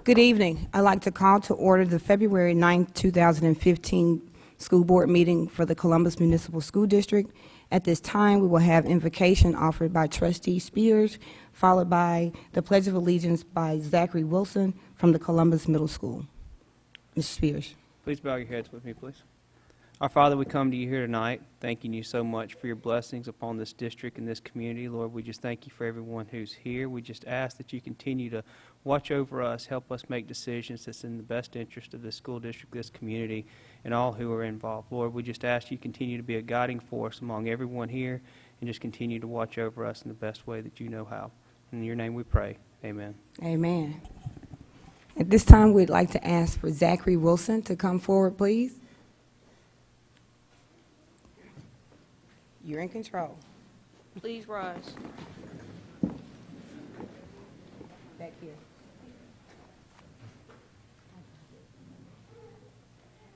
Good evening. I'd like to call to order the February 9, 2015 school board meeting for the Columbus Municipal School District. At this time, we will have invocation offered by Trustee Spears, followed by the Pledge of Allegiance by Zachary Wilson from the Columbus Middle School. Mr. Spears. Please bow your heads with me, please. Our Father, we come to you here tonight, thanking you so much for your blessings upon this district and this community. Lord, we just thank you for everyone who's here. We just ask that you continue to watch over us, help us make decisions that's in the best interest of this school district, this community, and all who are involved. Lord, we just ask you continue to be a guiding force among everyone here and just continue to watch over us in the best way that you know how. In your name we pray. Amen. Amen. At this time, we'd like to ask for Zachary Wilson to come forward, please. You're in control. Please rise. Back here.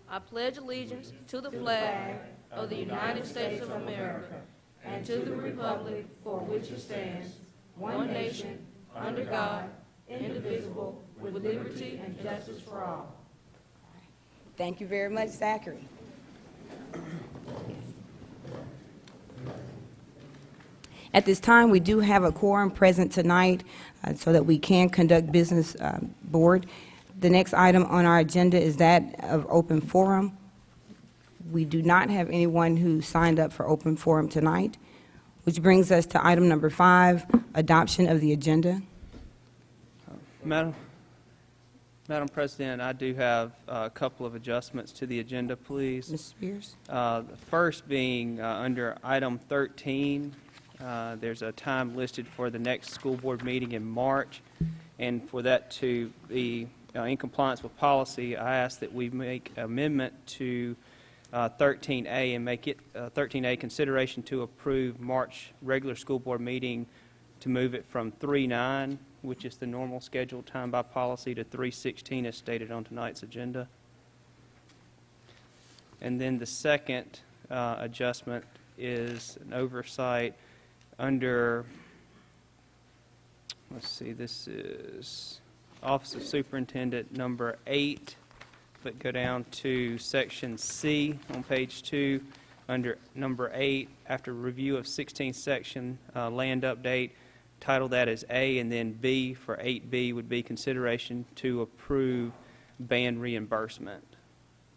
I pledge allegiance to the flag of the United States of America and to the republic for which it stands, one nation, under God, indivisible, with liberty and justice for all. Thank you very much, Zachary. At this time, we do have a quorum present tonight so that we can conduct business board. The next item on our agenda is that of open forum. We do not have anyone who signed up for open forum tonight, which brings us to item number 5, adoption of the agenda. Madam President, I do have a couple of adjustments to the agenda, please. Ms. Spears? The first being under item 13, there's a time listed for the next school board meeting in March, and for that to be in compliance with policy, I ask that we make amendment to 13A and make it 13A consideration to approve March regular school board meeting to move it from 3:09, which is the normal scheduled time by policy, to 3:16 as stated on tonight's agenda. And then the second adjustment is an oversight under, let's see, this is Office of Superintendent number 8, but go down to section C on page 2, under number 8, after review of 16th section land update, title that as A, and then B for 8B would be consideration to approve band reimbursement,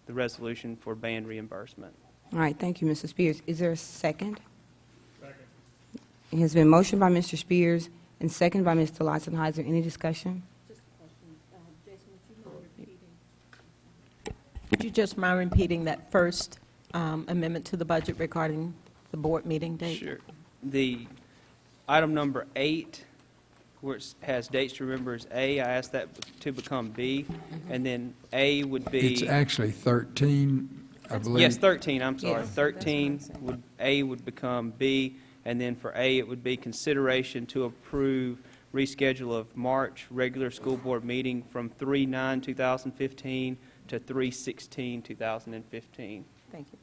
the resolution for band reimbursement. All right, thank you, Mr. Spears. Is there a second? Second. It has been motioned by Mr. Spears and seconded by Mr. Lotzenheiser. Any discussion? Just a question. Jason, would you just mind repeating that first amendment to the budget regarding the board meeting date? Sure. The item number 8, where it has dates to remember as A, I asked that to become B, and then A would be... It's actually 13, I believe. Yes, 13, I'm sorry. Yes, 13, A would become B, and then for A, it would be consideration to approve reschedule of March regular school board meeting from 3/9/2015 to 3/16/2015. Thank you.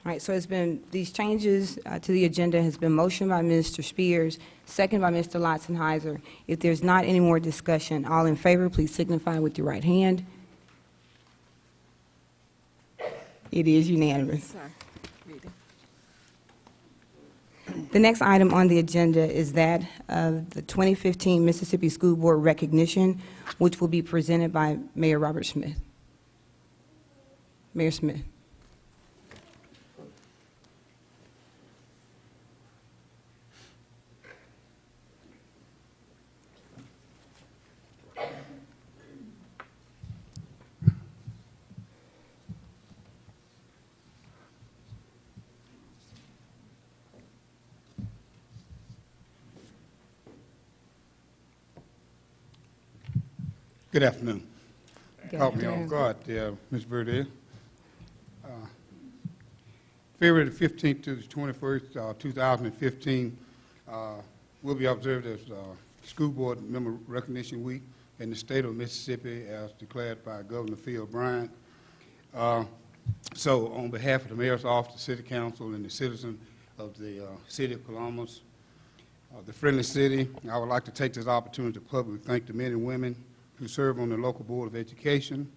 All right, so it's been, these changes to the agenda has been motioned by Mr. Spears, seconded by Mr. Lotzenheiser. If there's not any more discussion, all in favor, please signify with your right hand. It is unanimous. Sorry. Reading. The next item on the agenda is that of the 2015 Mississippi School Board recognition, which will be presented by Mayor Robert Smith. Mayor Smith. Good afternoon. Good Caught me afternoon. off guard there, Ms. Verde. February the 15th to the 21st, 2015, will be observed as School Board Member Recognition Week in the state of Mississippi as declared by Governor Phil Bryant. So on behalf of the Mayor's Office, the City Council, and the citizens of the City of Columbus, the friendly city, I would like to take this opportunity to publicly thank the men and women who serve on the local Board of Education.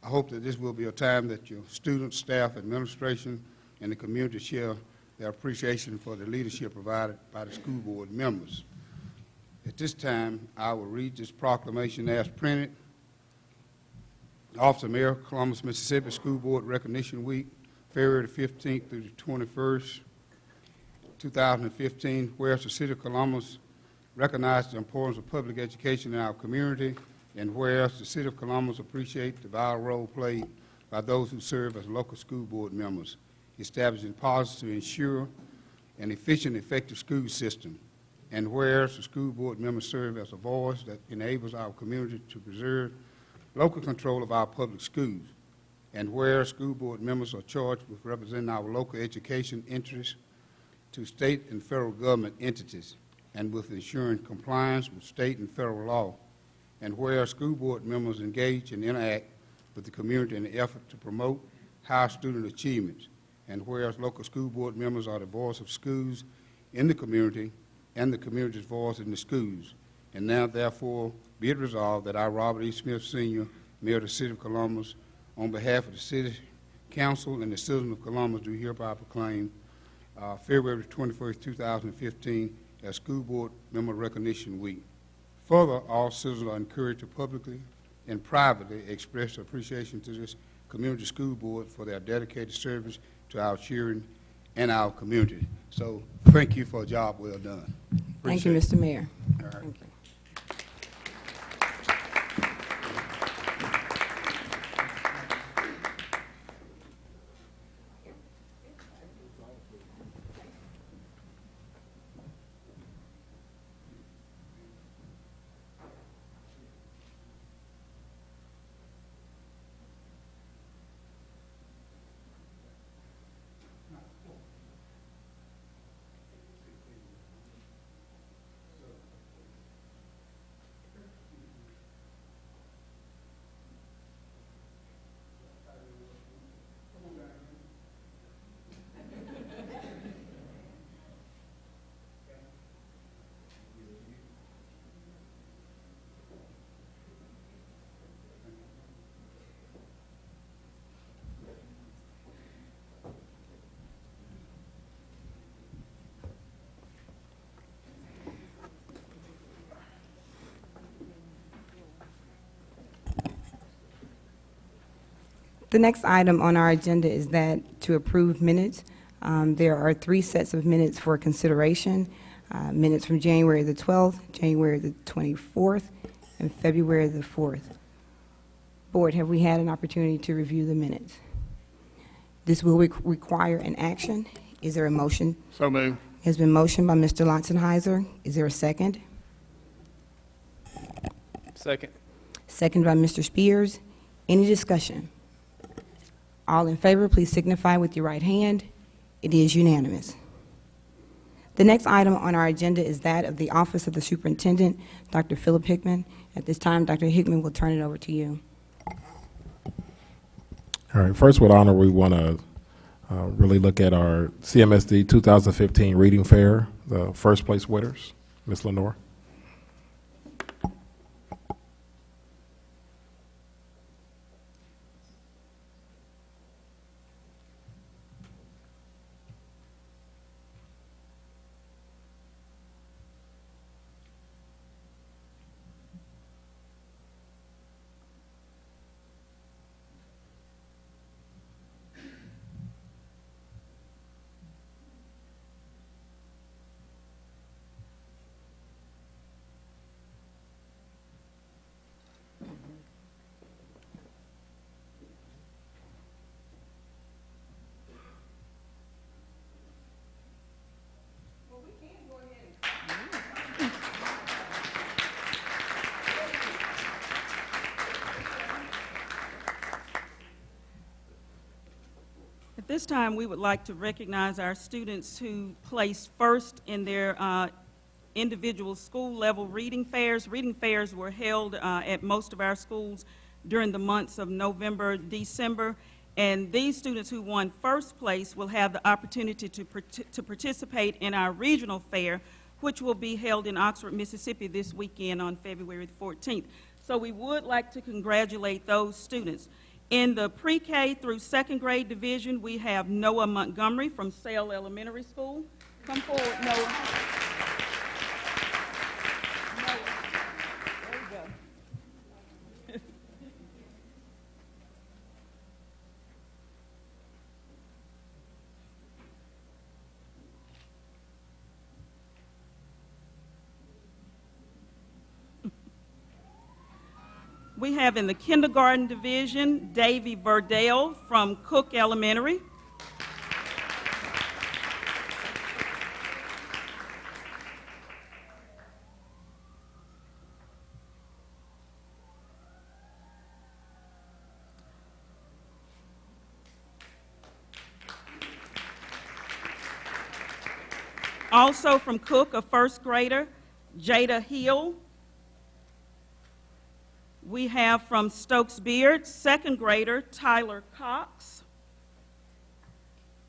I hope that this will be a time that your students, staff, administration, and the community share their appreciation for the leadership provided by the school board members. At this time, I will read this proclamation as printed. Office of Mayor, Columbus, Mississippi School Board Recognition Week, February the 15th through the 21st, 2015, whereas the City of Columbus recognizes the importance of public education in our community, and whereas the City of Columbus appreciates the vital role played by those who serve as local school board members, establishing policies to ensure an efficient, effective school system, and whereas the school board members serve as a voice that enables our community to preserve local control of our public schools, and where school board members are charged with representing our local education interests to state and federal government entities, and with ensuring compliance with state and federal law, and where school board members engage and interact with the community in the effort to promote high student achievements, and whereas local school board members are the voice of schools in the community and the community's voice in the schools. And now, therefore, be it resolved that I, Robert E. Smith, Sr., Mayor of the City of Columbus, on behalf of the City Council and the citizens of Columbus, do hereby proclaim February 21st, 2015 as School Board Member Recognition Week. Further, all citizens are encouraged to publicly and privately express their appreciation to this community school board for their dedicated service to our children and our community. So thank you for a job well done. Thank you, Appreciate Mr. Mayor. it. All right. Thank you. The next item on our agenda is that to approve minutes. There are 3 sets of minutes for consideration. Minutes from January the 12th, January the 24th, and February the 4th. Board, have we had an opportunity to review the minutes? This will require an action. Is there a motion? So moved. Has been motioned by Mr. Lotzenheiser. Is there a second? Second. Second by Mr. Spears. Any discussion? All in favor, please signify with your right hand. It is unanimous. The next item on our agenda is that of the Office of the Superintendent, Dr. Philip Hickman. At this time, Dr. Hickman will turn it over to you. All right, first with honor, we want to really look at our CMSD 2015 Reading Fair, the first place winners. Ms. Lenore. At this time, we would like to recognize our students who placed first in their individual school-level reading fairs. Reading fairs were held at most of our schools during the months of November, December, and these students who won first place will have the opportunity to participate in our regional fair, which will be held in Oxford, Mississippi this weekend on February 14th. So we would like to congratulate those students. In the pre-K through second grade division, we have Noah Montgomery from Sale Elementary School. Come forward, Noah. Noah. There you go. We have in the kindergarten division, Davy Verdale from Cook Elementary. Also from Cook, a first grader, Jada Hill. We have from Stokes Beard, second grader, Tyler Cox.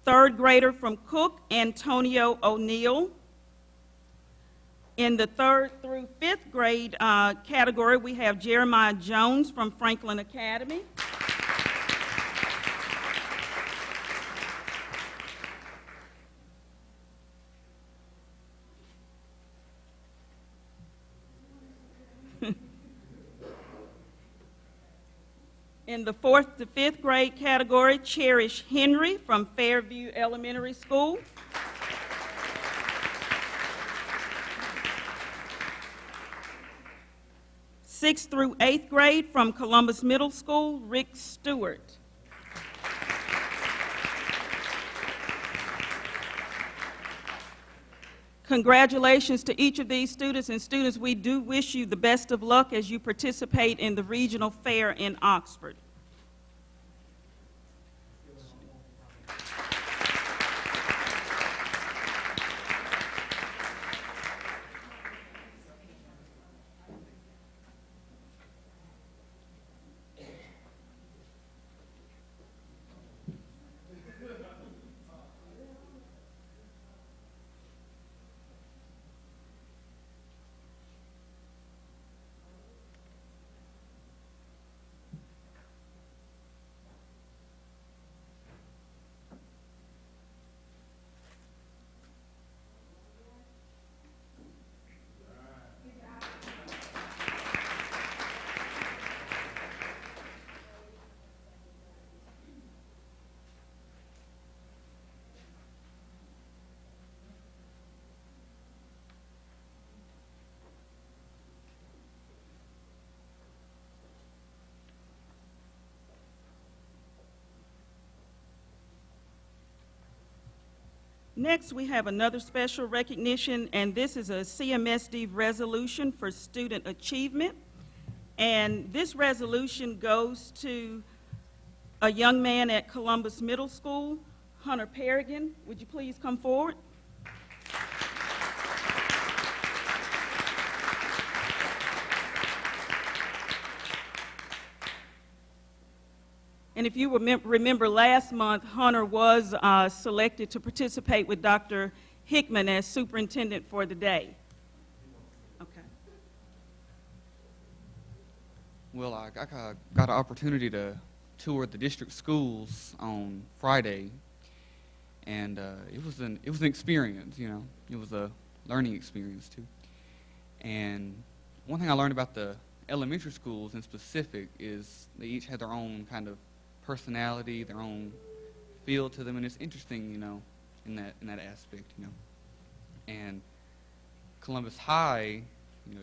Third grader from Cook, Antonio O'Neill. In the third through fifth grade category, we have Jeremiah Jones from Franklin Academy. In the fourth to fifth grade category, Cherish Henry from Fairview Elementary School. Sixth through eighth grade from Columbus Middle School, Rick Stewart. Congratulations to each of these students, and students, we do wish you the best of luck as you participate in the regional fair in Oxford. Next, we have another special recognition, and this is a CMSD resolution for student achievement. And this resolution goes to a young man at Columbus Middle School, Hunter Perrigan. Would you please come forward? And if you remember last month, Hunter was selected to participate with Dr. Hickman as superintendent for the day. Okay. Well, I got an opportunity to tour the district schools on Friday, and it was an experience. You know, it was a learning experience too. And one thing I learned about the elementary schools in specific is they each had their own kind of personality, their own feel to them, and it's interesting, you know, in that aspect, you know. And Columbus High, you know,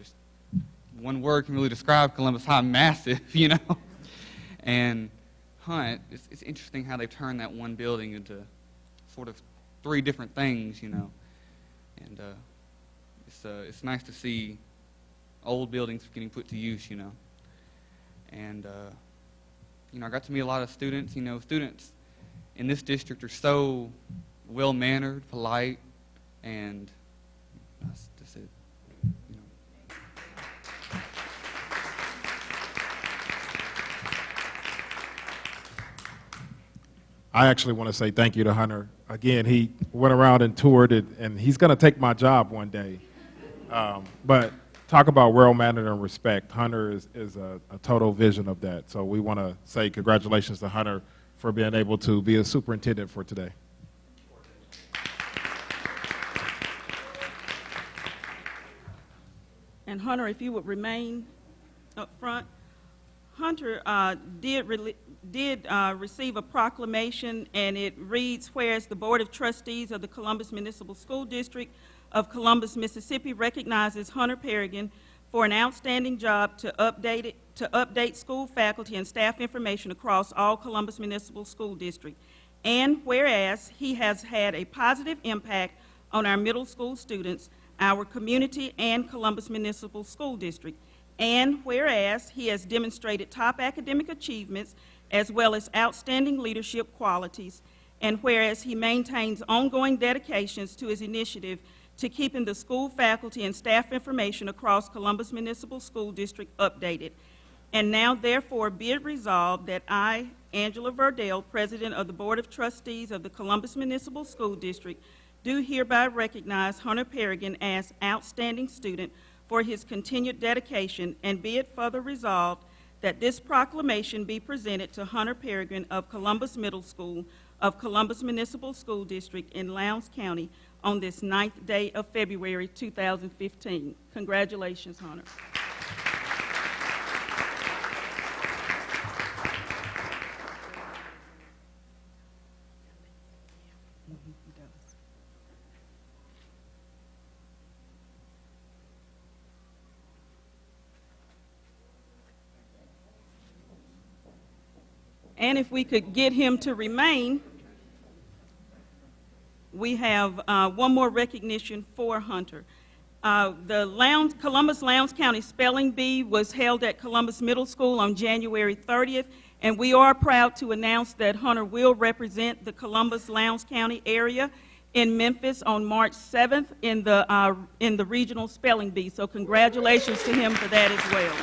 one word can really describe Columbus High: massive, you know. And Hunt, it's interesting how they've turned that one building into sort of three different things, you know. And it's nice to see old buildings getting put to use, you know. And you know, I got to meet a lot of students. You know, students in this district are so well-mannered, polite, and that's just it. You know. I actually want to say thank you to Hunter. Again, he went around and toured it, and he's going to take my job one day. But talk about well-mannered and respect. Hunter is a total vision of that. So we want to say congratulations to Hunter for being able to be a superintendent for today. And Hunter, if you would remain up front. Hunter did receive a proclamation, and it reads, whereas the Board of Trustees of the Columbus Municipal School District of Columbus, Mississippi recognizes Hunter Perrigan for an outstanding job to update school faculty and staff information across all Columbus Municipal School District. And whereas he has had a positive impact on our middle school students, our community, and Columbus Municipal School District. And whereas he has demonstrated top academic achievements as well as outstanding leadership qualities, and whereas he maintains ongoing dedications to his initiative to keeping the school faculty and staff information across Columbus Municipal School District updated. And now therefore be it resolved that I, Angela Verdell, President of the Board of Trustees of the Columbus Municipal School District, do hereby recognize Hunter Perrigan as outstanding student for his continued dedication, and be it further resolved that this proclamation be presented to Hunter Perrigan of Columbus Middle School of Columbus Municipal School District in Lowndes County on this 9th day of February 2015. Congratulations, Hunter. And if we could get him to remain, we have one more recognition for Hunter. The Columbus Lowndes County Spelling Bee was held at Columbus Middle School on January 30th, and we are proud to announce that Hunter will represent the Columbus Lowndes County area in Memphis on March 7th in the regional spelling bee. So congratulations to him for that as well.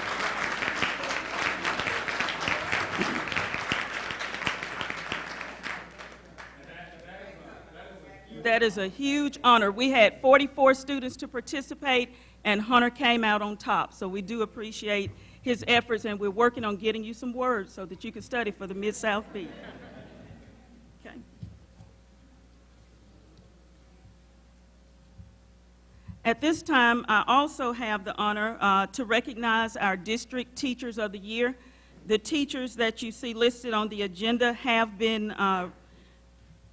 That is a huge honor. We had 44 students to participate, and Hunter came out on top. So we do appreciate his efforts, and we're working on getting you some words so that you can study for the Mid-South Bee. Okay. At this time, I also have the honor to recognize our District Teachers of the Year. The teachers that you see listed on the agenda have been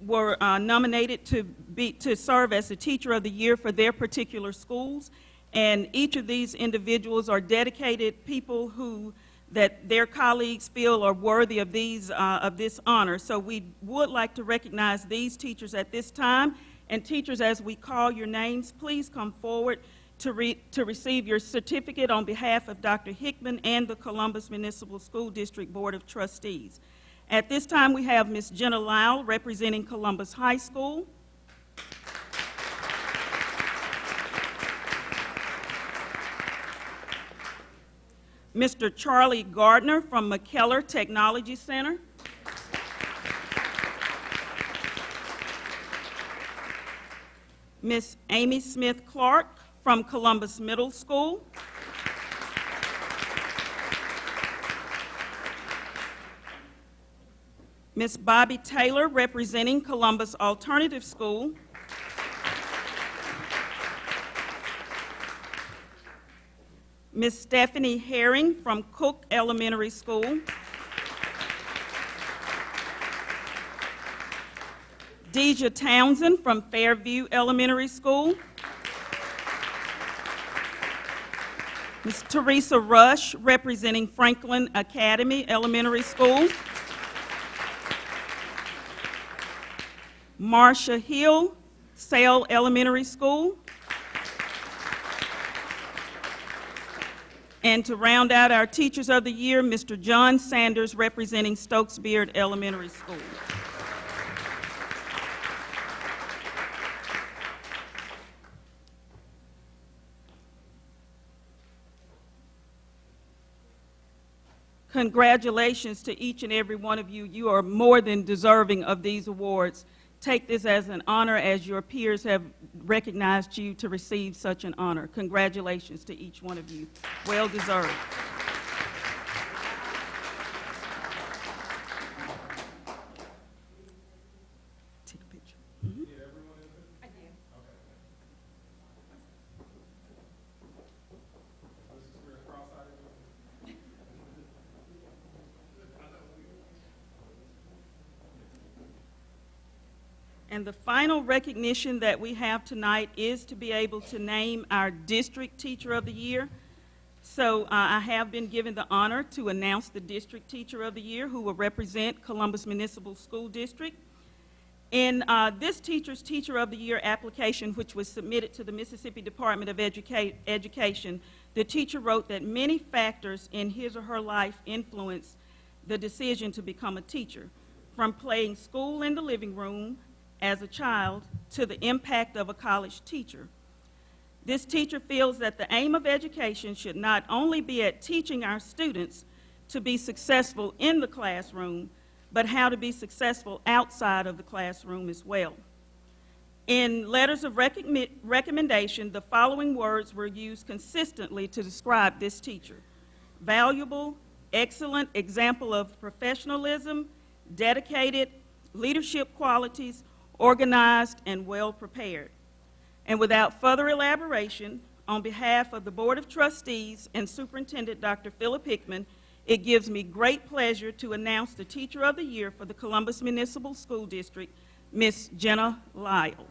were nominated to serve as the Teacher of the Year for their particular schools, and each of these individuals are dedicated people that their colleagues feel are worthy of this honor. So we would like to recognize these teachers at this time. And teachers, as we call your names, please come forward to receive your certificate on behalf of Dr. Hickman and the Columbus Municipal School District Board of Trustees. At this time, we have Ms. Jenna Lyle representing Columbus High School. Mr. Charlie Gardner from McKellar Technology Center. Ms. Amy Smith Clark from Columbus Middle School. Ms. Bobby Taylor representing Columbus Alternative School. Ms. Stephanie Herring from Cook Elementary School. Deja Townsend from Fairview Elementary School. Ms. Teresa Rush representing Franklin Academy Elementary School. Marcia Hill, Sale Elementary School. And to round out our Teachers of the Year, Mr. John Sanders representing Stokes Beard Elementary School. Congratulations to each and every one of you. You are more than deserving of these awards. take this as an honor as your peers have recognized you to receive such an honor. Congratulations to each one of you. Well deserved. Take a picture. And the final recognition that we have tonight is to be able to name our District Teacher of the Year. So I have been given the honor to announce the District Teacher of the Year who will represent Columbus Municipal School District. In this Teacher's Teacher of the Year application, which was submitted to the Mississippi Department of Education, the teacher wrote that many factors in his or her life influence the decision to become a teacher, from playing school in the living room as a child to the impact of a college teacher. This teacher feels that the aim of education should not only be at teaching our students to be successful in the classroom, but how to be successful outside of the classroom as well. In letters of recommendation, the following words were used consistently to describe this teacher: valuable, excellent example of professionalism, dedicated, leadership qualities, organized, and well-prepared. And without further elaboration, on behalf of the Board of Trustees and Superintendent Dr. Philip Hickman, it gives me great pleasure to announce the Teacher of the Year for the Columbus Municipal School District, Ms. Jenna Lyle.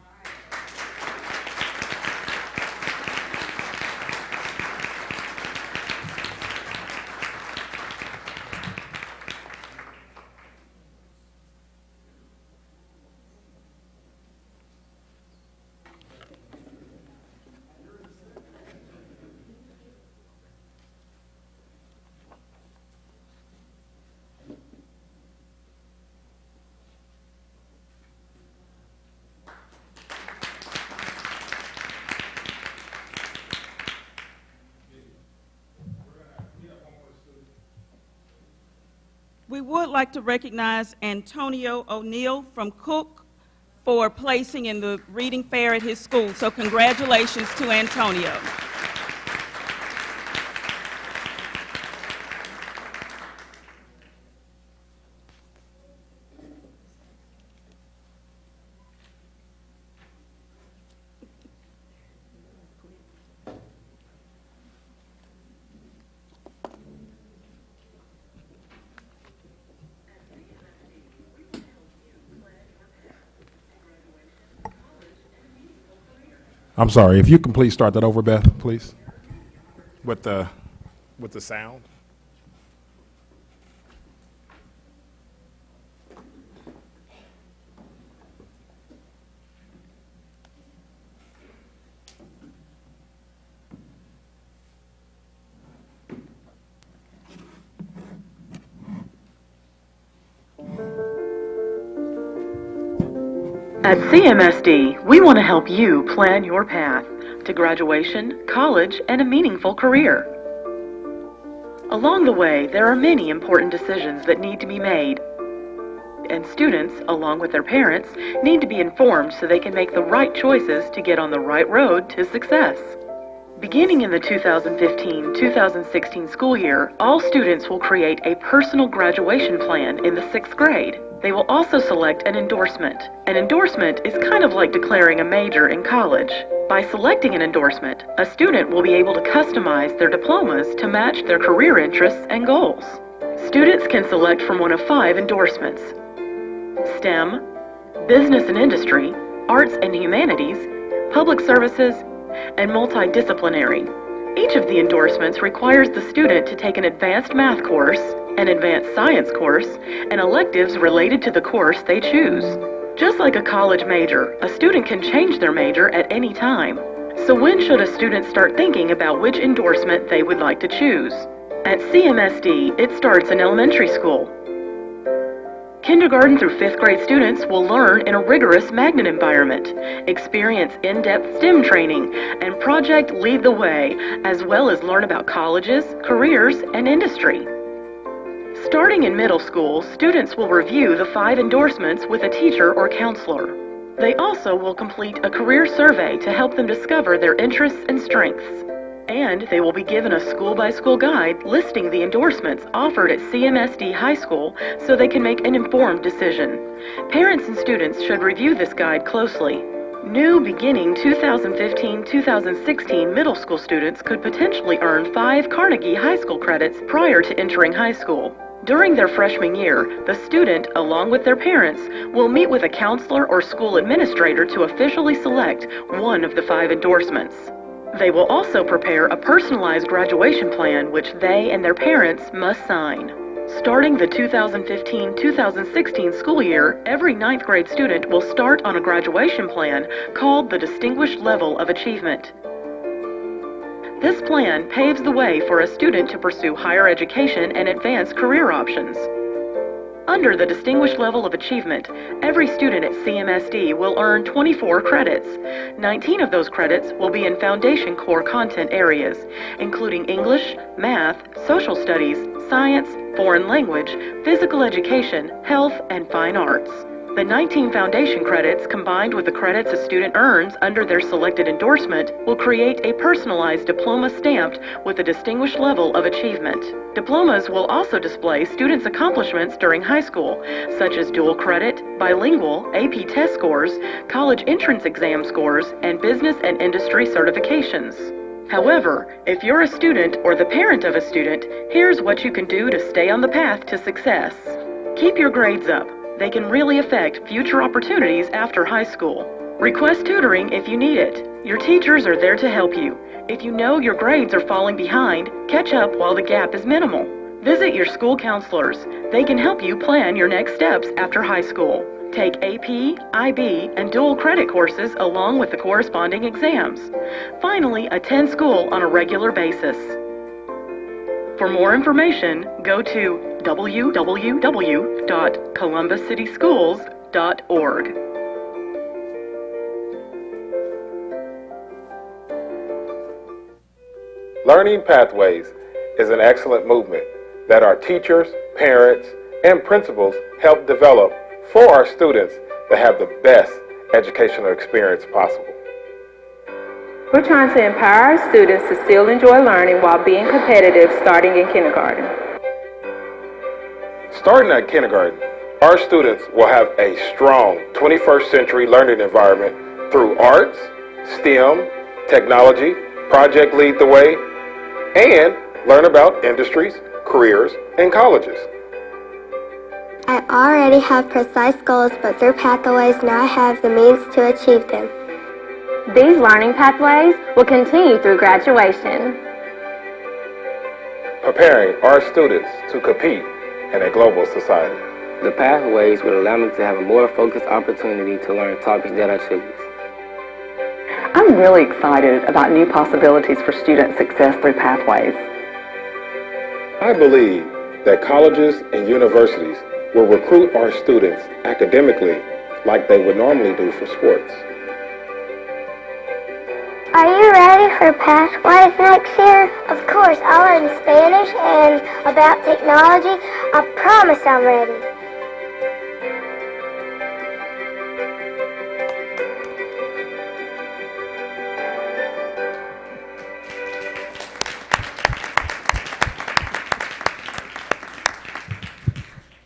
We would like to recognize Antonio O'Neill from Cook for placing in the reading fair at his school. So congratulations to Antonio. I'm sorry, if you can please start that over, Beth, please, with the sound. At CMSD, we want to help you plan your path to graduation, college, and a meaningful career. Along the way, there are many important decisions that need to be made, and students, along with their parents, need to be informed so they can make the right choices to get on the right road to success. Beginning in the 2015-2016 school year, all students will create a personal graduation plan in the 6th grade. They will also select an endorsement. An endorsement is kind of like declaring a major in college. By selecting an endorsement, a student will be able to customize their diplomas to match their career interests and goals. Students can select from one of 5 endorsements: STEM, Business and Industry, Arts and Humanities, Public Services, and Multidisciplinary. Each of the endorsements requires the student to take an advanced math course, an advanced science course, and electives related to the course they choose. Just like a college major, a student can change their major at any time. So when should a student start thinking about which endorsement they would like to choose? At CMSD, it starts in elementary school. Kindergarten through 5th grade students will learn in a rigorous magnet environment, experience in-depth STEM training, and Project Lead the Way, as well as learn about colleges, careers, and industry. Starting in middle school, students will review the 5 endorsements with a teacher or counselor. They also will complete a career survey to help them discover their interests and strengths. And they will be given a school-by-school guide listing the endorsements offered at CMSD High School so they can make an informed decision. Parents and students should review this guide closely. New beginning 2015-2016 middle school students could potentially earn 5 Carnegie High School credits prior to entering high school. During their freshman year, the student, along with their parents, will meet with a counselor or school administrator to officially select one of the 5 endorsements. They will also prepare a personalized graduation plan which they and their parents must sign. Starting the 2015-2016 school year, every 9th grade student will start on a graduation plan called the Distinguished Level of Achievement. This plan paves the way for a student to pursue higher education and advanced career options. Under the Distinguished Level of Achievement, every student at CMSD will earn 24 credits. 19 of those credits will be in foundation core content areas, including English, math, social studies, science, foreign language, physical education, health, and fine arts. The 19 foundation credits, combined with the credits a student earns under their selected endorsement, will create a personalized diploma stamped with a distinguished level of achievement. Diplomas will also display students' accomplishments during high school, such as dual credit, bilingual, AP test scores, college entrance exam scores, and business and industry certifications. However, if you're a student or the parent of a student, here's what you can do to stay on the path to success. Keep your grades up. They can really affect future opportunities after high school. Request tutoring if you need it. Your teachers are there to help you. If you know your grades are falling behind, catch up while the gap is minimal. Visit your school counselors. They can help you plan your next steps after high school. Take AP, IB, and dual credit courses along with the corresponding exams. Finally, attend school on a regular basis. For more information, go to www.columbuscityschools.org. Learning Pathways is an excellent movement that our teachers, parents, and principals help develop for our students to have the best educational experience possible. We're trying to empower our students to still enjoy learning while being competitive starting in kindergarten. Starting at kindergarten, our students will have a strong 21st century learning environment through arts, STEM, technology, Project Lead the Way, and learn about industries, careers, and colleges. I already have precise goals, but through Pathways now I have the means to achieve them. These learning pathways will continue through graduation, preparing our students to compete in a global society. The pathways will allow me to have a more focused opportunity to learn topics that I choose. I'm really excited about new possibilities for student success through Pathways. I believe that colleges and universities will recruit our students academically like they would normally do for sports. Are you ready for Pathways next year? Of course, I'll learn Spanish and about technology. I promise I'm ready.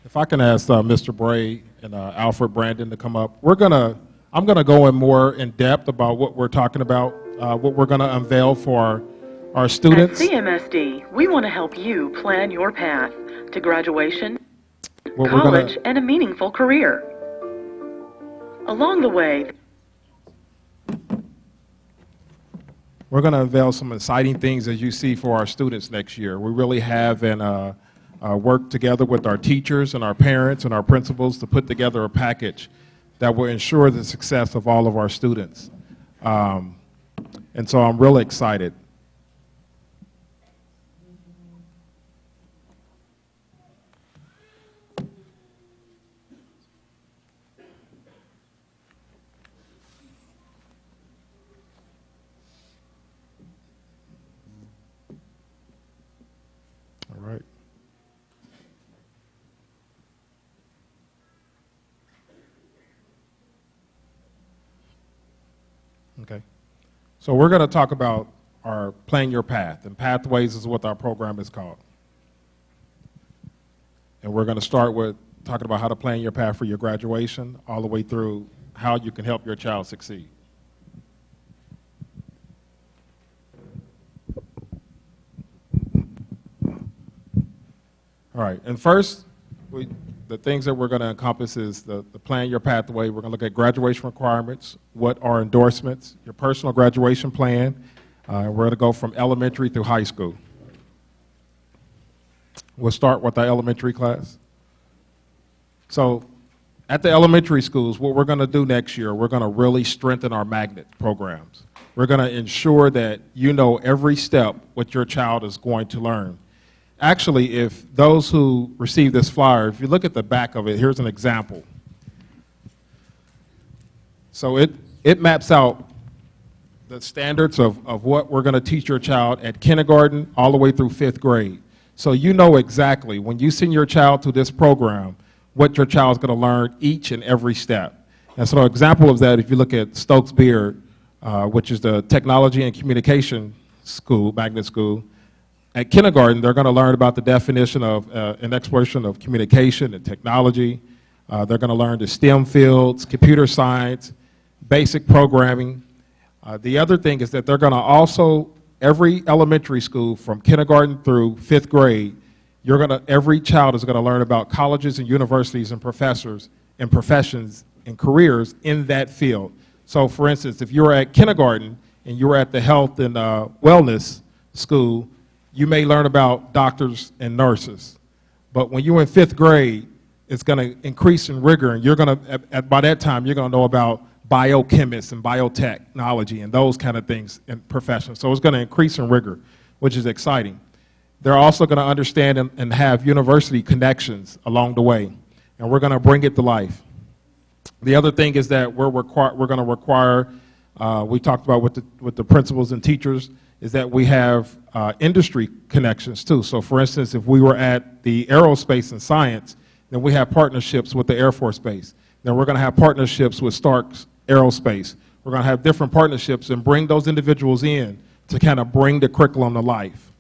If I can ask Mr. Bray and Alfred Brandon to come up, I'm gonna go in more in depth about what we're talking about, what we're gonna unveil for our students. At CMSD, we want to help you plan your path to graduation, What college, and a meaningful career. Along the way, we're gonna unveil some exciting things as you see for our students next year. We really have worked together with our teachers and our parents and our principals to put together a package that will ensure the success of all of our students. And so I'm really excited. All right. Okay. So we're going to talk about our Plan Your Path, and Pathways is what our program is called. And we're going to start with talking about how to plan your path for your graduation, all the way through how you can help your child succeed. All right, and first, the things that we're going to encompass is the Plan Your Pathway. We're going to look at graduation requirements, what are endorsements, your personal graduation plan, and we're going to go from elementary through high school. We'll start with our elementary class. So at the elementary schools, what we're going to do next year, we're going to really strengthen our magnet programs. We're going to ensure that you know every step what your child is going to learn. Actually, if those who receive this flyer, if you look at the back of it, here's an example. So it maps out the standards of what we're going to teach your child at kindergarten all the way through 5th grade. So you know exactly, when you send your child to this program, what your child's going to learn each and every step. And so an example of that, if you look at Stokes-Beard, which is the Technology and Communication School, magnet school, at kindergarten, they're going to learn about the definition of and exploration of communication and technology. They're going to learn the STEM fields, computer science, basic programming. The other thing is that they're going to also, every elementary school from kindergarten through 5th grade, every child is going to learn about colleges and universities and professors and professions and careers in that field. So for instance, if you're at kindergarten and you're at the health and wellness school, you may learn about doctors and nurses. But when you're in 5th grade, it's going to increase in rigor, and you're going to, by that time, you're going to know about biochemists and biotechnology and those kind of things in professions. So it's going to increase in rigor, which is exciting. They're also going to understand and have university connections along the way, and we're going to bring it to life. The other thing is that we're going to require, we talked about with the principals and teachers, is that we have industry connections too. So for instance, if we were at the aerospace and science, then we have partnerships with the Air Force Base. Then we're going to have partnerships with Starks Aerospace. We're going to have different partnerships and bring those individuals in to kind of bring the curriculum to life.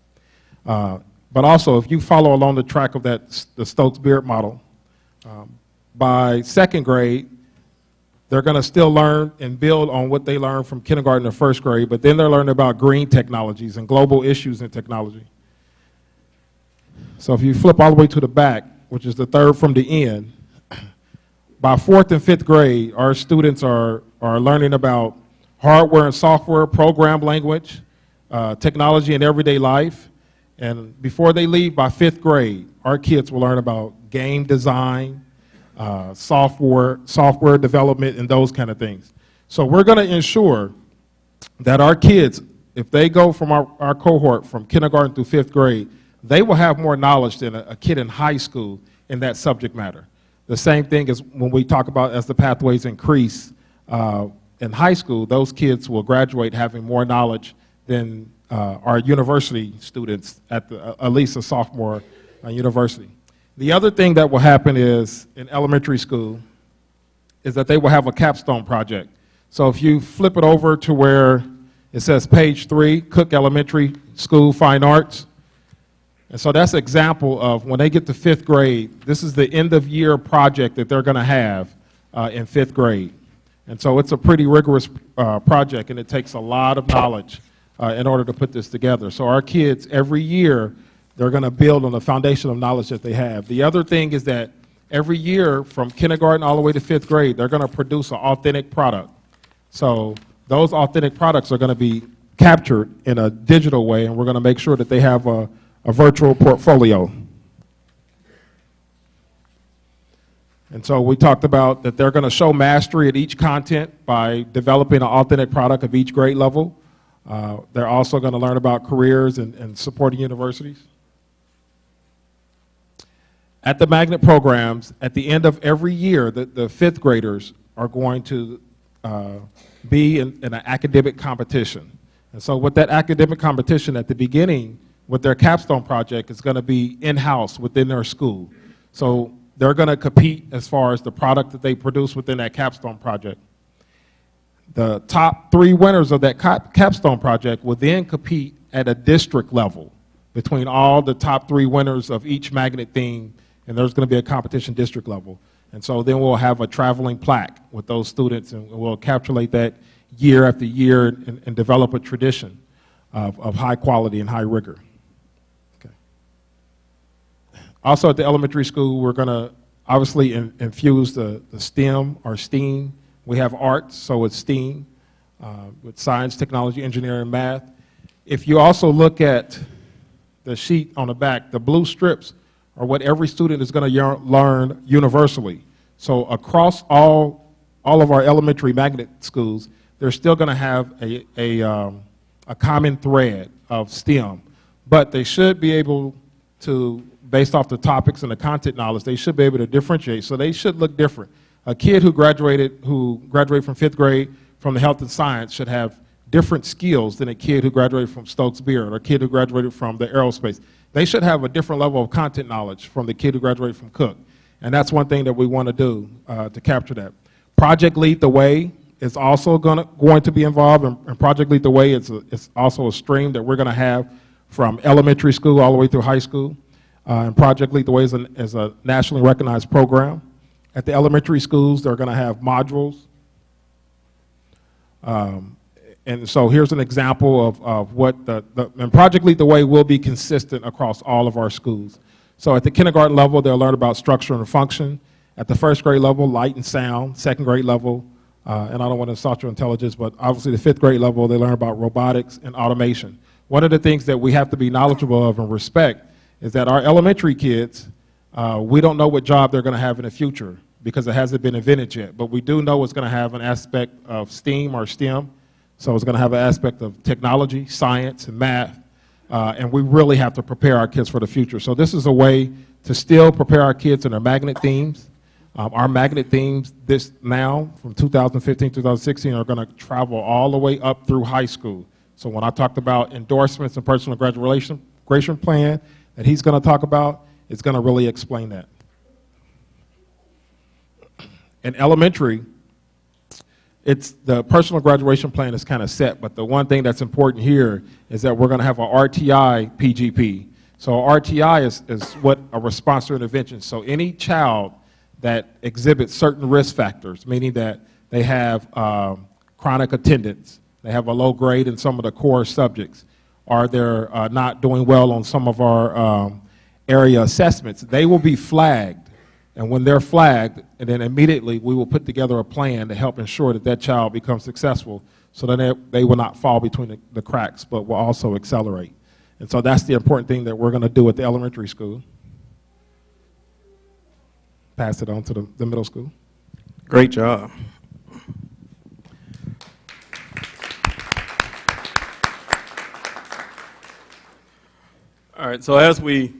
But also, if you follow along the track of the Stokes-Beard model, by 2nd grade, they're going to still learn and build on what they learned from kindergarten to 1st grade, but then they're learning about green technologies and global issues in technology. So if you flip all the way to the back, which is the 3rd from the end, by 4th and 5th grade, our students are learning about hardware and software, program language, technology in everyday life. And before they leave by 5th grade, our kids will learn about game design, software development, and those kind of things. So we're going to ensure that our kids, if they go from our cohort from kindergarten through 5th grade, they will have more knowledge than a kid in high school in that subject matter. The same thing as when we talk about as the pathways increase in high school, those kids will graduate having more knowledge than our university students at least a sophomore university. The other thing that will happen is in elementary school is that they will have a capstone project. So if you flip it over to where it says page 3, Cook Elementary School Fine Arts. And so that's an example of when they get to 5th grade, this is the end of year project that they're going to have in 5th grade. And so it's a pretty rigorous project, and it takes a lot of knowledge in order to put this together. So our kids, every year, they're going to build on the foundation of knowledge that they have. The other thing is that every year from kindergarten all the way to 5th grade, they're going to produce an authentic product. So those authentic products are going to be captured in a digital way, and we're going to make sure that they have a virtual portfolio. And so we talked about that they're going to show mastery at each content by developing an authentic product of each grade level. They're also going to learn about careers and supporting universities. At the magnet programs, at the end of every year, the 5th graders are going to be in an academic competition. And so with that academic competition at the beginning, with their capstone project, is going to be in-house within their school. So they're going to compete as far as the product that they produce within that capstone project. The top 3 winners of that capstone project will then compete at a district level between all the top 3 winners of each magnet theme, and there's going to be a competition district level. And so then we'll have a traveling plaque with those students, and we'll encapsulate that year after year and develop a tradition of high quality and high rigor. Okay. Also at the elementary school, we're going to obviously infuse the STEM or STEAM. We have arts, so it's STEAM, with science, technology, engineering, math. If you also look at the sheet on the back, the blue strips are what every student is going to learn universally. So across all of our elementary magnet schools, they're still going to have a common thread of STEM, but they should be able to, based off the topics and the content knowledge, they should be able to differentiate, so they should look different. A kid who graduated from 5th grade from the health and science should have different skills than a kid who graduated from Stokes Beard or a kid who graduated from the aerospace. They should have a different level of content knowledge from the kid who graduated from Cook. And that's one thing that we want to do to capture that. Project Lead the Way is also going to be involved, and Project Lead the Way is also a stream that we're going to have from elementary school all the way through high school. And Project Lead the Way is a nationally recognized program. At the elementary schools, they're going to have modules. And so here's an example of what and Project Lead the Way will be consistent across all of our schools. So at the kindergarten level, they'll learn about structure and function. At the 1st grade level, light and sound. 2nd grade level, and I don't want to insult your intelligence, but obviously the 5th grade level, they learn about robotics and automation. One of the things that we have to be knowledgeable of and respect is that our elementary kids, we don't know what job they're going to have in the future because it hasn't been invented yet, but we do know it's going to have an aspect of STEAM or STEM, so it's going to have an aspect of technology, science, and math, and we really have to prepare our kids for the future. So this is a way to still prepare our kids in their magnet themes. Our magnet themes now, from 2015, 2016, are going to travel all the way up through high school. So when I talked about endorsements and personal graduation plan that he's going to talk about, it's going to really explain that. In elementary, the personal graduation plan is kind of set, but the one thing that's important here is that we're going to have an RTI PGP. So RTI is what a response to intervention. So any child that exhibits certain risk factors, meaning that they have chronic attendance, they have a low grade in some of the core subjects, or they're not doing well on some of our area assessments, they will be flagged. And when they're flagged, and then immediately we will put together a plan to help ensure that that child becomes successful so that they will not fall between the cracks, but will also accelerate. And so that's the important thing that we're going to do at the elementary school. Pass it on to the middle school. Great job. All right, so as we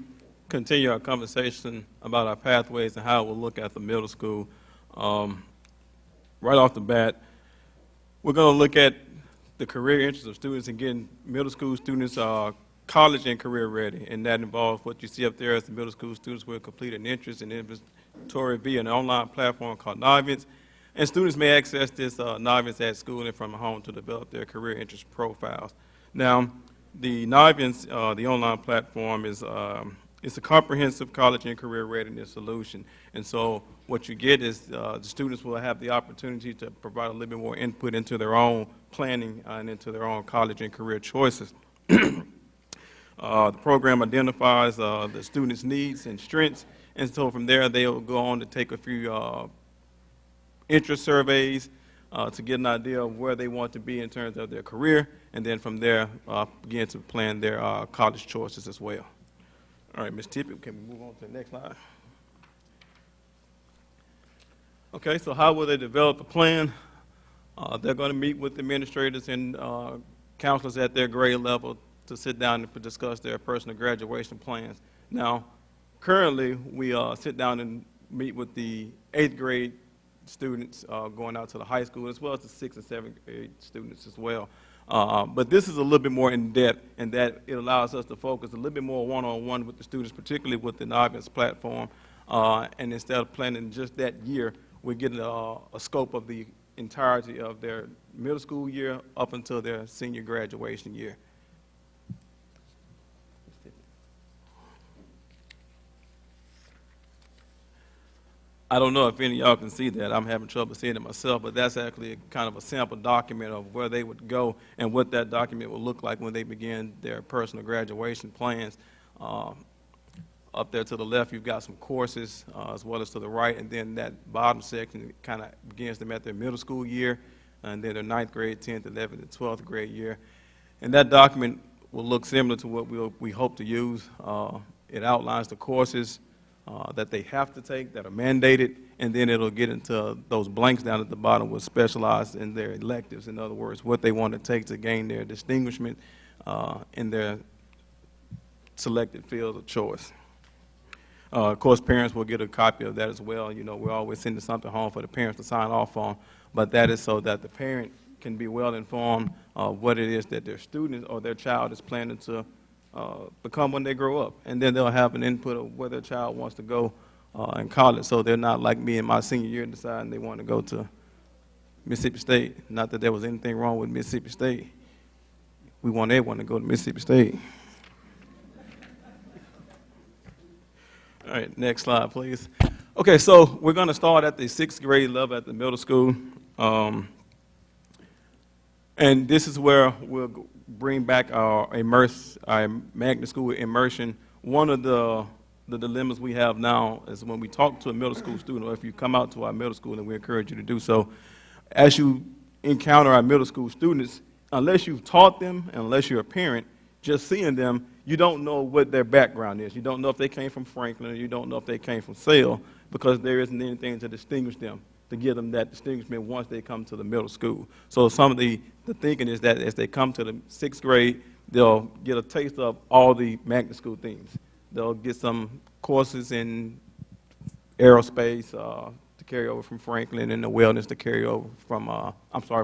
continue our conversation about our pathways and how we'll look at the middle school, right off the bat, we're going to look at the career interests of students and getting middle school students college and career ready, and that involves what you see up there as the middle school students will complete an interest in inventory via an online platform called Novance, and students may access this Novance at school and from home to develop their career interest profiles. Now, the Novance, the online platform, is it's a comprehensive college and career readiness solution, and so what you get is the students will have the opportunity to provide a little bit more input into their own planning and into their own college and career choices. The program identifies the students' needs and strengths, and so from there they'll go on to take a few interest surveys to get an idea of where they want to be in terms of their career, and then from there begin to plan their college choices as well. All right, Ms. Tippett, can we move on to the next slide? Okay, so how will they develop a plan? They're going to meet with administrators and counselors at their grade level to sit down and discuss their personal graduation plans. Now, currently, we sit down and meet with the 8th grade students going out to the high school, as well as the 6th and 7th grade students as well. But this is a little bit more in-depth, in that it allows us to focus a little bit more one-on-one with the students, particularly with the Novance platform. And instead of planning just that year, we're getting a scope of the entirety of their middle school year up until their senior graduation year. I don't know if any of y'all can see that. I'm having trouble seeing it myself, but that's actually kind of a sample document of where they would go and what that document would look like when they begin their personal graduation plans. Up there to the left, you've got some courses, as well as to the right, and then that bottom section kind of begins them at their middle school year, and then their 9th grade, 10th, 11th, and 12th grade year. And that document will look similar to what we hope to use. It outlines the courses that they have to take, that are mandated, and then it'll get into those blanks down at the bottom with specialized in their electives. In other words, what they want to take to gain their distinguishment in their selected field of choice. Of course, parents will get a copy of that as well. You know, we're always sending something home for the parents to sign off on, but that is so that the parent can be well informed of what it is that their student or their child is planning to become when they grow up. And then they'll have an input of where their child wants to go in college, so they're not like me in my senior year deciding they want to go to Mississippi State. Not that there was anything wrong with Mississippi State. We want everyone to go to Mississippi State. All right, next slide, please. Okay, so we're going to start at the 6th grade level at the middle school. And this is where we'll bring back our magnet school immersion. One of the dilemmas we have now is when we talk to a middle school student, or if you come out to our middle school, and we encourage you to do so, as you encounter our middle school students, unless you've taught them, and unless you're a parent, just seeing them, you don't know what their background is. You don't know if they came from Franklin, or you don't know if they came from Sale, because there isn't anything to distinguish them, to give them that distinguishment once they come to the middle school. So some of the thinking is that as they come to the 6th grade, they'll get a taste of all the magnet school things. They'll get some courses in aerospace to carry over from Franklin, and the wellness to carry over from,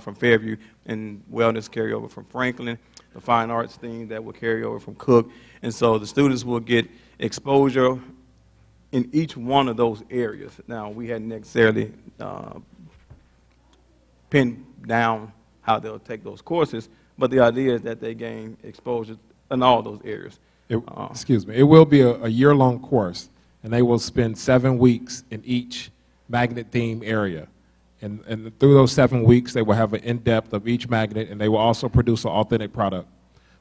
from Fairview, and wellness carry over from Franklin, the fine arts thing that will carry over from Cook. And so the students will get exposure in each one of those areas. Now, we hadn't necessarily pinned down how they'll take those courses, but the idea is that they gain exposure in all those areas. Excuse me. It will be a year-long course, and they will spend 7 weeks in each magnet theme area. And through those 7 weeks, they will have an in-depth of each magnet, and they will also produce an authentic product.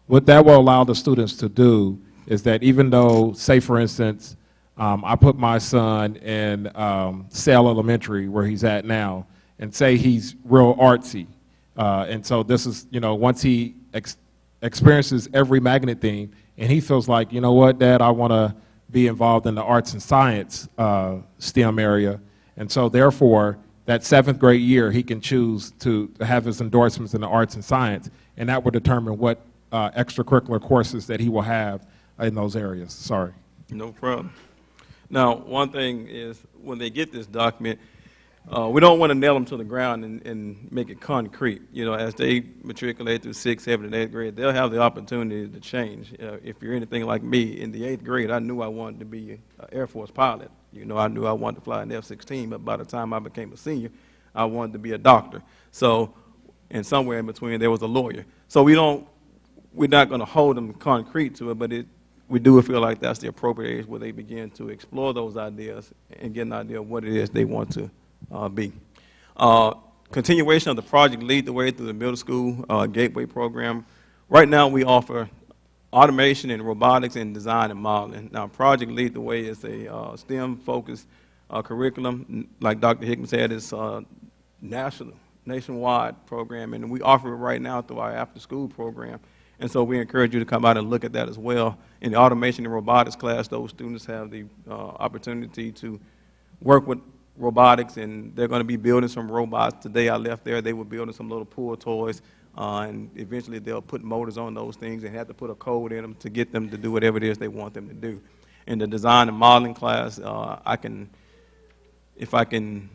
What that will allow the students to do is that even though, say for instance, I put my son in Sale Elementary, where he's at now, and say he's real artsy. And so this is, you know, once he experiences every magnet theme, and he feels like, you know what, Dad, I want to be involved in the arts and science STEM area. And so therefore, that 7th grade year, he can choose to have his endorsements in the arts and science, and that will determine what extracurricular courses that he will have in those areas. Sorry. No problem. Now, one thing is, when they get this document, we don't want to nail them to the ground and make it concrete. You know, as they matriculate through 6th, 7th, and 8th grade, they'll have the opportunity to change. If you're anything like me, in the 8th grade, I knew I wanted to be an Air Force pilot. You know, I knew I wanted to fly an F-16, but by the time I became a senior, I wanted to be a doctor. So, and somewhere in between, there was a lawyer. So we're not going to hold them concrete to it, but we do feel like that's the appropriate age where they begin to explore those ideas and get an idea of what it is they want to be. Continuation of the Project Lead the Way through the middle school gateway program. Right now we offer automation and robotics and design and modeling. Now, Project Lead the Way is a STEM-focused curriculum. Like Dr. Hickman said, it's a nationwide program, and we offer it right now through our after-school program. And so we encourage you to come out and look at that as well. In the automation and robotics class, those students have the opportunity to work with robotics, and they're going to be building some robots. Today I left there, they were building some little pool toys, and eventually they'll put motors on those things and have to put a code in them to get them to do whatever it is they want them to do. In the design and modeling class, if I can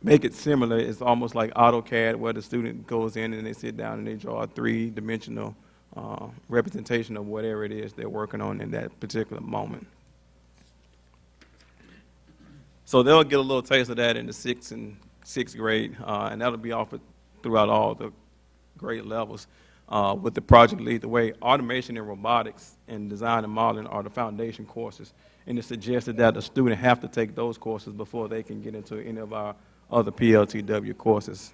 make it similar, it's almost like AutoCAD, where the student goes in and they sit down and they draw a 3-dimensional representation of whatever it is they're working on in that particular moment. So they'll get a little taste of that in the 6th and 6th grade, and that'll be offered throughout all the grade levels. With the Project Lead the Way, automation and robotics and design and modeling are the foundation courses, and it's suggested that a student have to take those courses before they can get into any of our other PLTW courses.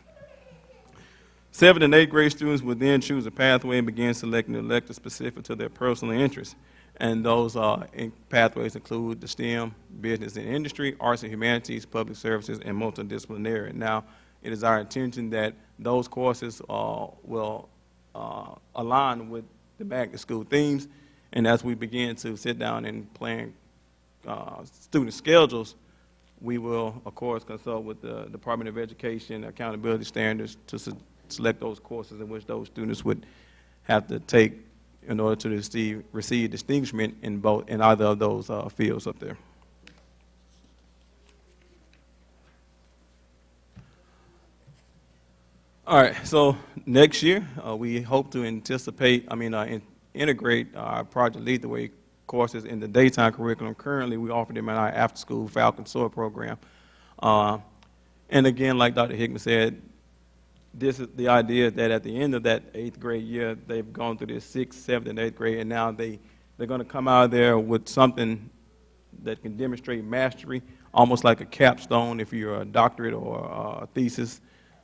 7th and 8th grade students will then choose a pathway and begin selecting electives specific to their personal interests. And those pathways include the STEM, business and industry, arts and humanities, public services, and multidisciplinary. Now, it is our intention that those courses will align with the back to school themes. And as we begin to sit down and plan student schedules, we will, of course, consult with the Department of Education accountability standards to select those courses in which those students would have to take in order to receive distinguishment in either of those fields up there. All right, so next year we hope to integrate our Project Lead the Way courses in the daytime curriculum. Currently, we offer them in our after-school Falcon Sword program. And again, like Dr. Hickman said, this is the idea that at the end of that 8th grade year, they've gone through this 6th, 7th, and 8th grade, and now they're going to come out of there with something that can demonstrate mastery, almost like a capstone if you're a doctorate or a thesis,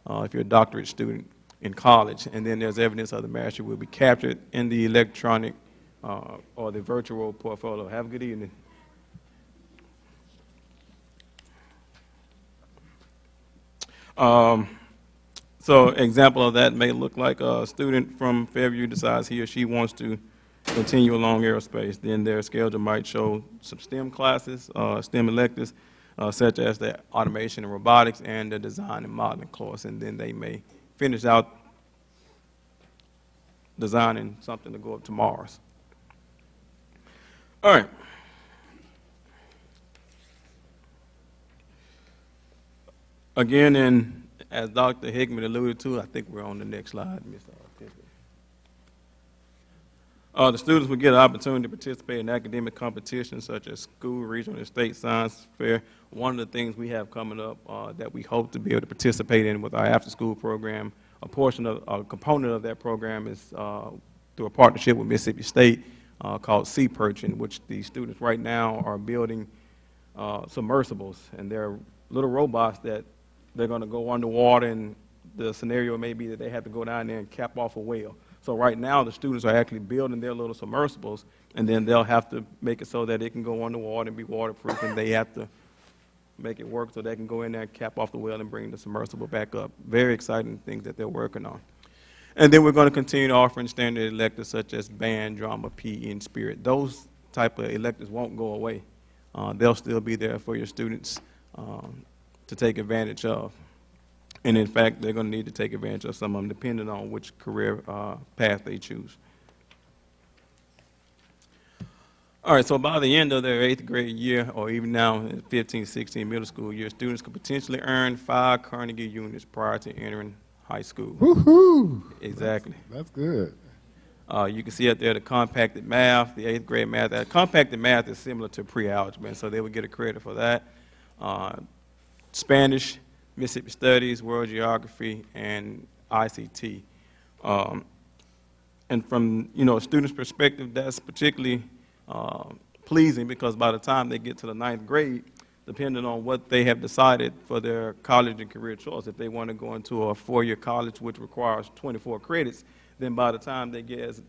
if you're a doctorate student in college. And then there's evidence of the mastery will be captured in the electronic or the virtual portfolio. Have a good evening. So example of that may look like a student from Fairview decides he or she wants to continue along aerospace. Then their schedule might show some STEM classes, STEM electives, such as the automation and robotics and the design and modeling course. And then they may finish out designing something to go up to Mars. All right. Again, as Dr. Hickman alluded to, I think we're on the next slide, Ms. Tiffany. The students will get an opportunity to participate in academic competitions such as school, regional, and state science fair. One of the things we have coming up that we hope to be able to participate in with our after-school program, a component of that program is through a partnership with Mississippi State called Sea Perch, in which the students right now are building submersibles, and they're little robots that they're going to go underwater, and the scenario may be that they have to go down there and cap off a whale. So right now, the students are actually building their little submersibles, and then they'll have to make it so that it can go underwater and be waterproof, and they have to make it work so they can go in there and cap off the whale and bring the submersible back up. Very exciting things that they're working on. And then we're going to continue offering standard electives such as band, drama, PE, and spirit. Those type of electives won't go away. They'll still be there for your students to take advantage of. And in fact, they're going to need to take advantage of some of them depending on which career path they choose. All right, so by the end of their 8th grade year, or even now in 15, 16 middle school year, students could potentially earn 5 Carnegie units prior to entering high school. Woohoo! Exactly. That's good. You can see up there the compacted math, the 8th grade math. That compacted math is similar to pre-algebra, and so they would get a credit for that. Spanish, Mississippi Studies, World Geography, and ICT. And from a student's perspective, that's particularly pleasing because by the time they get to the 9th grade, depending on what they have decided for their college and career choice, if they want to go into a 4-year college which requires 24 credits, then by the time they get,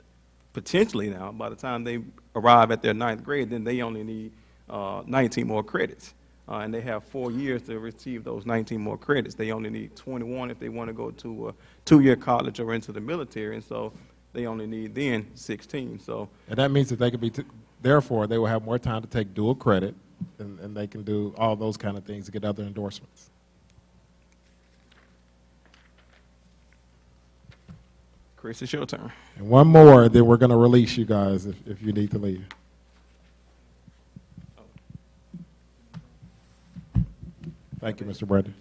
potentially now, by the time they arrive at their 9th grade, then they only need 19 more credits. And they have 4 years to receive those 19 more credits. They only need 21 if they want to go to a 2-year college or into the military, and so they only need then 16. So, and that means that they could be, therefore, they will have more time to take dual credit, and they can do all those kind of things to get other endorsements. Chris, it's your turn. And one more, then we're going to release you guys if you need to leave. Thank you, Mr. Brandon.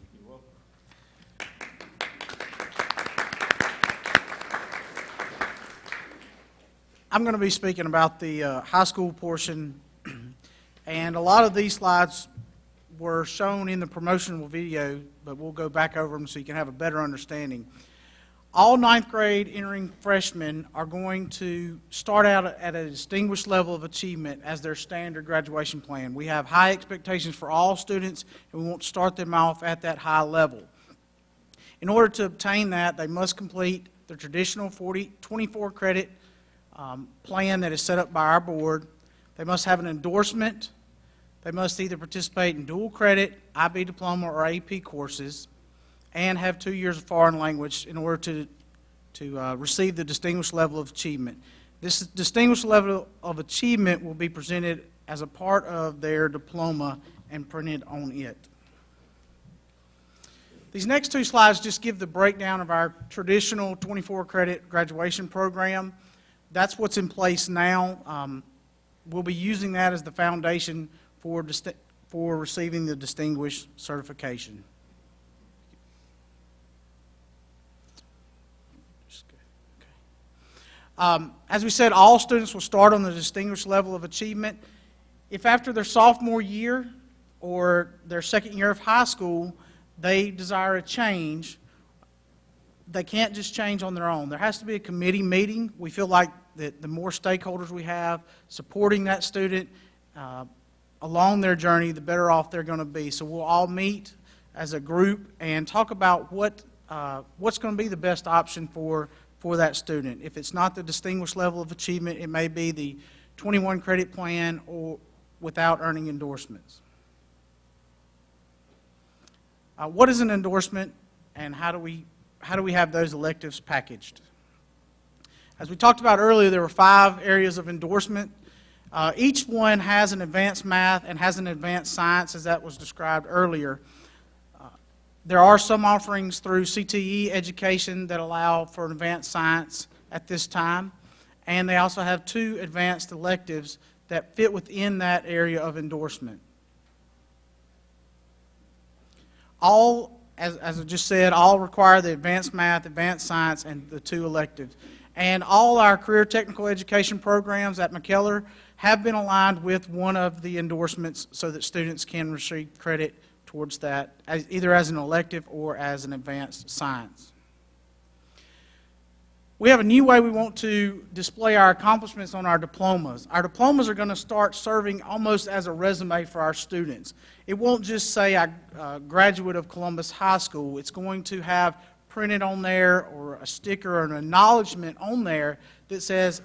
I'm going to be speaking about the high school portion, and a lot of these slides were shown in the promotional video, but we'll go back over them so you can have a better understanding. All ninth grade entering freshmen are going to start out at a distinguished level of achievement as their standard graduation plan. We have high expectations for all students, and we want to start them off at that high level. In order to obtain that, they must complete the traditional 24 credit plan that is set up by our board. They must have an endorsement. They must either participate in dual credit, IB diploma, or AP courses, and have 2 years of foreign language in order to receive the distinguished level of achievement. This distinguished level of achievement will be presented as a part of their diploma and printed on it. These next two slides just give the breakdown of our traditional 24 credit graduation program. That's what's in place now. We'll be using that as the foundation for receiving the distinguished certification. As we said, all students will start on the distinguished level of achievement. If after their sophomore year or their second year of high school, they desire a change, they can't just change on their own. There has to be a committee meeting. We feel like that the more stakeholders we have supporting that student along their journey, the better off they're going to be. So we'll all meet as a group and talk about what's going to be the best option for that student. If it's not the distinguished level of achievement, it may be the 21 credit plan or without earning endorsements. What is an endorsement, and how do we have those electives packaged? As we talked about earlier, there were 5 areas of endorsement. Each one has an advanced math and has an advanced science, as that was described earlier. There are some offerings through CTE education that allow for an advanced science at this time, and they also have 2 advanced electives that fit within that area of endorsement. All, as I just said, all require the advanced math, advanced science, and the 2 electives. And all our career technical education programs at McKellar have been aligned with one of the endorsements so that students can receive credit towards that, either as an elective or as an advanced science. We have a new way we want to display our accomplishments on our diplomas. Our diplomas are going to start serving almost as a resume for our students. It won't just say a graduate of Columbus High School. It's going to have printed on there or a sticker or an acknowledgement on there that says,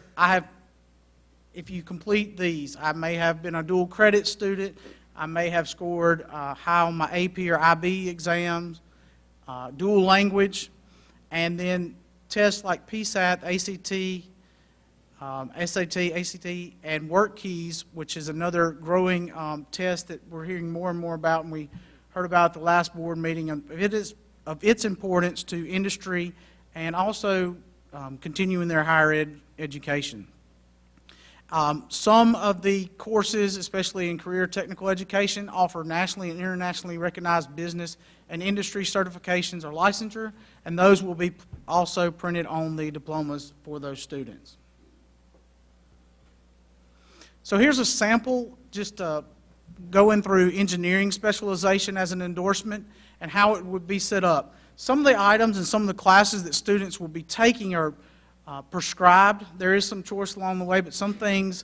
if you complete these, I may have been a dual credit student, I may have scored high on my AP or IB exams, dual language, and then tests like PSAT, ACT, SAT, ACT, and WorkKeys, which is another growing test that we're hearing more and more about, and we heard about at the last board meeting. It is of its importance to industry and also continuing their higher ed education. Some of the courses, especially in career technical education, offer nationally and internationally recognized business and industry certifications or licensure, and those will be also printed on the diplomas for those students. So here's a sample, just going through engineering specialization as an endorsement and how it would be set up. Some of the items and some of the classes that students will be taking are prescribed. There is some choice along the way, but some things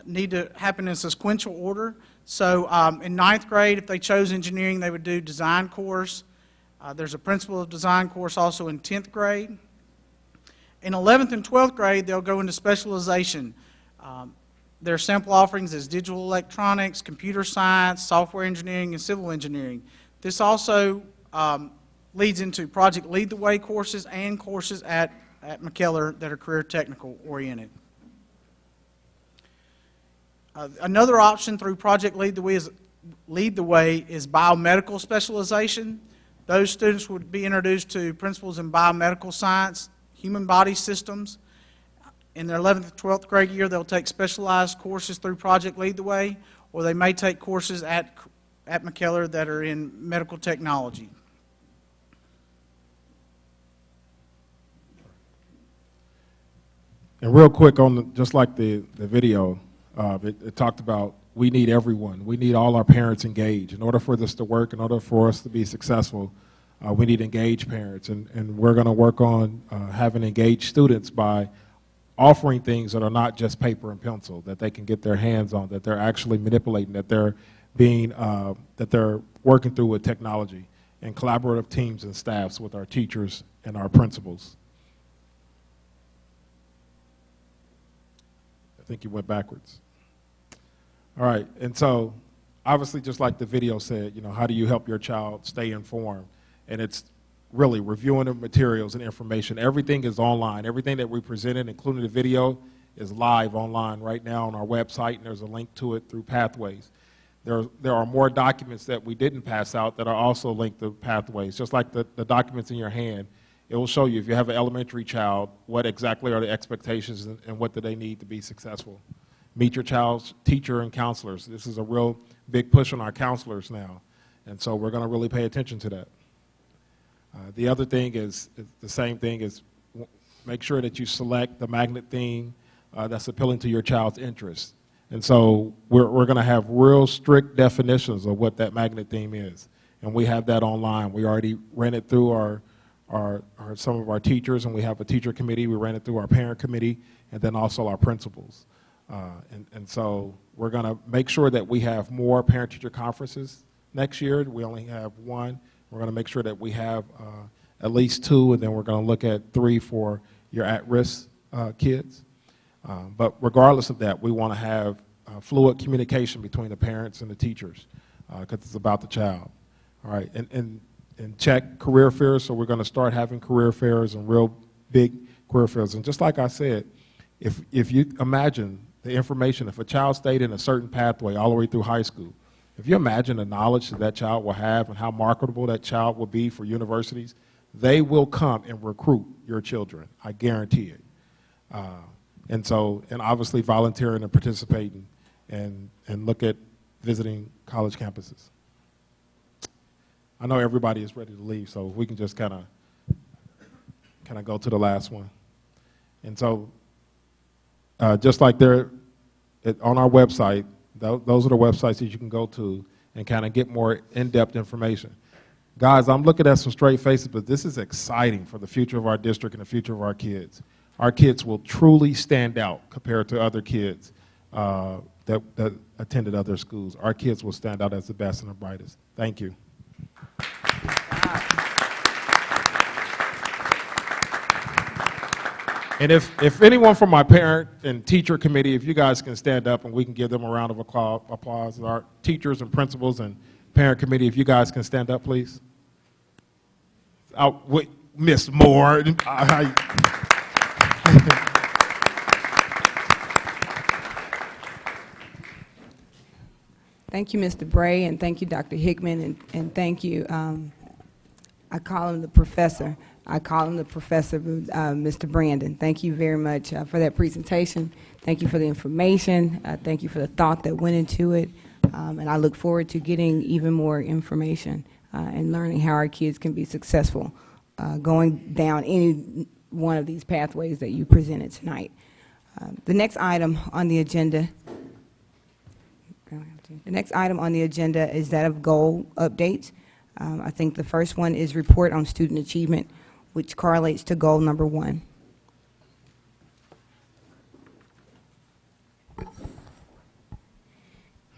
need to happen in sequential order. So in 9th grade, if they chose engineering, they would do design course. There's a principle of design course also in 10th grade. In 11th and 12th grade, they'll go into specialization. Their sample offerings is digital electronics, computer science, software engineering, and civil engineering. This also leads into Project Lead the Way courses and courses at McKellar that are career technical oriented. Another option through Project Lead the Way is biomedical specialization. Those students would be introduced to principles in biomedical science, human body systems. In their 11th and 12th grade year, they'll take specialized courses through Project Lead the Way, or they may take courses at McKellar that are in medical technology. And real quick, just like the video, it talked about we need everyone. We need all our parents engaged. In order for this to work, in order for us to be successful, we need engaged parents. And we're going to work on having engaged students by offering things that are not just paper and pencil, that they can get their hands on, that they're actually manipulating, that they're working through with technology, and collaborative teams and staffs with our teachers and our principals. I think you went backwards. All right, and so obviously, just like the video said, you know, how do you help your child stay informed? And it's really reviewing the materials and information. Everything is online. Everything that we presented, including the video, is live online right now on our website, and there's a link to it through Pathways. There are more documents that we didn't pass out that are also linked to Pathways. Just like the documents in your hand, it will show you, if you have an elementary child, what exactly are the expectations and what do they need to be successful. Meet your child's teacher and counselors. This is a real big push on our counselors now, and so we're going to really pay attention to that. The other thing is the same thing, is make sure that you select the magnet theme that's appealing to your child's interests. And so we're going to have real strict definitions of what that magnet theme is, and we have that online. We already ran it through some of our teachers, and we have a teacher committee. We ran it through our parent committee, and then also our principals. And so we're going to make sure that we have more parent-teacher conferences next year. We only have one. We're going to make sure that we have at least 2, and then we're going to look at 3 for your at-risk kids. But regardless of that, we want to have fluid communication between the parents and the teachers, because it's about the child. All right, and check career fairs. So we're going to start having career fairs and real big career fairs. And just like I said, if you imagine the information, if a child stayed in a certain pathway all the way through high school, if you imagine the knowledge that child will have and how marketable that child will be for universities, they will come and recruit your children. I guarantee it. And obviously volunteering and participating and look at visiting college campuses. I know everybody is ready to leave, so we can just kind of go to the last one. And so just like they're on our website, those are the websites that you can go to and kind of get more in-depth information. Guys, I'm looking at some straight faces, but this is exciting for the future of our district and the future of our kids. Our kids will truly stand out compared to other kids that attended other schools. Our kids will stand out as the best and the brightest. Thank you. And if anyone from my parent and teacher committee, if you guys can stand up and we can give them a round of applause, our teachers and principals and parent committee, if you guys can stand up, please. Wait, Miss Moore. Thank you, Mr. Bray, and thank you, Dr. Hickman, and thank you, I call him the professor. I call him the professor, Mr. Brandon. Thank you very much for that presentation. Thank you for the information. Thank you for the thought that went into it. And I look forward to getting even more information and learning how our kids can be successful going down any one of these pathways that you presented tonight. The next item on the agenda is that of goal updates. I think the first one is report on student achievement, which correlates to goal number 1.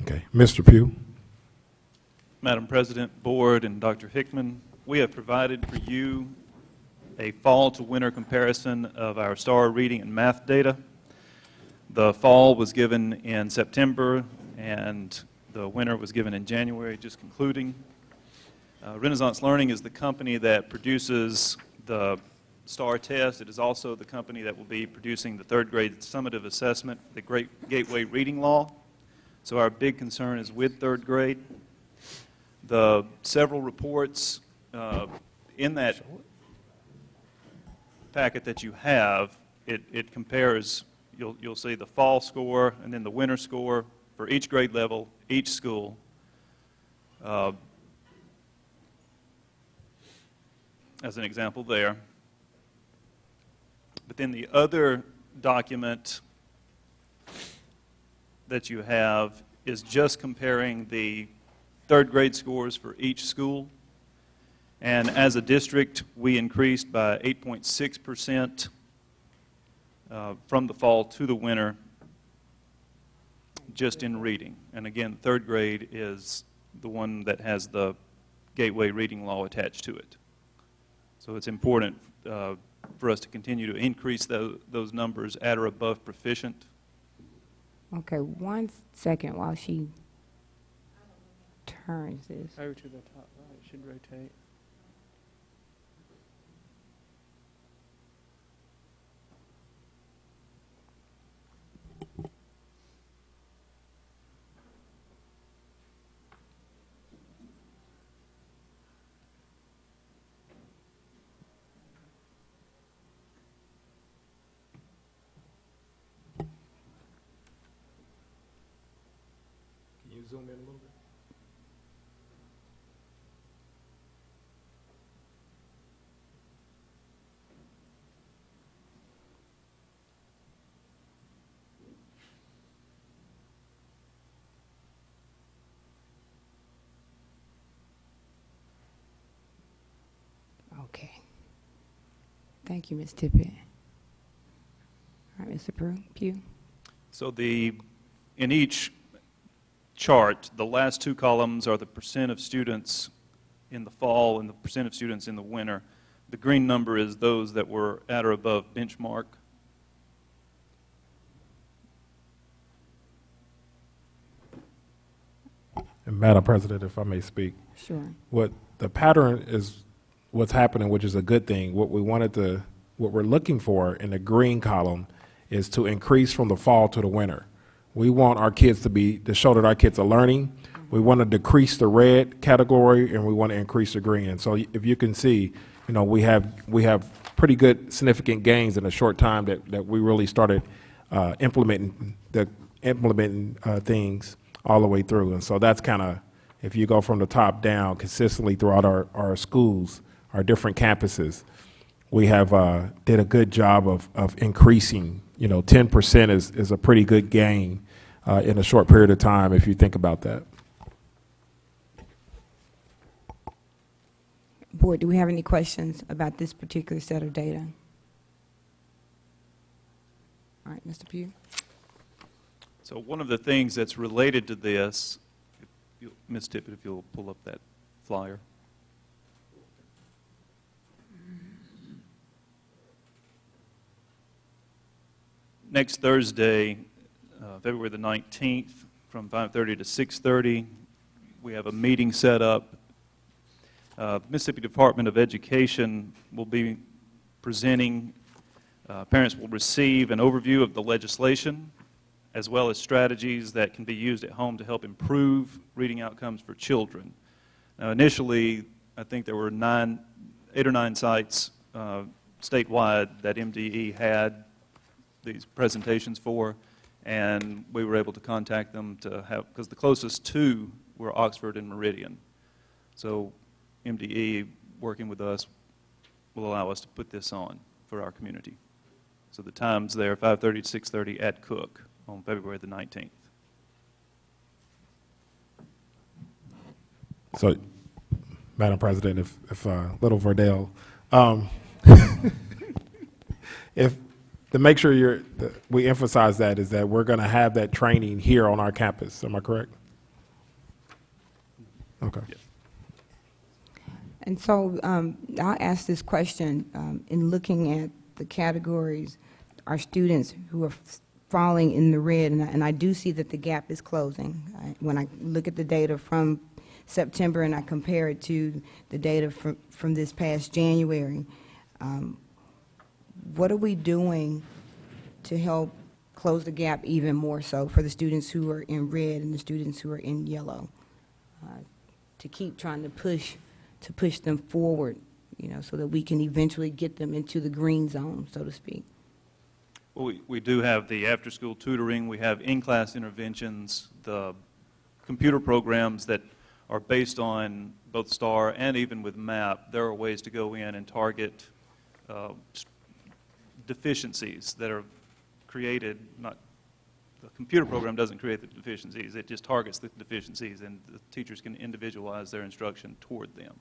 Okay, Mr. Pugh. Madam President, Board, and Dr. Hickman, we have provided for you a fall to winter comparison of our STAR reading and math data. The fall was given in September, and the winter was given in January, just concluding. Renaissance Learning is the company that produces the STAR test. It is also the company that will be producing the 3rd grade summative assessment for the Great Gateway Reading Law. So our big concern is with 3rd grade. The several reports in that packet that you have, it compares, you'll see the fall score and then the winter score for each grade level, each school. As an example there. But then the other document that you have is just comparing the third grade scores for each school. And as a district, we increased by 8.6% from the fall to the winter just in reading. And again, third grade is the one that has the Gateway Reading Law attached to it. So it's important for us to continue to increase those numbers at or above proficient. Okay, 1 second while she turns this. Over to the top right, it should rotate. Can you zoom in a little bit? Okay. Thank you, Ms. Tippett. All right, Mr. Pugh. So in each chart, the last two columns are the percent of students in the fall and the percent of students in the winter. The green number is those that were at or above benchmark. And Madam President, if I may speak. Sure. What the pattern is, what's happening, which is a good thing. What we're looking for in the green column is to increase from the fall to the winter. We want our kids to show that our kids are learning. We want to decrease the red category, and we want to increase the green. And so if you can see, we have pretty good significant gains in a short time that we really started implementing things all the way through. And so that's kind of, if you go from the top down consistently throughout our schools, our different campuses, we have did a good job of increasing. 10% is a pretty good gain in a short period of time if you think about that. Board, do we have any questions about this particular set of data? All right, Mr. Pugh. So one of the things that's related to this, Ms. Tippett, if you'll pull up that flyer. Next Thursday, February the 19th, from 5:30 to 6:30, we have a meeting set up. The Mississippi Department of Education will be presenting. Parents will receive an overview of the legislation, as well as strategies that can be used at home to help improve reading outcomes for children. Now, initially, I think there were 8 or 9 sites statewide that MDE had these presentations for, and we were able to contact them to have, because the closest two were Oxford and Meridian. So MDE, working with us, will allow us to put this on for our community. So the times there, 5:30 to 6:30 at Cook on February the 19th. So, Madam President, if Little Verdell, to make sure we emphasize that is that we're going to have that training here on our campus. Am I correct? Okay. Yes. And so I'll ask this question in looking at the categories, our students who are falling in the red, and I do see that the gap is closing. When I look at the data from September and I compare it to the data from this past January, what are we doing to help close the gap even more so for the students who are in red and the students who are in yellow, to keep trying to push them forward, so that we can eventually get them into the green zone, so to speak? Well, we do have the after-school tutoring. We have in-class interventions, the computer programs that are based on both STAR and even with MAP. There are ways to go in and target deficiencies that are created, not the computer program doesn't create the deficiencies. It just targets the deficiencies, and the teachers can individualize their instruction toward them.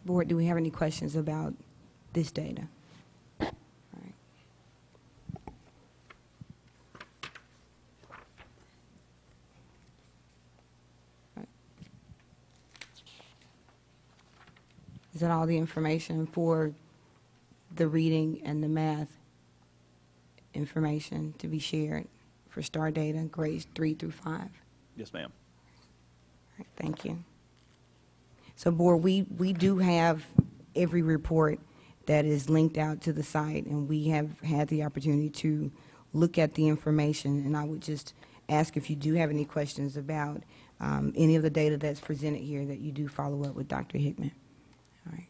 Board, do we have any questions about this data? All right. All right. Is that all the information for the reading and the math information to be shared for STAR data, grades 3 through 5? All Yes, ma'am. right, thank you. So, Board, we do have every report that is linked out to the site, and we have had the opportunity to look at the information, and I would just ask if you do have any questions about any of the data that's presented here, that you do follow up with Dr. Hickman. All right.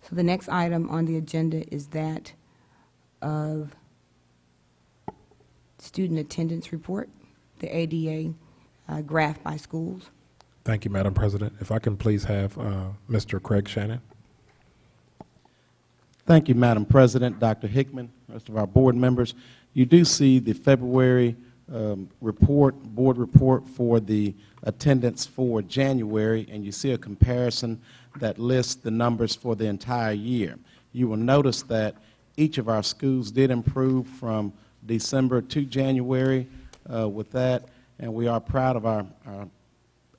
So the next item on the agenda is that of student attendance report, the ADA graph by schools. Thank you, Madam President. If I can please have Mr. Craig Shannon. Thank you, Madam President, Dr. Hickman, rest of our board members. You do see the February board report for the attendance for January, and you see a comparison that lists the numbers for the entire year. You will notice that each of our schools did improve from December to January with that, and we are proud of our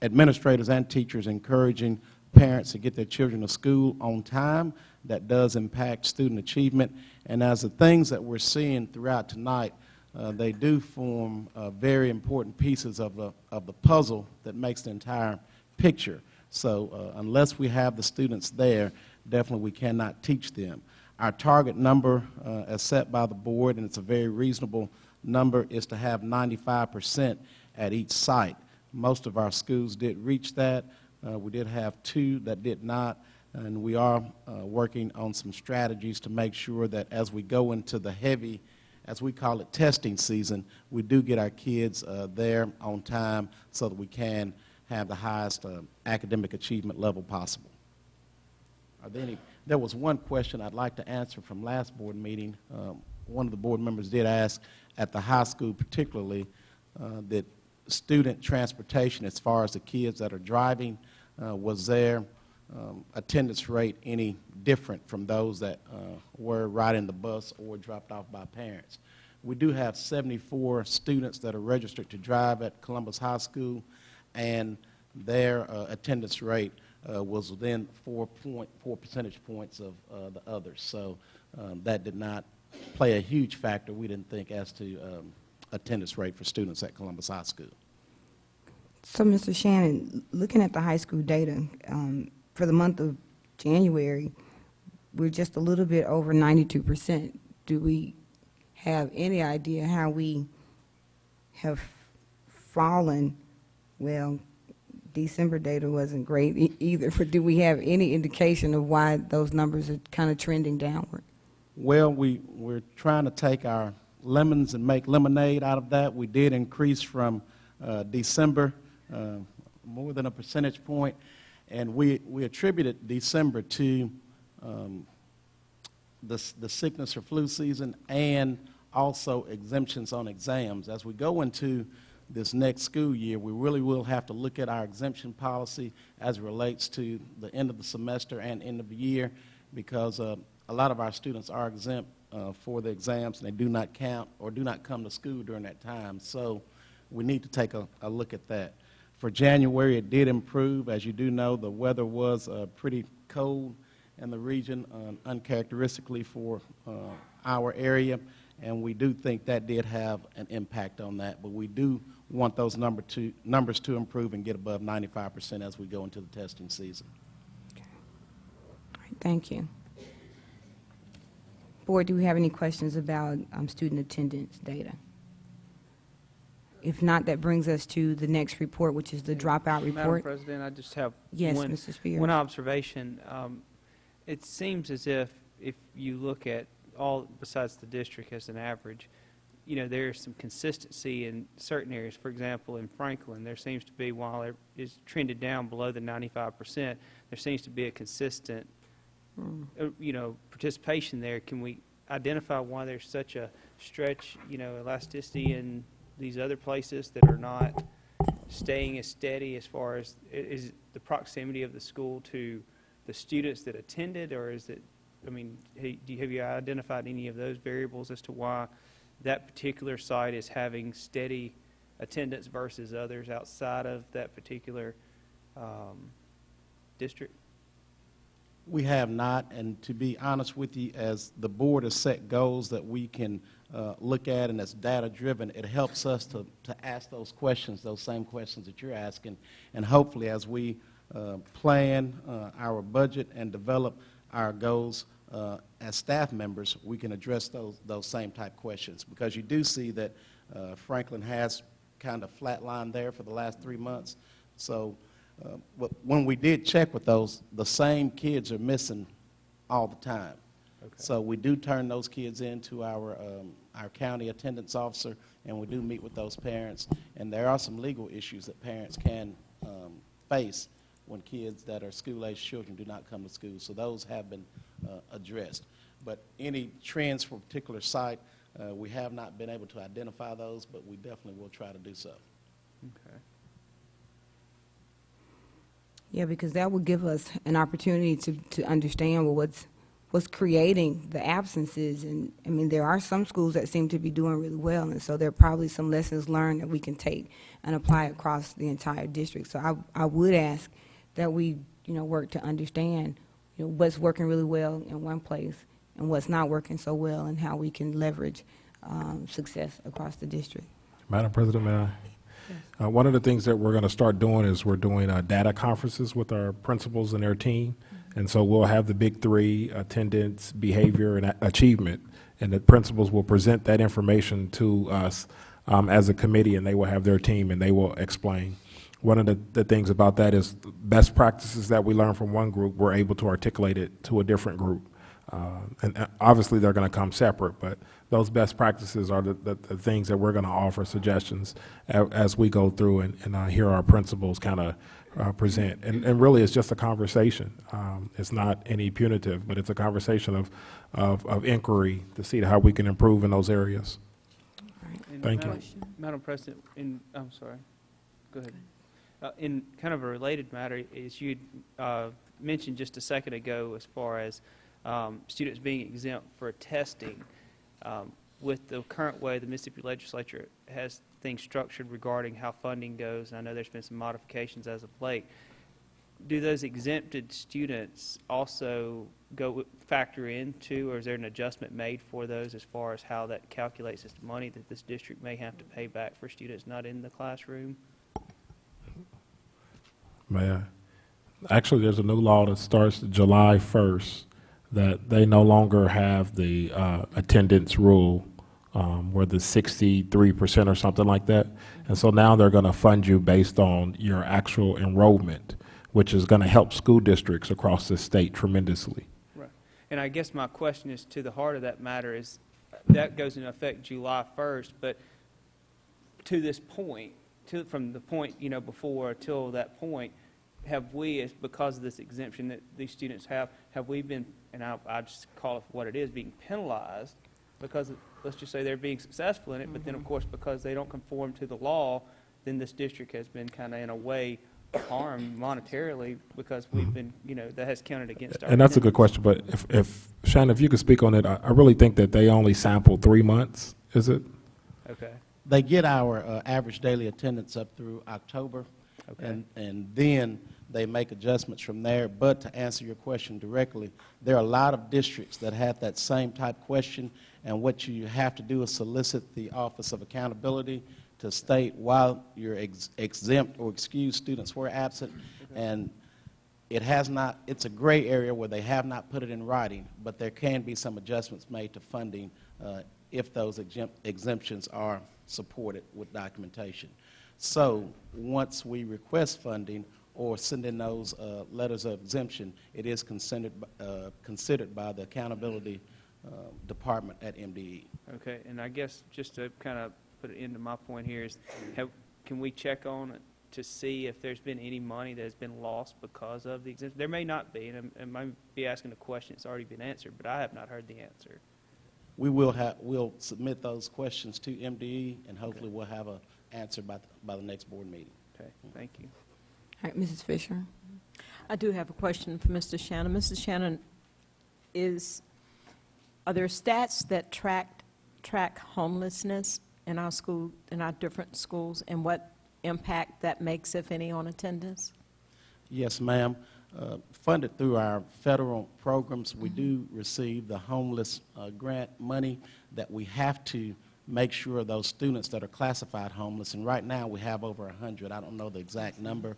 administrators and teachers encouraging parents to get their children to school on time. That does impact student achievement. And as the things that we're seeing throughout tonight, they do form very important pieces of the puzzle that makes the entire picture. So unless we have the students there, definitely we cannot teach them. Our target number as set by the board, and it's a very reasonable number, is to have 95% at each site. Most of our schools did reach that. We did have 2 that did not, and we are working on some strategies to make sure that as we go into the heavy, as we call it, testing season, we do get our kids there on time so that we can have the highest academic achievement level possible. Are there any? There was one question I'd like to answer from last board meeting. One of the board members did ask, at the high school particularly, that student transportation, as far as the kids that are driving, was their attendance rate any different from those that were riding the bus or dropped off by parents? We do have 74 students that are registered to drive at Columbus High School, and their attendance rate was within 4.4 percentage points of the others. So that did not play a huge factor, we didn't think, as to attendance rate for students at Columbus High School. So, Mr. Shannon, looking at the high school data, for the month of January, we're just a little bit over 92%. Do we have any idea how we have fallen? Well, December data wasn't great either, but do we have any indication of why those numbers are kind of trending downward? Well, we're trying to take our lemons and make lemonade out of that. We did increase from December more than a percentage point, and we attributed December to the sickness or flu season and also exemptions on exams. As we go into this next school year, we really will have to look at our exemption policy as it relates to the end of the semester and end of the year, because a lot of our students are exempt for the exams, and they do not count or do not come to school during that time. So we need to take a look at that. For January, it did improve. As you do know, the weather was pretty cold in the region, uncharacteristically for our area, and we do think that did have an impact on that. But we do want those numbers to improve and get above 95% as we go into the testing season. Okay. All right, thank you. Board, do we have any questions about student attendance data? If not, that brings us to the next report, which is the dropout report. Madam President, I just have Yes, Mr. Spears. one observation. It seems as if you look at all besides the district as an average, there's some consistency in certain areas. For example, in Franklin, there seems to be, while it is trended down below the 95%, there seems to be a consistent, participation there. Can we identify why there's such a stretch, elasticity in these other places that are not staying as steady as far as, is the proximity of the school to the students that attended, or is it, have you identified any of those variables as to why that particular site is having steady attendance versus others outside of that particular district? We have not, and to be honest with you, as the board has set goals that we can look at and that's data-driven, it helps us to ask those questions, those same questions that you're asking, and hopefully as we plan our budget and develop our goals as staff members, we can address those same type questions, because you do see that Franklin has kind of flatlined there for the last 3 months. So when we did check with those, the same kids are missing all the time. Okay. So we do turn those kids into our county attendance officer, and we do meet with those parents. And there are some legal issues that parents can face when kids that are school-aged children do not come to school. So those have been addressed. But any trends for a particular site, we have not been able to identify those, but we definitely will try to do so. Okay. Yeah, because that will give us an opportunity to understand what's creating the absences. And there are some schools that seem to be doing really well, and so there are probably some lessons learned that we can take and apply across the entire district. So I would ask that we work to understand what's working really well in one place and what's not working so well, and how we can leverage success across the district. Madam President, may I? One of the things that we're going to start doing is we're doing data conferences with our principals and their team. And so we'll have the big three: attendance, behavior, and achievement. And the principals will present that information to us as a committee, and they will have their team, and they will explain. One of the things about that is best practices that we learn from one group, we're able to articulate it to a different group. And obviously they're going to come separate, but those best practices are the things that we're going to offer suggestions as we go through and hear our principals kind of present. And really it's just a conversation. It's not any punitive, but it's a conversation of inquiry to see how we can improve in those areas. Thank you. Madam President, I'm sorry. Go ahead. In kind of a related matter, as you mentioned just a second ago, as far as students being exempt for testing, with the current way the Mississippi Legislature has things structured regarding how funding goes, and I know there's been some modifications as of late, do those exempted students also factor into, or is there an adjustment made for those as far as how that calculates as the money that this district may have to pay back for students not in the classroom? May I? Actually, there's a new law that starts July 1st that they no longer have the attendance rule where the 63% or something like that. And so now they're going to fund you based on your actual enrollment, which is going to help school districts across the state tremendously. Right. And I guess my question is, to the heart of that matter, is that goes into effect July 1st, but to this point, from the point before till that point, have we, because of this exemption that these students have we been, and I just call it what it is, being penalized because let's just say they're being successful in it, but then of course because they don't conform to the law, then this district has been kind of in a way harmed monetarily because we've been, that has counted against our. And that's a good question, but if Shannon, if you could speak on it, I really think that they only sampled 3 months, is it? Okay. They get our average daily attendance up through October, okay. and then they make adjustments from there. But to answer your question directly, there are a lot of districts that have that same type question, and what you have to do is solicit the Office of Accountability to state why you're exempt or excused students were absent, and it has not, it's a gray area where they have not put it in writing, but there can be some adjustments made to funding if those exemptions are supported with documentation. So once we request funding or send in those letters of exemption, it is considered by the accountability department at MDE. Okay, and I guess just to kind of put it into my point here is, can we check on it to see if there's been any money that has been lost because of the exemption? There may not be, and I might be asking a question that's already been answered, but I have not heard the answer. We'll submit those questions to MDE, and hopefully we'll have an answer by the next board meeting. Okay, thank you. All right, Mrs. Fisher. I do have a question for Mr. Shannon. Mr. Shannon, are there stats that track homelessness in our school, in our different schools, and what impact that makes, if any, on attendance? Yes, ma'am. Funded through our federal programs, we do receive the homeless grant money that we have to make sure those students that are classified homeless, and right now we have over 100, I don't know the exact number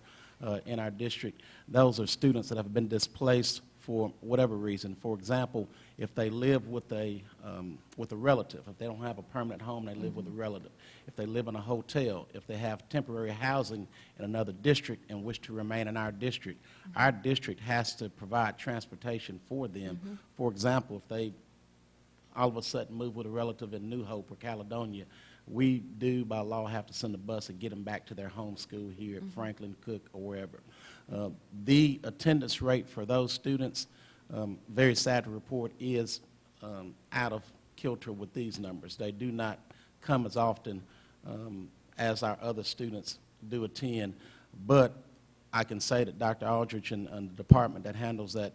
in our district. Those are students that have been displaced for whatever reason. For example, if they live with a relative, if they don't have a permanent home, they live with a relative. If they live in a hotel, if they have temporary housing in another district and wish to remain in our district has to provide transportation for them. For example, if they all of a sudden move with a relative in New Hope or Caledonia, we do by law have to send a bus and get them back to their home school here at Franklin, Cook, or wherever. The attendance rate for those students, very sad to report, is out of kilter with these numbers. They do not come as often as our other students do attend, but I can say that Dr. Aldrich and the department that handles that,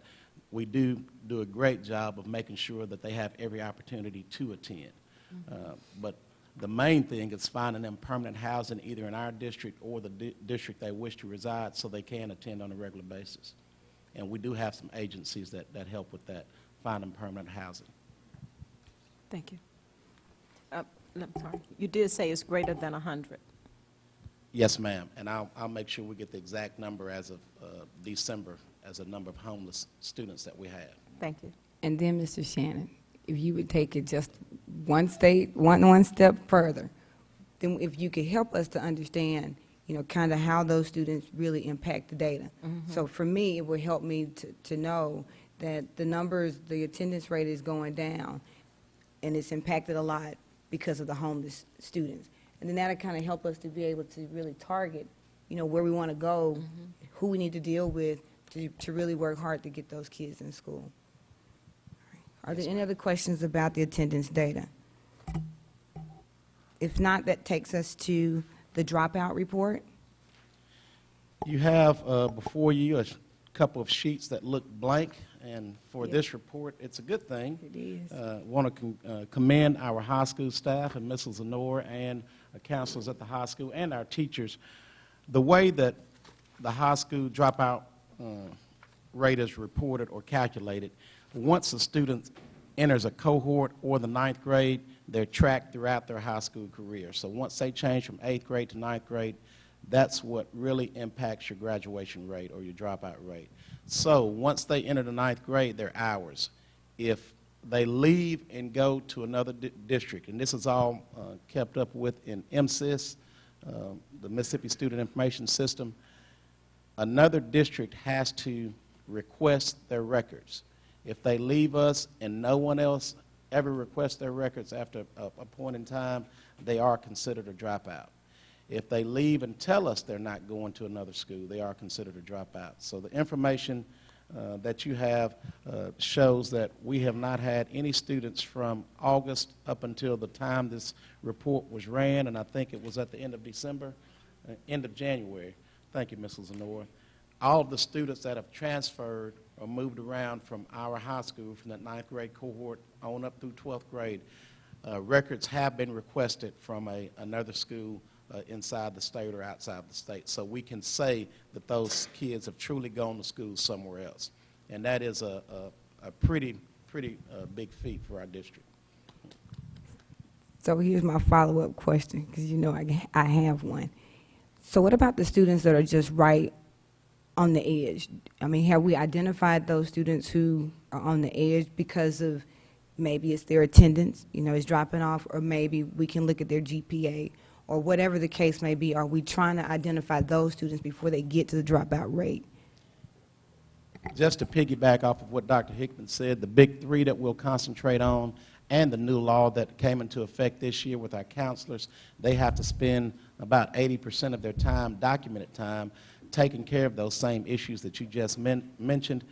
we do a great job of making sure that they have every opportunity to attend. But the main thing is finding them permanent housing either in our district or the district they wish to reside so they can attend on a regular basis. And we do have some agencies that help with that, finding permanent housing. Thank you. I'm sorry. You did say it's greater than 100. Yes, ma'am. And I'll make sure we get the exact number as of December as a number of homeless students that we have. Thank you. And then, Mr. Shannon, if you would take it just one step further, then if you could help us to understand, kind of how those students really impact the data. So for me, it would help me to know that the numbers, the attendance rate is going down, and it's impacted a lot because of the homeless students. And then that'll kind of help us to be able to really target, where we want to go, who we need to deal with to really work hard to get those kids in school. Are there any other questions about the attendance data? If not, that takes us to the dropout report. You have before you a couple of sheets that look blank, and for this report, it's a good thing. It is. Want to commend our high school staff and Mrs. Lenore and counselors at the high school and our teachers. The way that the high school dropout rate is reported or calculated, once a student enters a cohort or the 9th grade, they're tracked throughout their high school career. So once they change from 8th grade to 9th grade, that's what really impacts your graduation rate or your dropout rate. So once they enter the 9th grade, they're ours. If they leave and go to another district, and this is all kept up with in MSIS, the Mississippi Student Information System, another district has to request their records. If they leave us and no one else ever requests their records after a point in time, they are considered a dropout. If they leave and tell us they're not going to another school, they are considered a dropout. So the information that you have shows that we have not had any students from August up until the time this report was ran, and I think it was at the end of December, end of January. Thank you, Mrs. Lenore. All of the students that have transferred or moved around from our high school, from that 9th grade cohort on up through 12th grade, records have been requested from another school inside the state or outside the state. So we can say that those kids have truly gone to school somewhere else. And that is a pretty big feat for our district. So here's my follow-up question, because I have one. So what about the students that are just right on the edge? I mean, have we identified those students who are on the edge because of maybe it's their attendance, is dropping off, or maybe we can look at their GPA, or whatever the case may be? Are we trying to identify those students before they get to the dropout rate? Just to piggyback off of what Dr. Hickman said, the big three that we'll concentrate on and the new law that came into effect this year with our counselors, they have to spend about 80% of their time, documented time, taking care of those same issues that you just mentioned,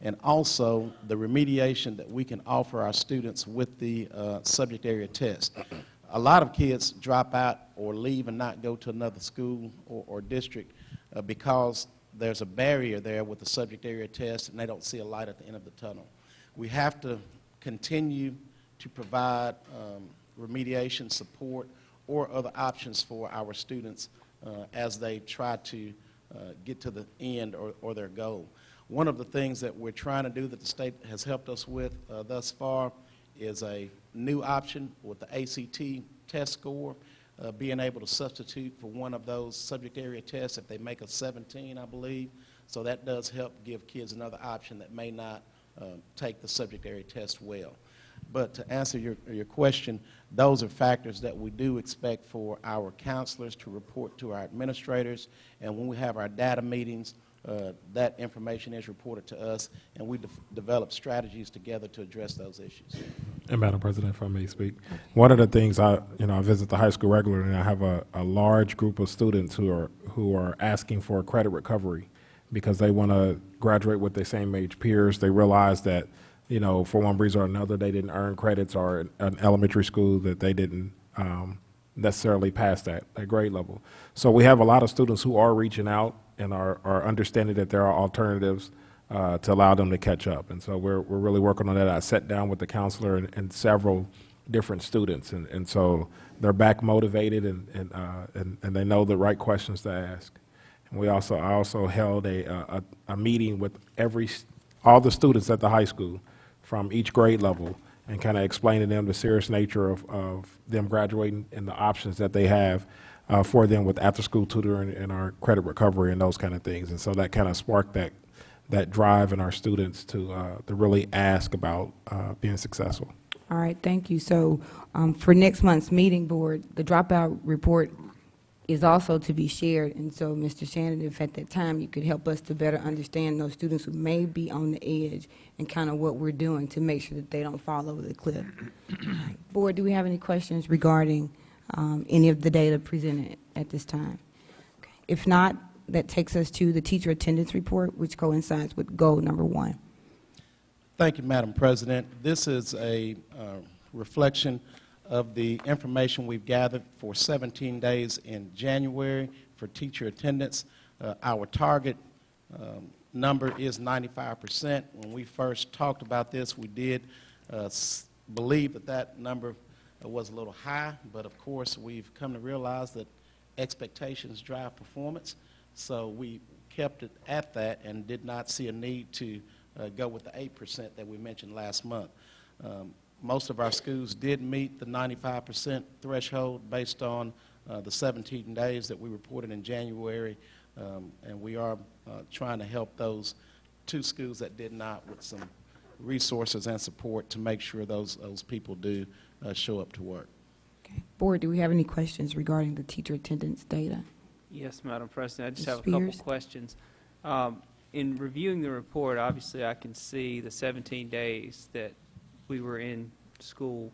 and also the remediation that we can offer our students with the subject area test. A lot of kids drop out or leave and not go to another school or district because there's a barrier there with the subject area test and they don't see a light at the end of the tunnel. We have to continue to provide remediation support or other options for our students as they try to get to the end or their goal. One of the things that we're trying to do that the state has helped us with thus far is a new option with the ACT test score, being able to substitute for one of those subject area tests if they make a 17, I believe. So that does help give kids another option that may not take the subject area test well. But to answer your question, those are factors that we do expect for our counselors to report to our administrators, and when we have our data meetings, that information is reported to us, and we develop strategies together to address those issues. And Madam President, if I may speak, one of the things I visit the high school regularly, and I have a large group of students who are asking for credit recovery because they want to graduate with their same age peers. They realize that, for one reason or another, they didn't earn credits, or an elementary school that they didn't necessarily pass that grade level. So we have a lot of students who are reaching out and are understanding that there are alternatives to allow them to catch up. And so we're really working on that. I sat down with the counselor and several different students, and so they're back motivated and they know the right questions to ask. And I also held a meeting with all the students at the high school from each grade level, and kind of explaining to them the serious nature of them graduating and the options that they have for them with after-school tutoring and our credit recovery and those kind of things. And so that kind of sparked that drive in our students to really ask about being successful. All right, thank you. So for next month's meeting, board, the dropout report is also to be shared. And so, Mr. Shannon, if at that time you could help us to better understand those students who may be on the edge and kind of what we're doing to make sure that they don't fall over the cliff. Board, do we have any questions regarding any of the data presented at this time? Okay. If not, that takes us to the teacher attendance report, which coincides with goal number 1. Thank you, Madam President. This is a reflection of the information we've gathered for 17 days in January for teacher attendance. Our target number is 95%. When we first talked about this, we did believe that number was a little high, but of course we've come to realize that expectations drive performance, so we kept it at that and did not see a need to go with the 8% that we mentioned last month. Most of our schools did meet the 95% threshold based on the 17 days that we reported in January, and we are trying to help those 2 schools that did not with some resources and support to make sure those people do show up to work. Okay. Board, do we have any questions regarding the teacher attendance data? Yes, Madam President. I just Ms. have a couple Spears? questions. In reviewing the report, obviously I can see the 17 days that we were in school,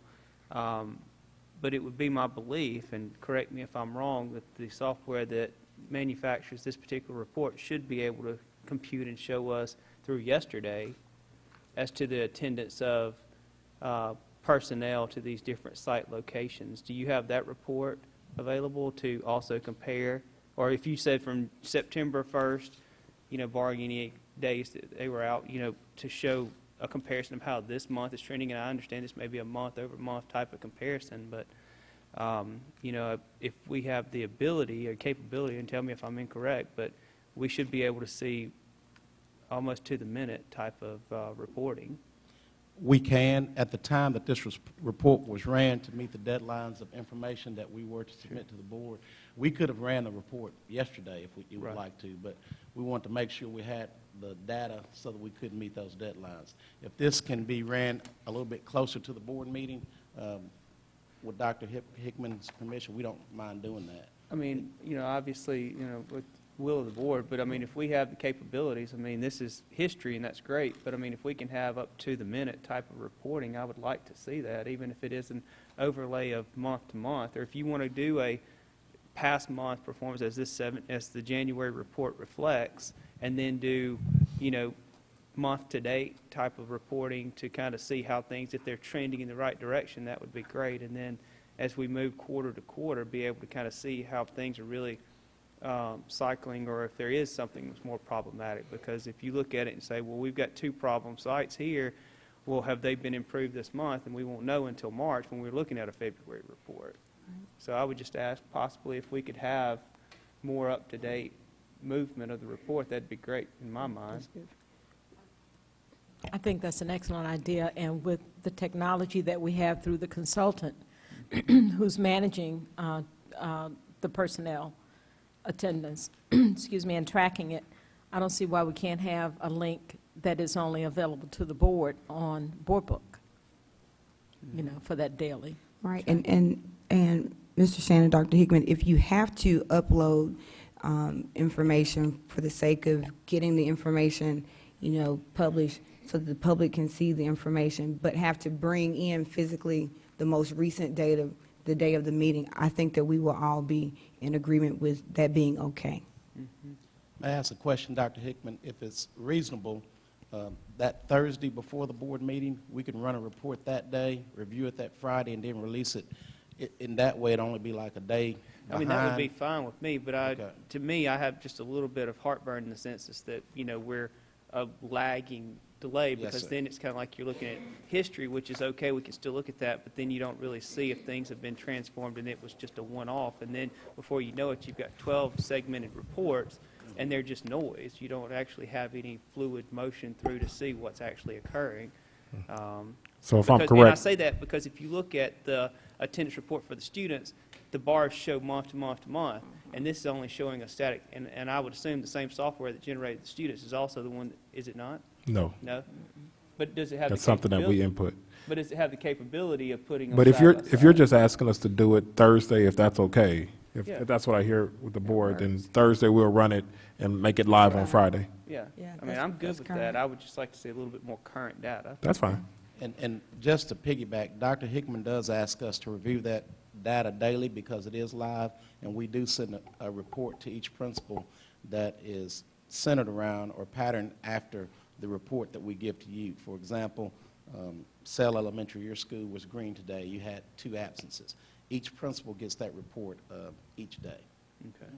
but it would be my belief, and correct me if I'm wrong, that the software that manufactures this particular report should be able to compute and show us through yesterday as to the attendance of personnel to these different site locations. Do you have that report available to also compare? Or if you said from September 1st, barring any days that they were out, to show a comparison of how this month is trending, and I understand this may be a month-over-month type of comparison, but, if we have the ability or capability, and tell me if I'm incorrect, but we should be able to see almost to the minute type of reporting. We can. At the time that this report was ran to meet the deadlines of information that we were to submit to the board, we could have ran the report yesterday if you would like to, but we want to make sure we had the data so that we could meet those deadlines. If this can be ran a little bit closer to the board meeting, with Dr. Hickman's permission, we don't mind doing that. I mean, obviously, will of the board, but I mean, if we have the capabilities, I mean, this is history and that's great, but I mean, if we can have up to the minute type of reporting, I would like to see that, even if it is an overlay of month to month, or if you want to do a past month performance as as the January report reflects, and then do, you know, month to date type of reporting to kind of see how things, if they're trending in the right direction, that would be great. And then as we move quarter to quarter, be able to kind of see how things are really cycling, or if there is something that's more problematic. Because if you look at it and say, well, we've got 2 problem sites here, well, have they been improved this month? And we won't know until March when we're looking at a February report. So I would just ask possibly if we could have more up-to-date movement of the report, that'd be great in my mind. I think that's an excellent idea, and with the technology that we have through the consultant who's managing the personnel attendance, excuse me, and tracking it, I don't see why we can't have a link that is only available to the board on Board Book, you know, for that daily. Right, and Mr. Shannon, Dr. Hickman, if you have to upload information for the sake of getting the information, you know, published so that the public can see the information, but have to bring in physically the most recent data, the day of the meeting, I think that we will all be in agreement with that being okay. May I ask a question, Dr. Hickman? If it's reasonable, that Thursday before the board meeting, we can run a report that day, review it that Friday, and then release it. In that way, it'd only be like a day behind. I mean, that would be fine with me, but to me, I have just a little bit of heartburn in the sense is that, you know, we're a lagging delay, because then it's kind of like you're looking at history, which is okay, we can still look at that, but then you don't really see if things have been transformed and it was just a one-off, and then before you know it, you've got 12 segmented reports, and they're just noise. You don't actually have any fluid motion through to see what's actually occurring. So if I'm And I correct, say that because if you look at the attendance report for the students, the bars show month to month to month, and this is only showing a static, and I would assume the same software that generated the students is also the one, is it not? no. No? But does it have That's the something that we capability- input. But does it have the capability of putting them But if side you're, by if you're side? just asking us to do it Thursday, if that's okay, if Yeah. if that's what I hear with the board, then Thursday we'll run it and make it live on Friday. Yeah, Yeah, I mean, I'm good with that. I would just like to see a little bit more current data. That's fine. And just to piggyback, Dr. Hickman does ask us to review that data daily because it is live, and we do send a report to each principal that is centered around or patterned after the report that we give to you. For example, Sale Elementary, your school was green today. You had 2 absences. Each principal gets that report each day. Okay.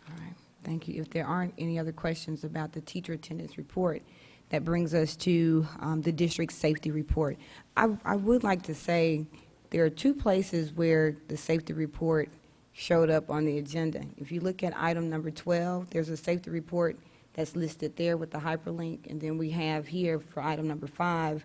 All right, thank you. If there aren't any other questions about the teacher attendance report, that brings us to the district safety report. I would like to say there are 2 places where the safety report showed up on the agenda. If you look at item number 12, there's a safety report that's listed there with the hyperlink, and then we have here for item number 5,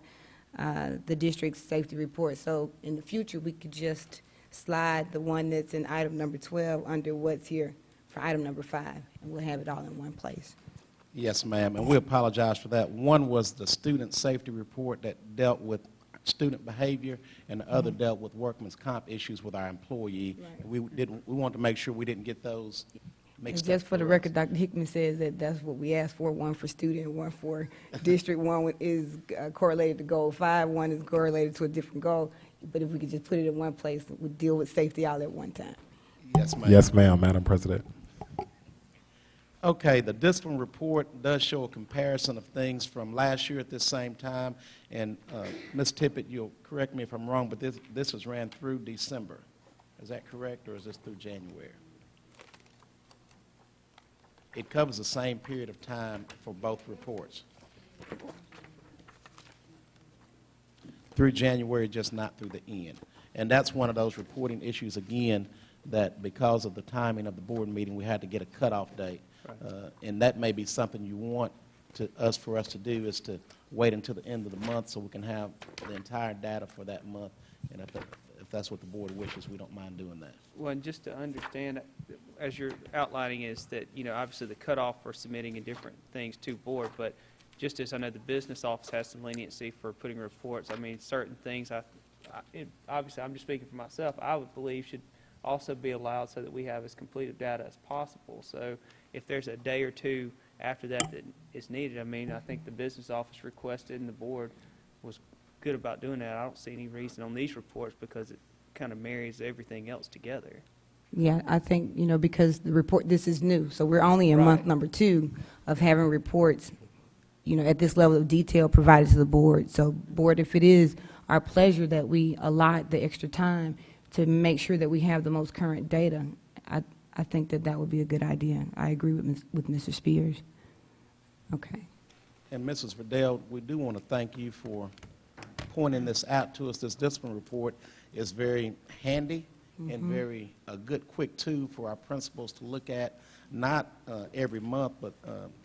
the district's safety report. So in the future, we could just slide the one that's in item number 12 under what's here for item number 5, and we'll have it all in one place. Yes, ma'am, and we apologize for that. One was the student safety report that dealt with student behavior, and the other dealt with workman's comp issues with our employee. Right. We wanted to make sure we didn't get those And mixed up. just for the record, Dr. Hickman says that that's what we asked for, 1 for student, 1 for district. 1 is correlated to goal 5, 1 is correlated to a different goal. But if we could just put it in one place, we'd deal with safety all at one time. Yes, ma'am. Yes, ma'am, Madam President. Okay, the discipline report does show a comparison of things from last year at this same time. And Ms. Tippett, you'll correct me if I'm wrong, but this was ran through December. Is that correct, or is this through January? It covers the same period of time for both reports. Through January, just not through the end. And that's one of those reporting issues, again, that because of the timing of the board meeting, we had to get a cutoff date. And that may be something you want for us to do, is to wait until the end of the month so we can have the entire data for that month. And if that's what the board wishes, we don't mind doing that. Well, and just to understand, as you're outlining, is that, you know, obviously the cutoff for submitting in different things to board, but just as I know the business office has some leniency for putting reports, I mean, certain things, obviously I'm just speaking for myself, I would believe should also be allowed so that we have as complete of data as possible. So if there's a day or two after that that is needed, I mean, I think the business office requested and the board was good about doing that. I don't see any reason on these reports because it kind of marries everything else together. Yeah, I think, because the report, this is new, so we're only in month number 2 of having reports, at this level of detail provided to the board. So, board, if it is our pleasure that we allot the extra time to make sure that we have the most current data, I think that would be a good idea. I agree with Mr. Spears. Okay. And Mrs. Verdell, we do want to thank you for pointing this out to us. This discipline report is very handy and very a good, quick tool for our principals to look at, not every month, but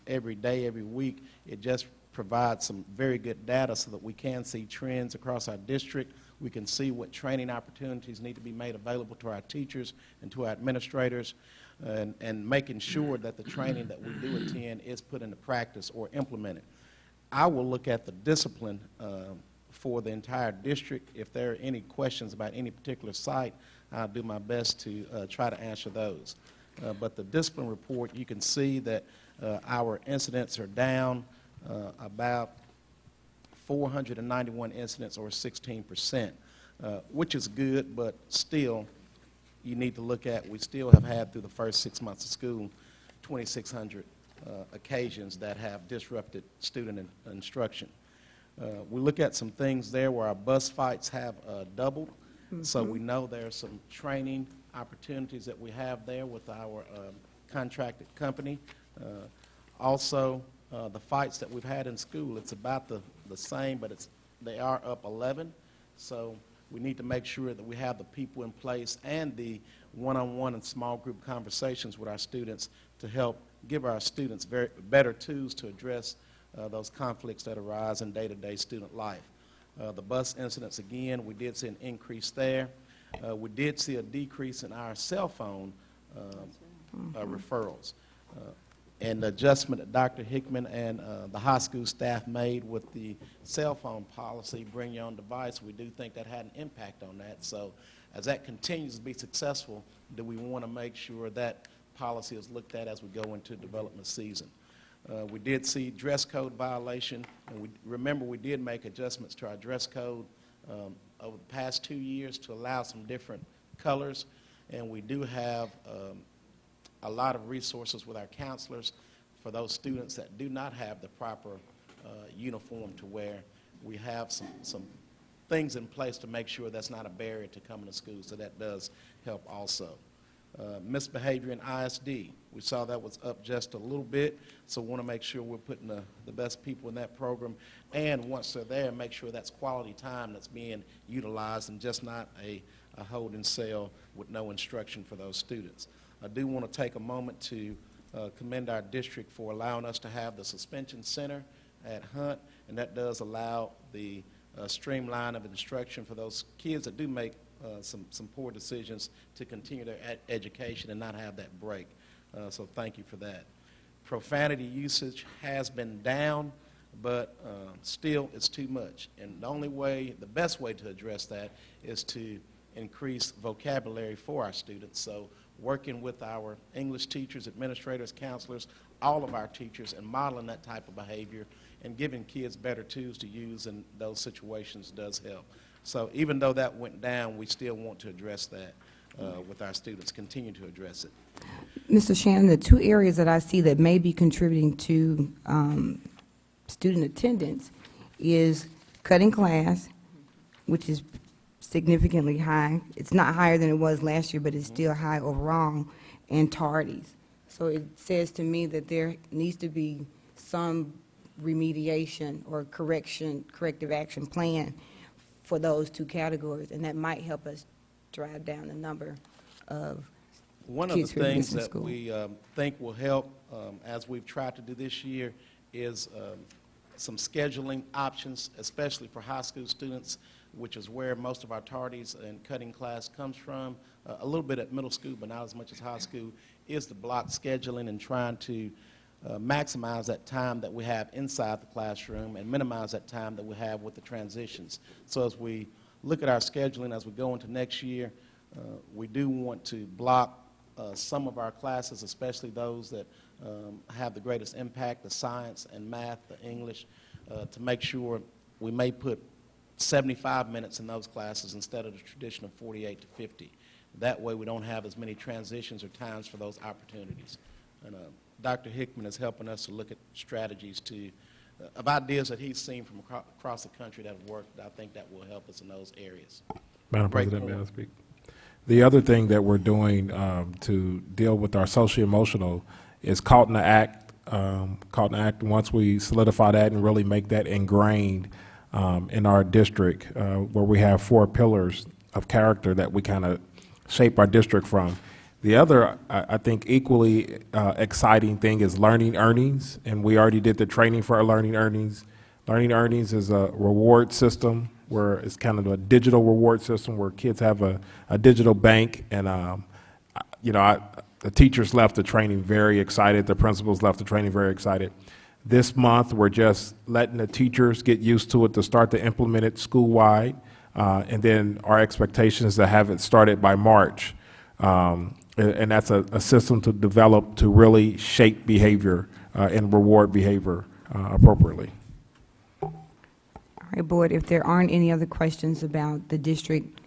every day, every week. It just provides some very good data so that we can see trends across our district. We can see what training opportunities need to be made available to our teachers and to our administrators, and making sure that the training that we do attend is put into practice or implemented. I will look at the discipline for the entire district. If there are any questions about any particular site, I'll do my best to try to answer those. But the discipline report, you can see that our incidents are down about 491 incidents, or 16%, which is good, but still you need to look at, we still have had through the first 6 months of school 2,600 occasions that have disrupted student instruction. We look at some things there where our bus fights have doubled. So we know there are some training opportunities that we have there with our contracted company. Also, the fights that we've had in school, it's about the same, but they are up 11. So we need to make sure that we have the people in place and the one-on-one and small group conversations with our students to help give our students better tools to address those conflicts that arise in day-to-day student life. The bus incidents, again, we did see an increase there. We did see a decrease in our cell phone referrals. And the adjustment that Dr. Hickman and the high school staff made with the cell phone policy, bring your own device, we do think that had an impact on that. So as that continues to be successful, do we want to make sure that policy is looked at as we go into development season. We did see dress code violation, and remember we did make adjustments to our dress code over the past 2 years to allow some different colors, and we do have a lot of resources with our counselors for those students that do not have the proper uniform to wear. We have some things in place to make sure that's not a barrier to coming to school, so that does help also. Misbehavior in ISD, we saw that was up just a little bit, so we want to make sure we're putting the best people in that program, and once they're there, make sure that's quality time that's being utilized and just not a holding cell with no instruction for those students. I do want to take a moment to commend our district for allowing us to have the suspension center at Hunt, and that does allow the streamline of instruction for those kids that do make some poor decisions to continue their education and not have that break. So thank you for that. Profanity usage has been down, but still it's too much. And the best way to address that is to increase vocabulary for our students. So working with our English teachers, administrators, counselors, all of our teachers, and modeling that type of behavior and giving kids better tools to use in those situations does help. So even though that went down, we still want to address that with our students, continue to address it. Mr. Shannon, the 2 areas that I see that may be contributing to student attendance is cutting class, which is significantly high. It's not higher than it was last year, but it's still high overall, and tardies. So it says to me that there needs to be some remediation or corrective action plan for those 2 categories, and that might help us drive down the number of One of the things that we think will help, as we've tried to do this year, is some scheduling options, especially for high school students, which is where most of our tardies and cutting class comes from. A little bit at middle school, but not as much as high school, is the block scheduling and trying to maximize that time that we have inside the classroom and minimize that time that we have with the transitions. So as we look at our scheduling as we go into next year, We do want to block some of our classes, especially those that have the greatest impact, the science and math, the English, to make sure we may put 75 minutes in those classes instead of the traditional 48 to 50. That way we don't have as many transitions or times for those opportunities. And Dr. Hickman is helping us to look at strategies of ideas that he's seen from across the country that have worked. I think that will help us in those areas. Madam President, may I speak? The other thing that we're doing to deal with our socio-emotional is Caught in the Act. Caught in the Act, once we solidify that and really make that ingrained in our district, where we have 4 pillars of character that we kind of shape our district from. The other, I think, equally exciting thing is learning earnings, and we already did the training for our learning earnings. Learning earnings is a reward system where it's kind of a digital reward system where kids have a digital bank, and the teachers left the training very excited, the principals left the training very excited. This month, we're just letting the teachers get used to it to start to implement it school-wide, and then our expectation is to have it started by March. And that's a system to develop to really shape behavior and reward behavior appropriately. All right, Board, if there aren't any other questions about the district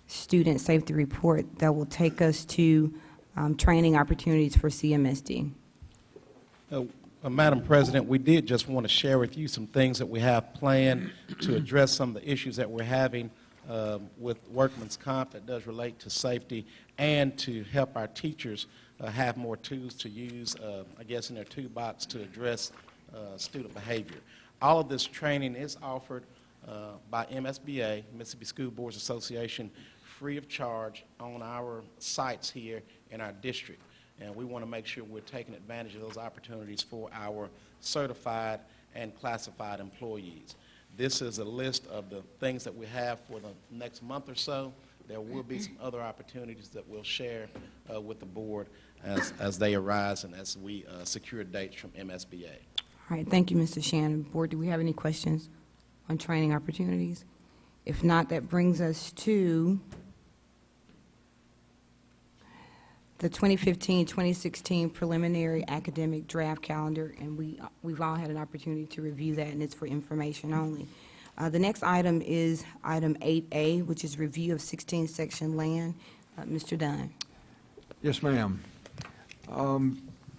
student safety report, that will take us to training opportunities for CMSD. Madam President, we did just want to share with you some things that we have planned to address some of the issues that we're having with workman's comp that does relate to safety, and to help our teachers have more tools to use, I guess, in their toolbox to address student behavior. All of this training is offered by MSBA, Mississippi School Boards Association, free of charge on our sites here in our district. And we want to make sure we're taking advantage of those opportunities for our certified and classified employees. This is a list of the things that we have for the next month or so. There will be some other opportunities that we'll share with the board as they arise and as we secure dates from MSBA. All right, thank you, Mr. Shannon. Board, do we have any questions on training opportunities? If not, that brings us to the 2015-2016 preliminary academic draft calendar, and we've all had an opportunity to review that, and it's for information only. The next item is item 8A, which is review of 16 section land. Mr. Dunn. Yes, ma'am.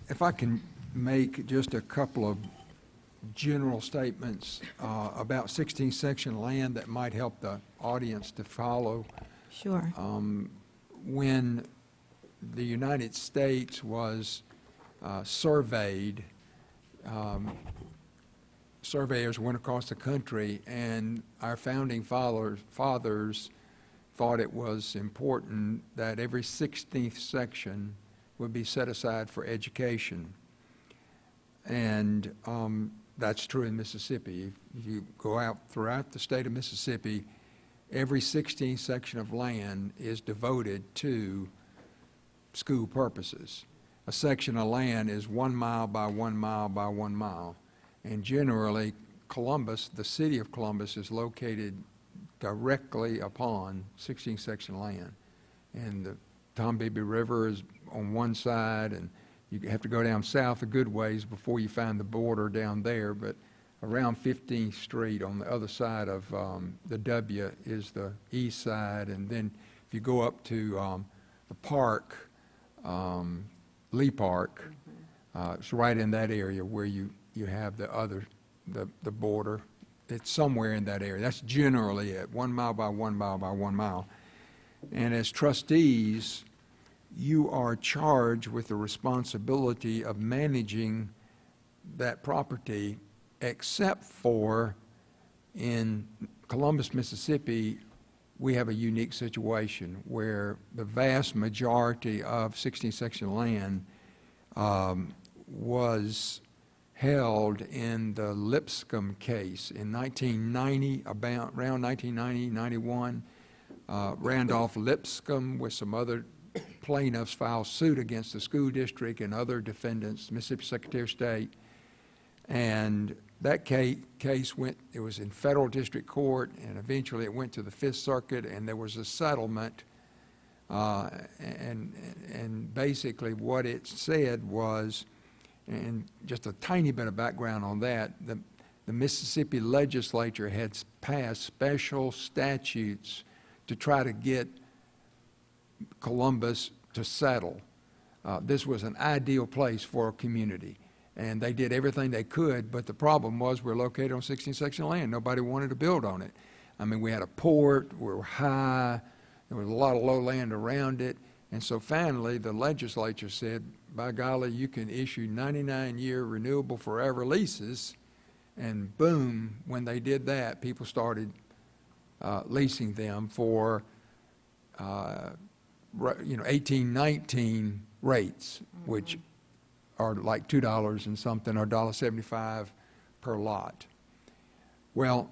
If I can make just a couple of general statements about 16 section land that might help the audience to follow. Sure. When the United States was surveyed, surveyors went across the country, and our founding fathers thought it was important that every 16th section would be set aside for education. And that's true in Mississippi. If you go out throughout the state of Mississippi, every 16th section of land is devoted to school purposes. A section of land is 1 mile by 1 mile by 1 mile. And generally, Columbus, the city of Columbus, is located directly upon 16th section land. And the Tombigbee River is on one side, and you have to go down south a good ways before you find the border down there, but around 15th Street on the other side of the W is the east side, and then if you go up to the park, Lee Park, it's right in that area where you have the border. It's somewhere in that area. That's generally it, 1 mile by 1 mile by 1 mile. And as trustees, you are charged with the responsibility of managing that property, except for in Columbus, Mississippi, we have a unique situation where the vast majority of 16th section land was held in the Lipscomb case in 1990, around 1990, 91. Randolph Lipscomb with some other plaintiffs filed suit against the school district and other defendants, Mississippi Secretary of State. And that case went, it was in federal district court, and eventually it went to the Fifth Circuit, and there was a settlement And basically what it said was, and just a tiny bit of background on that, the Mississippi legislature had passed special statutes to try to get Columbus to settle. This was an ideal place for a community, and they did everything they could, but the problem was we're located on 16th section of land. Nobody wanted to build on it. I mean, we had a port, we were high, there was a lot of low land around it, and so finally the legislature said, by golly, you can issue 99-year renewable forever leases, and boom, when they did that, people started leasing them for 1819 rates, which are like $2 and something, or $1.75 per lot. Well,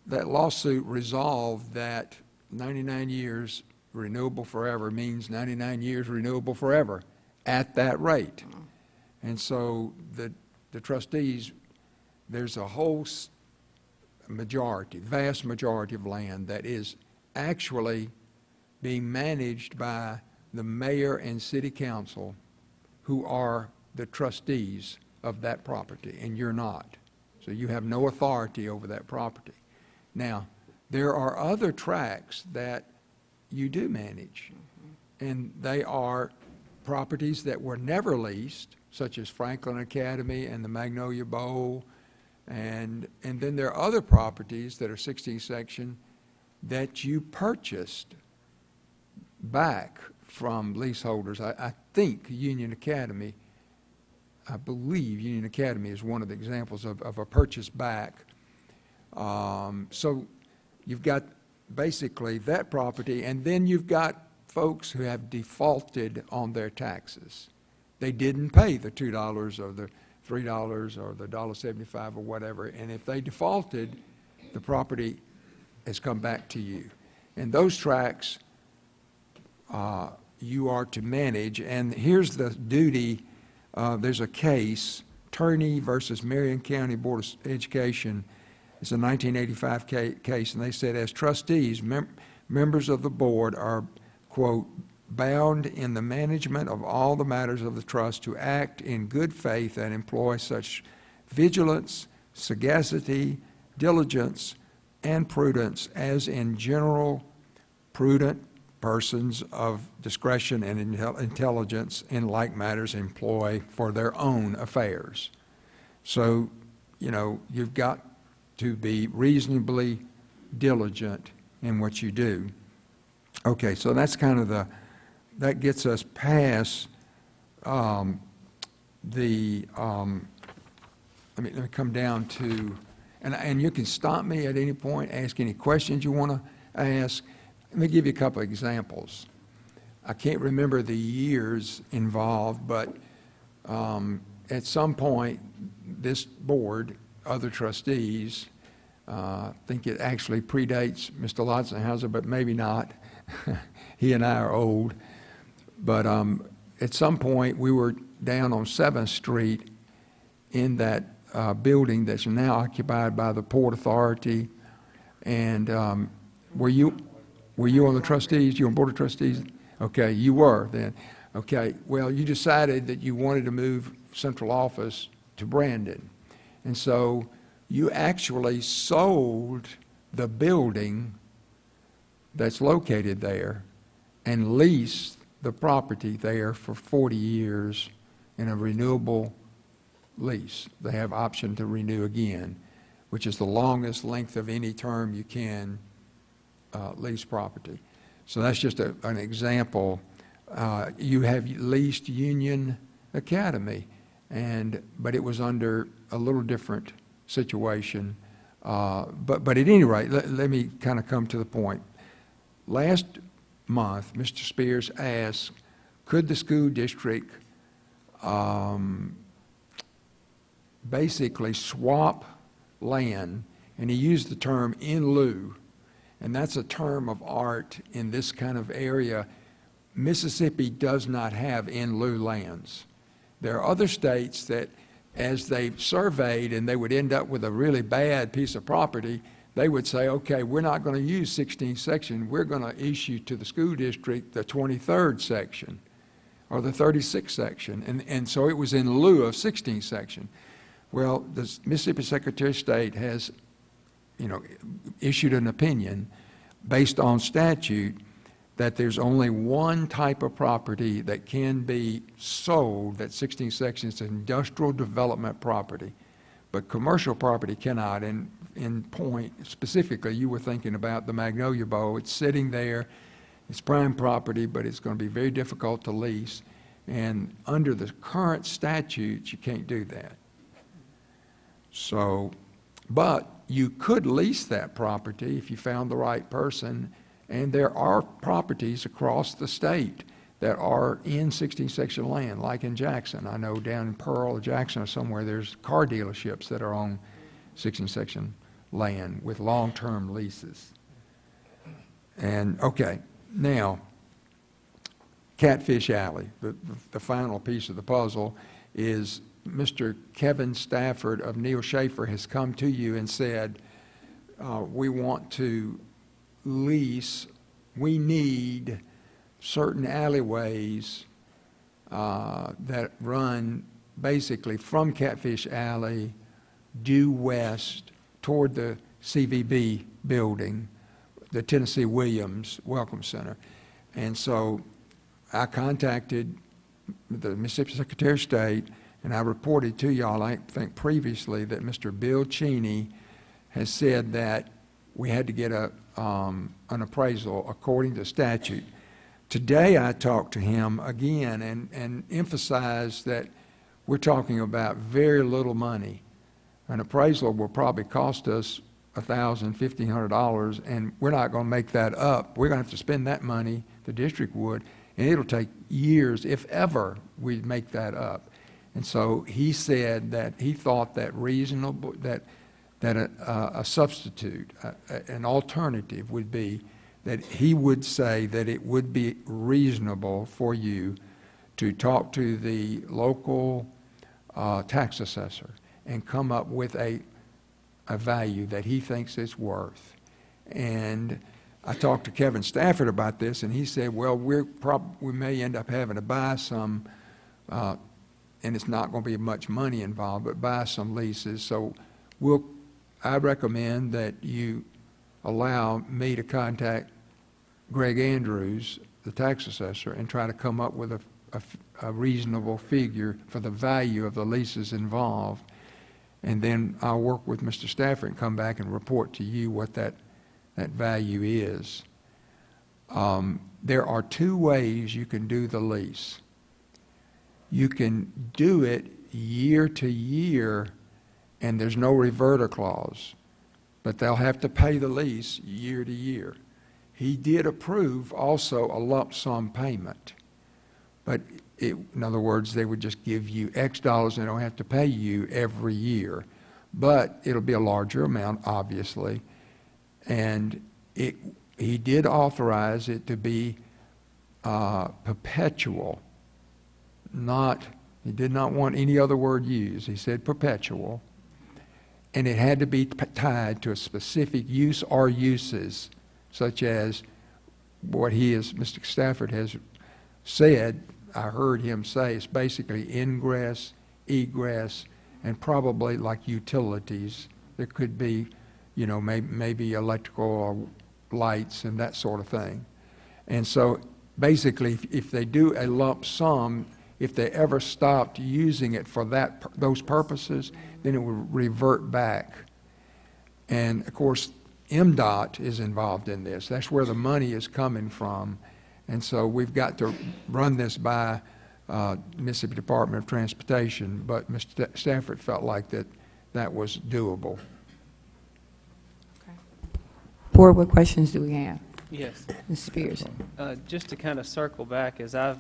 that lawsuit resolved that 99 years renewable forever means 99 years renewable forever at that rate. And so the trustees, there's a whole majority, vast majority of land that is actually being managed by the mayor and city council, who are the trustees of that property, and you're not. So you have no authority over that property. Now, there are other tracts that you do manage, and they are properties that were never leased, such as Franklin Academy and the Magnolia Bowl, and then there are other properties that are 16th section that you purchased back from leaseholders. I think Union Academy, I believe Union Academy is one of the examples of a purchase back. So you've got basically that property, and then you've got folks who have defaulted on their taxes. They didn't pay the $2 or the $3 or the $1.75 or whatever, and if they defaulted, the property has come back to you. And those tracts you are to manage, and here's the duty. There's a case, Turney versus Marion County Board of Education. It's a 1985 case, and they said, as trustees, members of the board are, quote, bound in the management of all the matters of the trust to act in good faith and employ such vigilance, sagacity, diligence, and prudence as in general prudent persons of discretion and intelligence in like matters employ for their own affairs. So, you know, you've got to be reasonably diligent in what you do. Okay, so that's kind of that gets us past let me come down to, and you can stop me at any point, ask any questions you want to ask. Let me give you a couple of examples. I can't remember the years involved, but at some point, this board, other trustees, I think it actually predates Mr. Lotzenhauser, but maybe not. He and I are old. But at some point, we were down on 7th Street in that building that's now occupied by the Port Authority. And were you on the trustees? You on board of trustees? Okay, you were then. Okay, well, you decided that you wanted to move central office to Brandon. And so you actually sold the building that's located there and leased the property there for 40 years in a renewable lease. They have option to renew again, which is the longest length of any term you can lease property. So that's just an example. You have leased Union Academy, but it was under a little different situation. But at any rate, let me kind of come to the point. Last month, Mr. Spears asked, could the school district basically swap land, and he used the term in lieu, and that's a term of art in this kind of area. Mississippi does not have in lieu lands. There are other states that, as they've surveyed and they would end up with a really bad piece of property, they would say, okay, we're not going to use 16th section, we're going to issue to the school district the 23rd section or the 36th section. And so it was in lieu of 16th section. Well, the Mississippi Secretary of State has, issued an opinion based on statute that there's only one type of property that can be sold, that 16th section is industrial development property, but commercial property cannot. And in point, specifically, you were thinking about the Magnolia Bowl. It's sitting there, it's prime property, but it's going to be very difficult to lease. And under the current statutes, you can't do that. So, but you could lease that property if you found the right person. And there are properties across the state that are in 16th section land, like in Jackson. I know down in Pearl or Jackson or somewhere, there's car dealerships that are on 16th section land with long-term leases. And, okay, now, Catfish Alley, the final piece of the puzzle is Mr. Kevin Stafford of Neal Schaefer has come to you and said, we want to lease, we need certain alleyways that run basically from Catfish Alley due west toward the CVB building, the Tennessee Williams Welcome Center. And so I contacted the Mississippi Secretary of State, and I reported to y'all, I think previously, that Mr. Bill Cheney has said that we had to get an appraisal according to statute. Today I talked to him again and emphasized that we're talking about very little money. An appraisal will probably cost us $1,000, $1,500, and we're not going to make that up. We're going to have to spend that money, the district would, and it'll take years, if ever, we make that up. And so he said that he thought that reasonable, that a substitute, an alternative would be that he would say that it would be reasonable for you to talk to the local tax assessor and come up with a value that he thinks it's worth. And I talked to Kevin Stafford about this, and he said, well, we may end up having to buy some, and it's not going to be much money involved, but buy some leases. So I recommend that you allow me to contact Greg Andrews, the tax assessor, and try to come up with a reasonable figure for the value of the leases involved. And then I'll work with Mr. Stafford and come back and report to you what that value is. There are two ways you can do the lease. You can do it year to year, and there's no reverter clause, but they'll have to pay the lease year to year. He did approve also a lump sum payment, but in other words, they would just give you X dollars and they don't have to pay you every year, but it'll be a larger amount, obviously, and he did authorize it to be perpetual, he did not want any other word used. He said perpetual. And it had to be tied to a specific use or uses, such as what Mr. Stafford has said, I heard him say, it's basically ingress, egress, and probably like utilities. There could be, maybe electrical or lights and that sort of thing. And so basically, if they do a lump sum, if they ever stopped using it for those purposes, then it would revert back. And of course, MDOT is involved in this. That's where the money is coming from. And so we've got to run this by Mississippi Department of Transportation, but Mr. Stafford felt like that was doable. Okay. Board, what questions do we have? Yes. Ms. Spears. Just to kind of circle back, as I've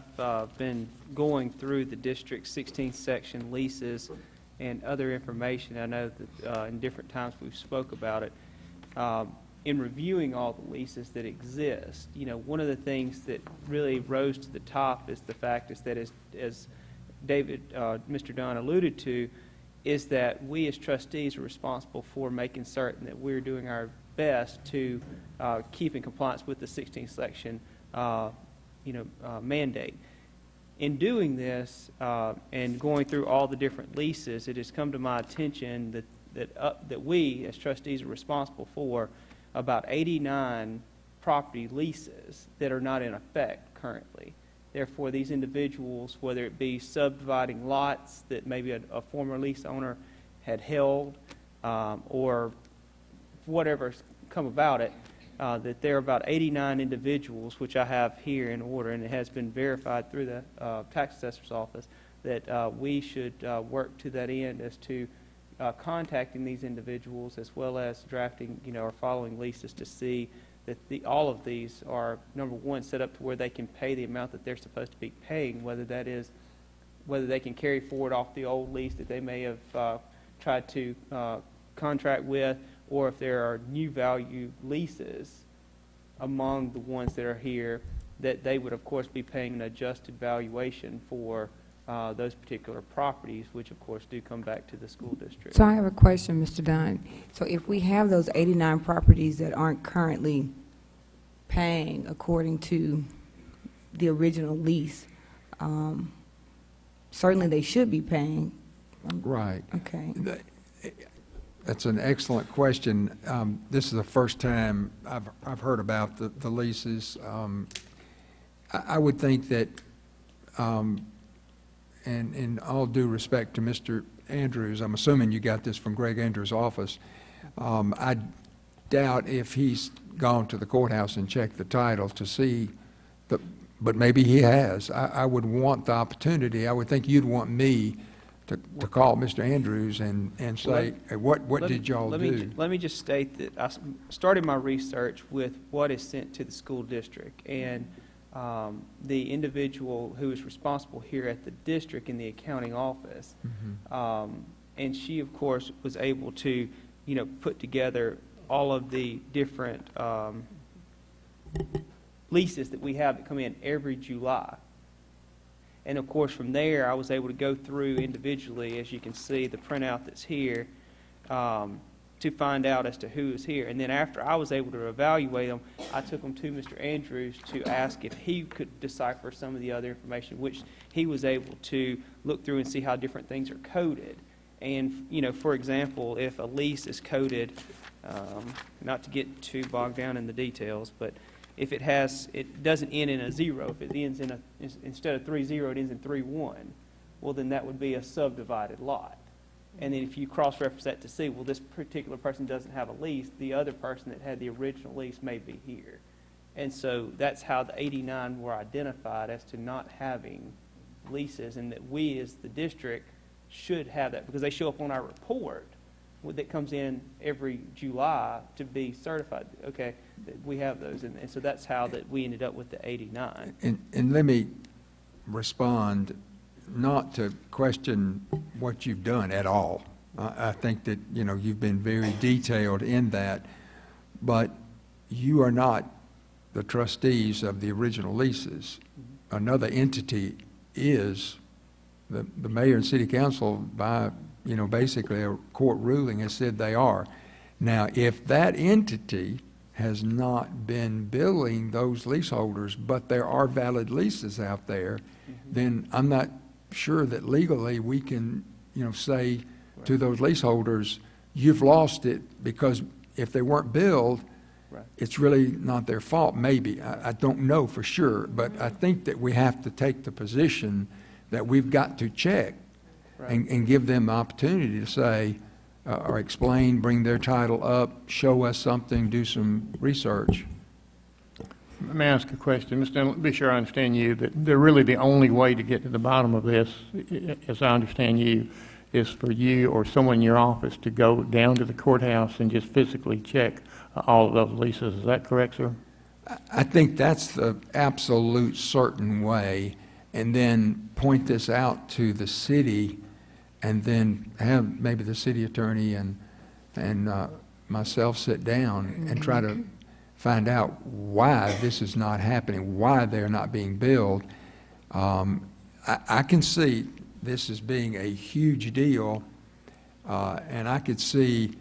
been going through the district's 16th section leases and other information, I know that in different times we've spoke about it, in reviewing all the leases that exist, one of the things that really rose to the top is the fact is that as David, Mr. Dunn alluded to, is that we as trustees are responsible for making certain that we're doing our best to keep in compliance with the 16th section mandate. In doing this and going through all the different leases, it has come to my attention that we, as trustees, are responsible for about 89 property leases that are not in effect currently. Therefore, these individuals, whether it be subdividing lots that maybe a former lease owner had held, or whatever's come about it, that there are about 89 individuals, which I have here in order, and it has been verified through the tax assessor's office, that we should work to that end as to contacting these individuals as well as drafting, or following leases to see that all of these are, number one, set up to where they can pay the amount that they're supposed to be paying, whether they can carry forward off the old lease that they may have tried to contract with, or if there are new value leases among the ones that are here, that they would, of course, be paying an adjusted valuation for those particular properties, which, of course, do come back to the school district. So I have a question, Mr. Dunn. So if we have those 89 properties that aren't currently paying according to the original lease, certainly they should be paying. Right. Okay. That's an excellent question. This is the first time I've heard about the leases. I would think that, and in all due respect to Mr. Andrews, I'm assuming you got this from Greg Andrews' office. I doubt if he's gone to the courthouse and checked the title to see, but maybe he has. I would want the opportunity. I would think you'd want me to call Mr. Andrews and say, hey, what did y'all do? Let me just state that I started my research with what is sent to the school district, and the individual who is responsible here at the district in the accounting office, and she, of course, was able to, put together all of the different leases that we have that come in every July. And, of course, from there, I was able to go through individually, as you can see, the printout that's here, to find out as to who is here. And then after I was able to evaluate them, I took them to Mr. Andrews to ask if he could decipher some of the other information, which he was able to look through and see how different things are coded. And, for example, if a lease is coded, not to get too bogged down in the details, but if it doesn't end in a 0, if it ends in instead of 3-0, it ends in 3-1, well, then that would be a subdivided lot. And then if you cross-reference that to see, well, this particular person doesn't have a lease, the other person that had the original lease may be here. And so that's how the 89 were identified as to not having leases, and that we as the district should have that because they show up on our report that comes in every July to be certified. Okay, we have those, and so that's how that we ended up with the 89. And let me respond, not to question what you've done at all. I think that, you've been very detailed in that, but you are not the trustees of the original leases. Another entity is. The mayor and city council, by, basically a court ruling, has said they are. Now, if that entity has not been billing those leaseholders, but there are valid leases out there, then I'm not sure that legally we can, say to those leaseholders, you've lost it, because if they weren't billed, it's really not their fault, maybe. I don't know for sure, but I think that we have to take the position that we've got to check and give them the opportunity to say, or explain, bring their title up, show us something, do some research. Let me ask a question. Mr. Dillon, be sure I understand you, that really the only way to get to the bottom of this, as I understand you, is for you or someone in your office to go down to the courthouse and just physically check all of those leases. Is that correct, sir? I think that's the absolute certain way, and then point this out to the city, and then have maybe the city attorney and myself sit down and try to find out why this is not happening, why they're not being billed. I can see this as being a huge deal, and I could see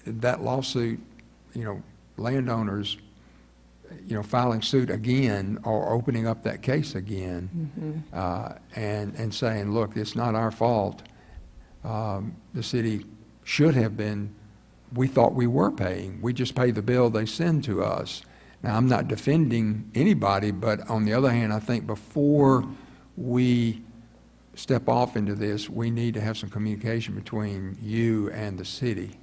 that lawsuit, landowners, filing suit again or opening up that case again, and saying, look, it's not our fault. The city should have been, we thought we were paying. We just pay the bill they send to us. Now, I'm not defending anybody, but on the other hand, I think before we step off into this, we need to have some communication between you and the city.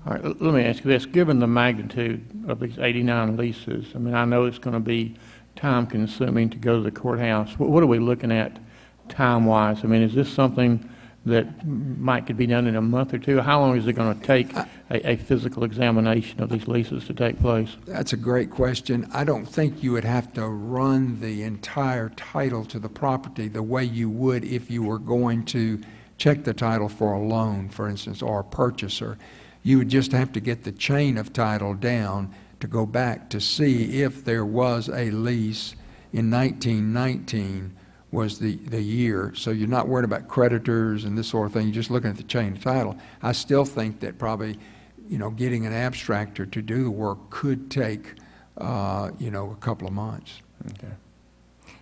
All right, let me ask you this. Given the magnitude of these 89 leases, I mean, I know it's going to be time-consuming to go to the courthouse. What are we looking at time-wise? I mean, is this something that could be done in a month or two? How long is it going to take a physical examination of these leases to take place? That's a great question. I don't think you would have to run the entire title to the property the way you would if you were going to check the title for a loan, for instance, or a purchaser. You would just have to get the chain of title down to go back to see if there was a lease in 1919 was the year. So you're not worried about creditors and this sort of thing. You're just looking at the chain of title. I still think that probably, getting an abstractor to do the work could take, a couple of months. Okay.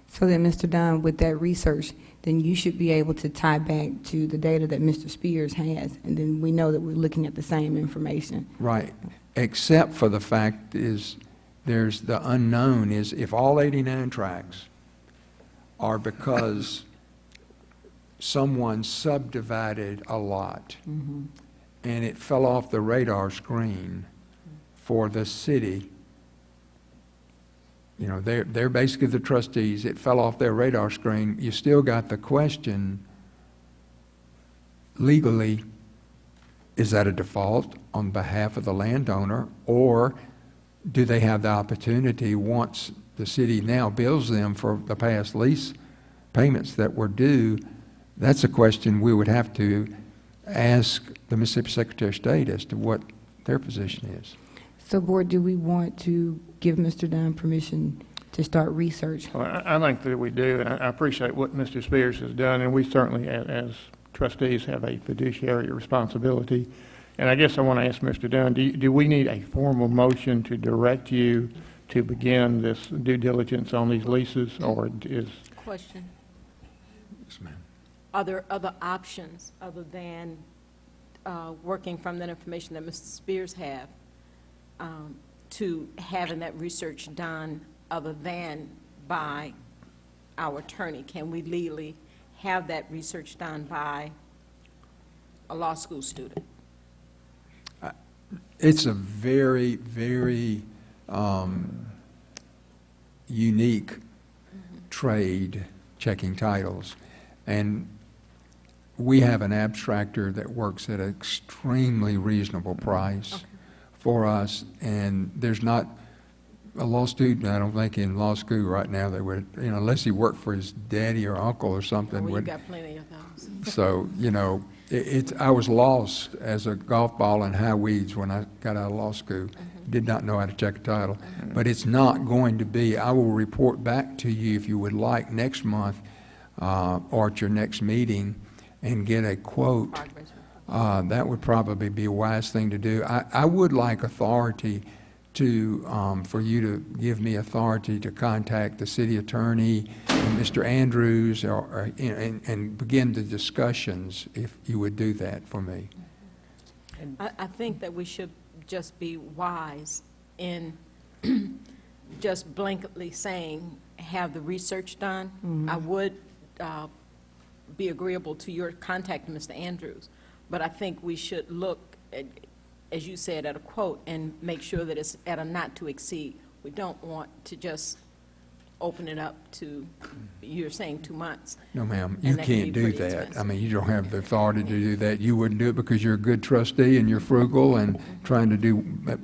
So then, Mr. Dunn, with that research, then you should be able to tie back to the data that Mr. Spears has, and then we know that we're looking at the same information. Right. Except for the fact is there's the unknown is if all 89 tracks are because someone subdivided a lot and it fell off the radar screen for the city. They're basically the trustees. It fell off their radar screen. You still got the question, legally, is that a default on behalf of the landowner, or do they have the opportunity once the city now bills them for the past lease payments that were due? That's a question we would have to ask the Mississippi Secretary of State as to what their position is. So, Board, do we want to give Mr. Dunn permission to start research? Well, I think that we do, and I appreciate what Mr. Spears has done, and we certainly, as trustees, have a fiduciary responsibility. And I guess I want to ask Mr. Dunn, do we need a formal motion to direct you to begin this due diligence on these leases, or is... Question. Yes, ma'am. Are there other options other than working from that information that Mr. Spears have to having that research done other than by our attorney? Can we legally have that research done by a law school student? It's a very, very unique trade, checking titles. And we have an abstractor that works at an extremely reasonable price for us. And there's not a law student, I don't think, in law school right now that would, unless he worked for his daddy or uncle or something. Well, you've got plenty of those. So, I was lost as a golf ball in high weeds when I got out of law school. Did not know how to check a title. But it's not going to be, I will report back to you if you would like next month or at your next meeting and get a quote. That would probably be a wise thing to do. I would like authority to, for you to give me authority to contact the city attorney and Mr. Andrews and begin the discussions, if you would do that for me. I think that we should just be wise in just blanketly saying, have the research done. I would be agreeable to your contacting Mr. Andrews, but I think we should look at, as you said, at a quote and make sure that it's at a not to exceed. We don't want to just open it up to, you're saying 2 months. No, ma'am, you can't do that. I mean, you don't have the authority to do that. You wouldn't do it because you're a good trustee and you're frugal and trying to do,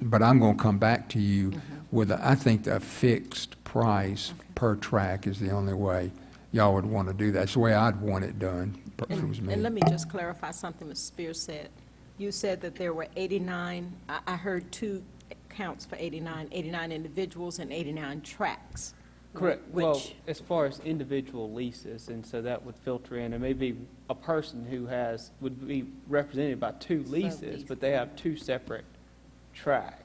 but I'm going to come back to you with, I think, a fixed price per track is the only way y'all would want to do that. It's the way I'd want it done, if it was me. And let me just clarify something Mr. Spears said. You said that there were 89, I heard 2 counts for 89 individuals and 89 tracks. Correct. Which, well, as far as individual leases, and so that would filter in, and maybe a person who would be represented by 2 leases, but they have 2 separate tract.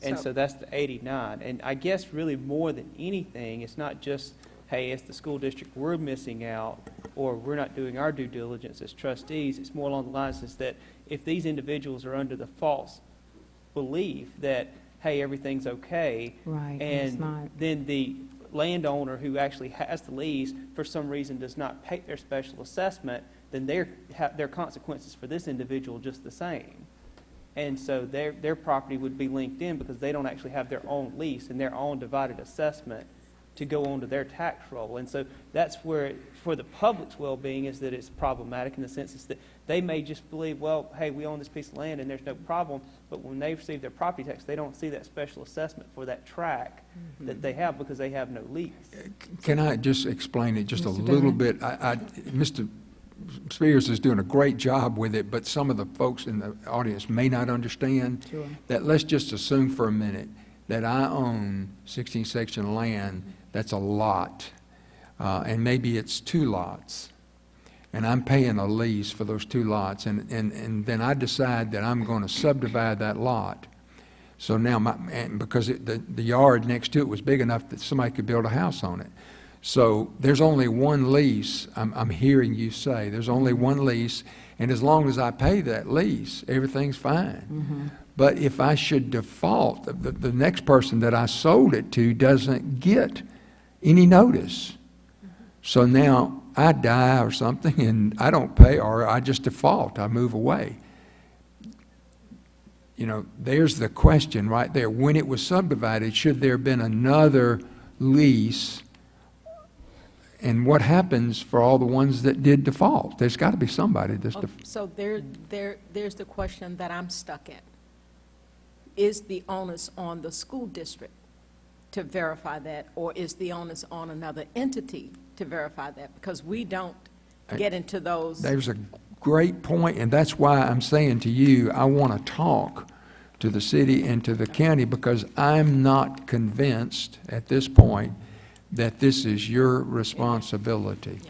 And so that's the 89. And I guess really more than anything, it's not just, hey, as the school district, we're missing out, or we're not doing our due diligence as trustees. It's more along the lines is that if these individuals are under the false belief that, hey, everything's okay, Right, and it's and not. then the landowner who actually has the lease for some reason does not pay their special assessment, then their consequences for this individual just the same. And so their property would be linked in because they don't actually have their own lease and their own divided assessment to go onto their tax roll. And so that's where, for the public's well-being, is that it's problematic in the sense is that they may just believe, well, hey, we own this piece of land and there's no problem, but when they receive their property tax, they don't see that special assessment for that tract that they have because they have no lease. Can I just explain it just a Mr. little Dunn? bit? Mr. Spears is doing a great job with it, but some of the folks in the audience may not understand Sure. that. Let's just assume for a minute that I own 16 section land that's a lot, and maybe it's 2 lots, and I'm paying a lease for those 2 lots, and then I decide that I'm going to subdivide that lot. So now, because the yard next to it was big enough that somebody could build a house on it. So there's only one lease, I'm hearing you say, there's only one lease, and as long as I pay that lease, everything's fine. But if I should default, the next person that I sold it to doesn't get any notice. So now I die or something and I don't pay, or I just default, I move away. You know, there's the question right there. When it was subdivided, should there have been another lease? And what happens for all the ones that did default? There's got to be somebody that's So there's the question that I'm stuck in. Is the onus on the school district to verify that, or is the onus on another entity to verify that? Because we don't get into those. There's a great point, and that's why I'm saying to you, I want to talk to the city and to the county, because I'm not convinced at this point that this is your responsibility.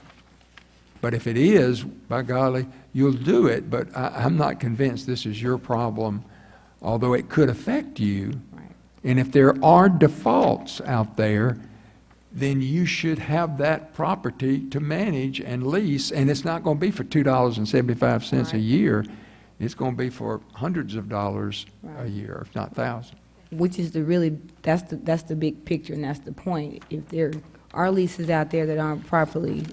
But if it is, by golly, you'll do it, but I'm not convinced this is your problem, although it could affect you. And if there are defaults out there, then you should have that property to manage and lease, and it's not going to be for $2.75 a year. It's going to be for hundreds of dollars a year, if not thousands. Which is that's the big picture, and that's the point. If there are leases out there that aren't properly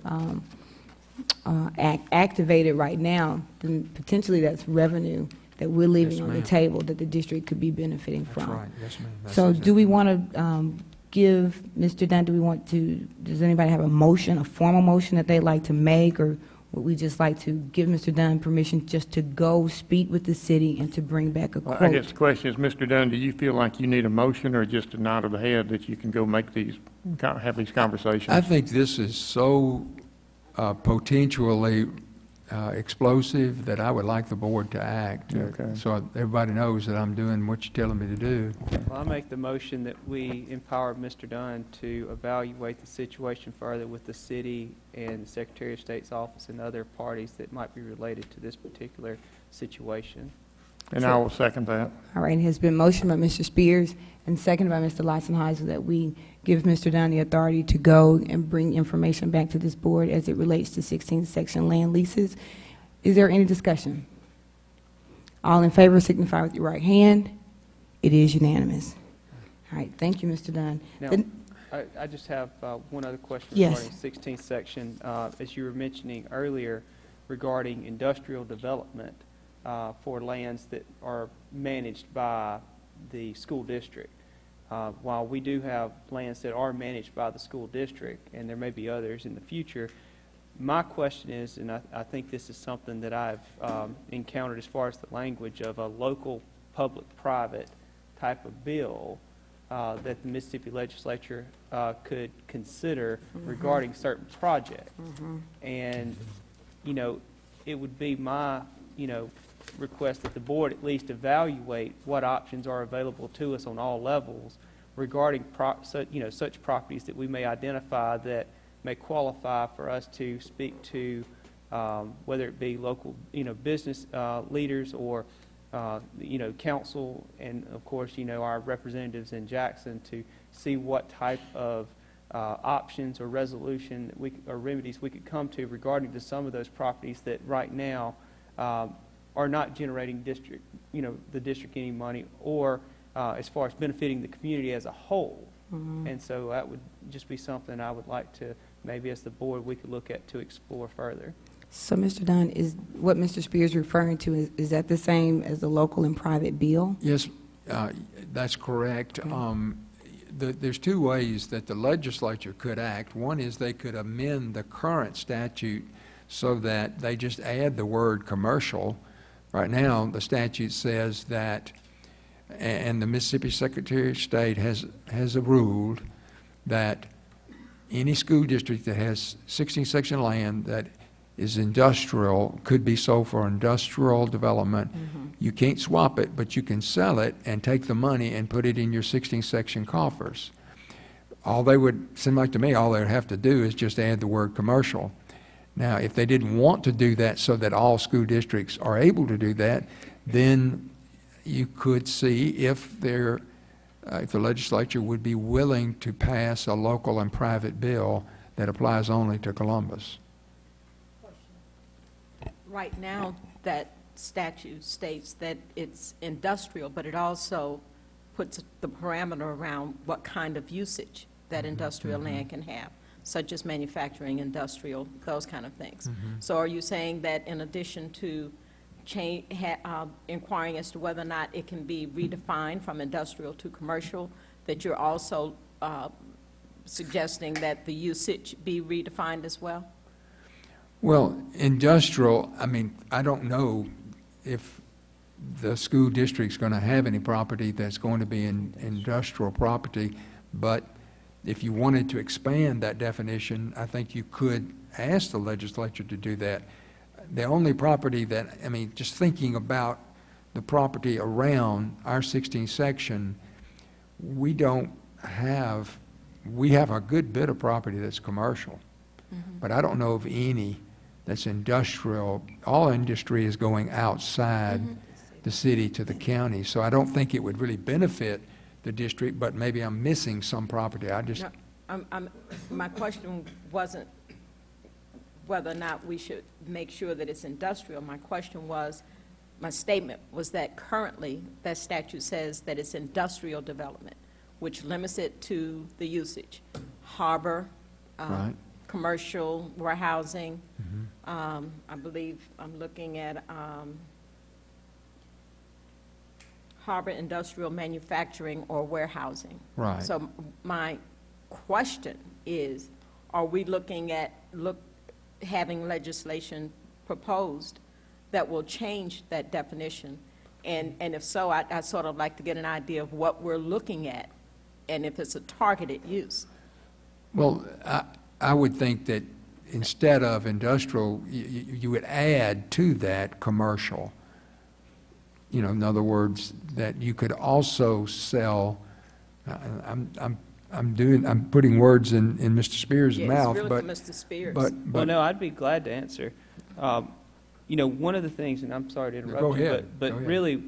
activated right now, then potentially that's revenue that we're leaving on the table that the district could be benefiting from. That's right, yes, ma'am. So do we want to give Mr. Dunn, does anybody have a formal motion that they'd like to make, or would we just like to give Mr. Dunn permission just to go speak with the city and to bring back a quote? I guess the question is, Mr. Dunn, do you feel like you need a motion or just a nod of the head that you can go have these conversations? I think this is so potentially explosive that I would like the board to act. Okay. So everybody knows that I'm doing what you're telling me to do. Well, I make the motion that we empower Mr. Dunn to evaluate the situation further with the city and the Secretary of State's office and other parties that might be related to this particular situation. And I will second that. All right, it has been motioned by Mr. Spears and seconded by Mr. Latzenheiser that we give Mr. Dunn the authority to go and bring information back to this board as it relates to 16 section land leases. Is there any discussion? All in favor signify with your right hand. It is unanimous. All right, thank you, Mr. Dunn. Now, I just have one other question Yes. regarding 16th section. As you were mentioning earlier regarding industrial development for lands that are managed by the school district. While we do have lands that are managed by the school district, and there may be others in the future, my question is, and I think this is something that I've encountered as far as the language of a local public-private type of bill that the Mississippi legislature could consider regarding certain projects. And, you know, it would be my, request that the board at least evaluate what options are available to us on all levels regarding such properties that we may identify that may qualify for us to speak to, whether it be local business leaders or council and, of course, our representatives in Jackson to see what type of options or resolution or remedies we could come to regarding to some of those properties that right now are not generating the district any money, or as far as benefiting the community as a whole. And so that would just be something I would like to, maybe as the board, we could look at to explore further. So, Mr. Dunn, is what Mr. Spears referring to, is that the same as the local and private bill? Yes, that's correct. There's two ways that the legislature could act. One is they could amend the current statute so that they just add the word commercial. Right now, the statute says that, and the Mississippi Secretary of State has ruled that any school district that has 16 section land that is industrial could be sold for industrial development. You can't swap it, but you can sell it and take the money and put it in your 16 section coffers. All they would, seem like to me, all they would have to do is just add the word commercial. Now, if they didn't want to do that so that all school districts are able to do that, then you could see if the legislature would be willing to pass a local and private bill that applies only to Columbus. Right now, that statute states that it's industrial, but it also puts the parameter around what kind of usage that industrial land can have, such as manufacturing, industrial, those kind of things. So are you saying that in addition to inquiring as to whether or not it can be redefined from industrial to commercial, that you're also suggesting that the usage be redefined as well? Well, industrial, I mean, I don't know if the school district's going to have any property that's going to be in industrial property, but if you wanted to expand that definition, I think you could ask the legislature to do that. The only property that, I mean, just thinking about the property around our 16th section, we have a good bit of property that's commercial, but I don't know of any that's industrial. All industry is going outside the city to the county, so I don't think it would really benefit the district, but maybe I'm missing some property. I just... No, my question wasn't whether or not we should make sure that it's industrial. My question was, my statement was that currently that statute says that it's industrial development, which limits it to the usage. Harbor, Right. commercial warehousing. I believe I'm looking at harbor industrial manufacturing or warehousing. Right. So my question is, are we looking at having legislation proposed that will change that definition? And if so, I'd sort of like to get an idea of what we're looking at and if it's a targeted use. Well, I would think that instead of industrial, you would add to that commercial. In other words, that you could also sell. I'm putting words in Mr. Spears' mouth, really but for Mr. Spears. Well, no, I'd be glad to answer. One of the things, and I'm sorry to interrupt Go you, ahead. but Go ahead. really,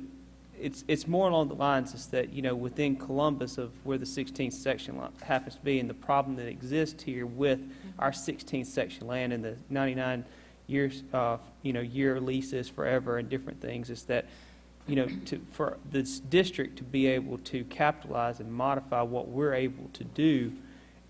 it's more along the lines is that, within Columbus of where the 16th section happens to be, and the problem that exists here with our 16th section land and the 99 years, year leases forever and different things, is that, for this district to be able to capitalize and modify what we're able to do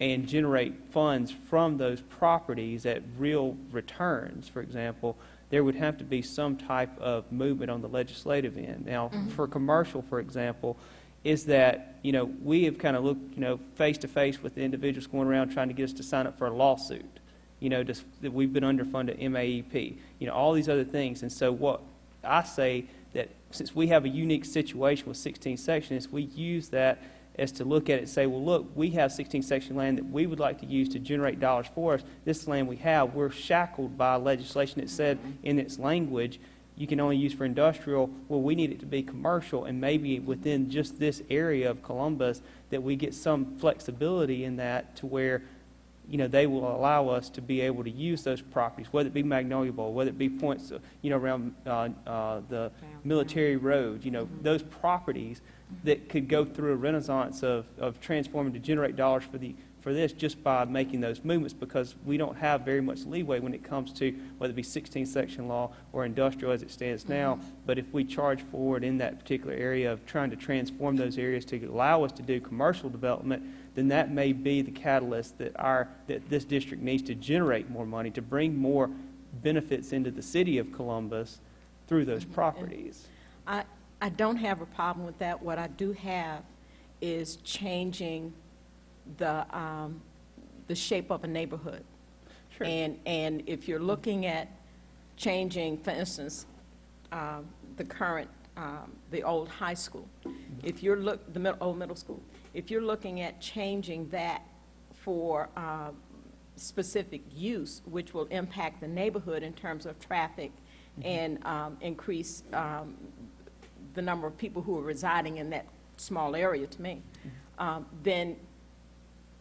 and generate funds from those properties at real returns, for example, there would have to be some type of movement on the legislative end. Now, for commercial, for example, is that, we have kind of looked, face to face with the individuals going around trying to get us to sign up for a lawsuit, just that we've been underfunded MAEP, all these other things. And so what I say that since we have a unique situation with 16 sections, we use that as to look at it and say, well, look, we have 16 section land that we would like to use to generate dollars for us. This land we have, we're shackled by legislation that said in its language, you can only use for industrial. Well, we need it to be commercial, and maybe within just this area of Columbus that we get some flexibility in that to where they will allow us to be able to use those properties, whether it be Magnolia Bowl, whether it be points, around the military road, those properties that could go through a renaissance of transforming to generate dollars for this just by making those movements, because we don't have very much leeway when it comes to whether it be 16th section law or industrial as it stands now. But if we charge forward in that particular area of trying to transform those areas to allow us to do commercial development, then that may be the catalyst that this district needs to generate more money, to bring more benefits into the city of Columbus through those properties. I don't have a problem with that. What I do have is changing the shape of a neighborhood. Sure. And if you're looking at changing, for instance, the current, the old high school, if you're old middle school, if you're looking at changing that for specific use, which will impact the neighborhood in terms of traffic and increase the number of people who are residing in that small area, to me, then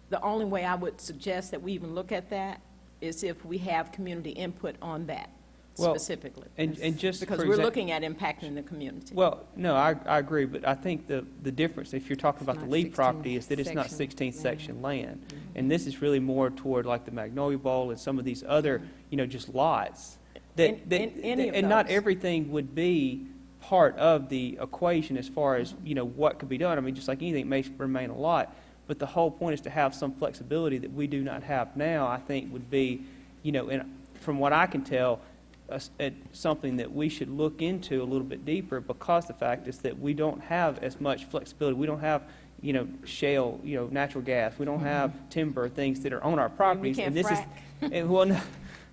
the only way I would suggest that we even look at that is if we have community input on that specifically. And just because for we're looking at impacting the community. Well, no, I agree, but I think the difference, if you're talking about the Lee property, is that it's not 16th section land. And this is really more toward like the Magnolia Bowl and some of these other, just lots. And not everything would be part of the equation as far as, what could be done. I mean, just like anything, it may remain a lot. But the whole point is to have some flexibility that we do not have now, I think would be, and from what I can tell, something that we should look into a little bit deeper, because the fact is that we don't have as much flexibility. We don't have, shale, natural gas. We don't have timber, things that are on our properties. And we can't frack.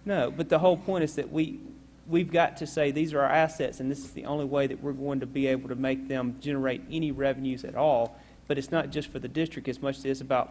No, but the whole point is that we've got to say these are our assets, and this is the only way that we're going to be able to make them generate any revenues at all. But it's not just for the district as much as it's about,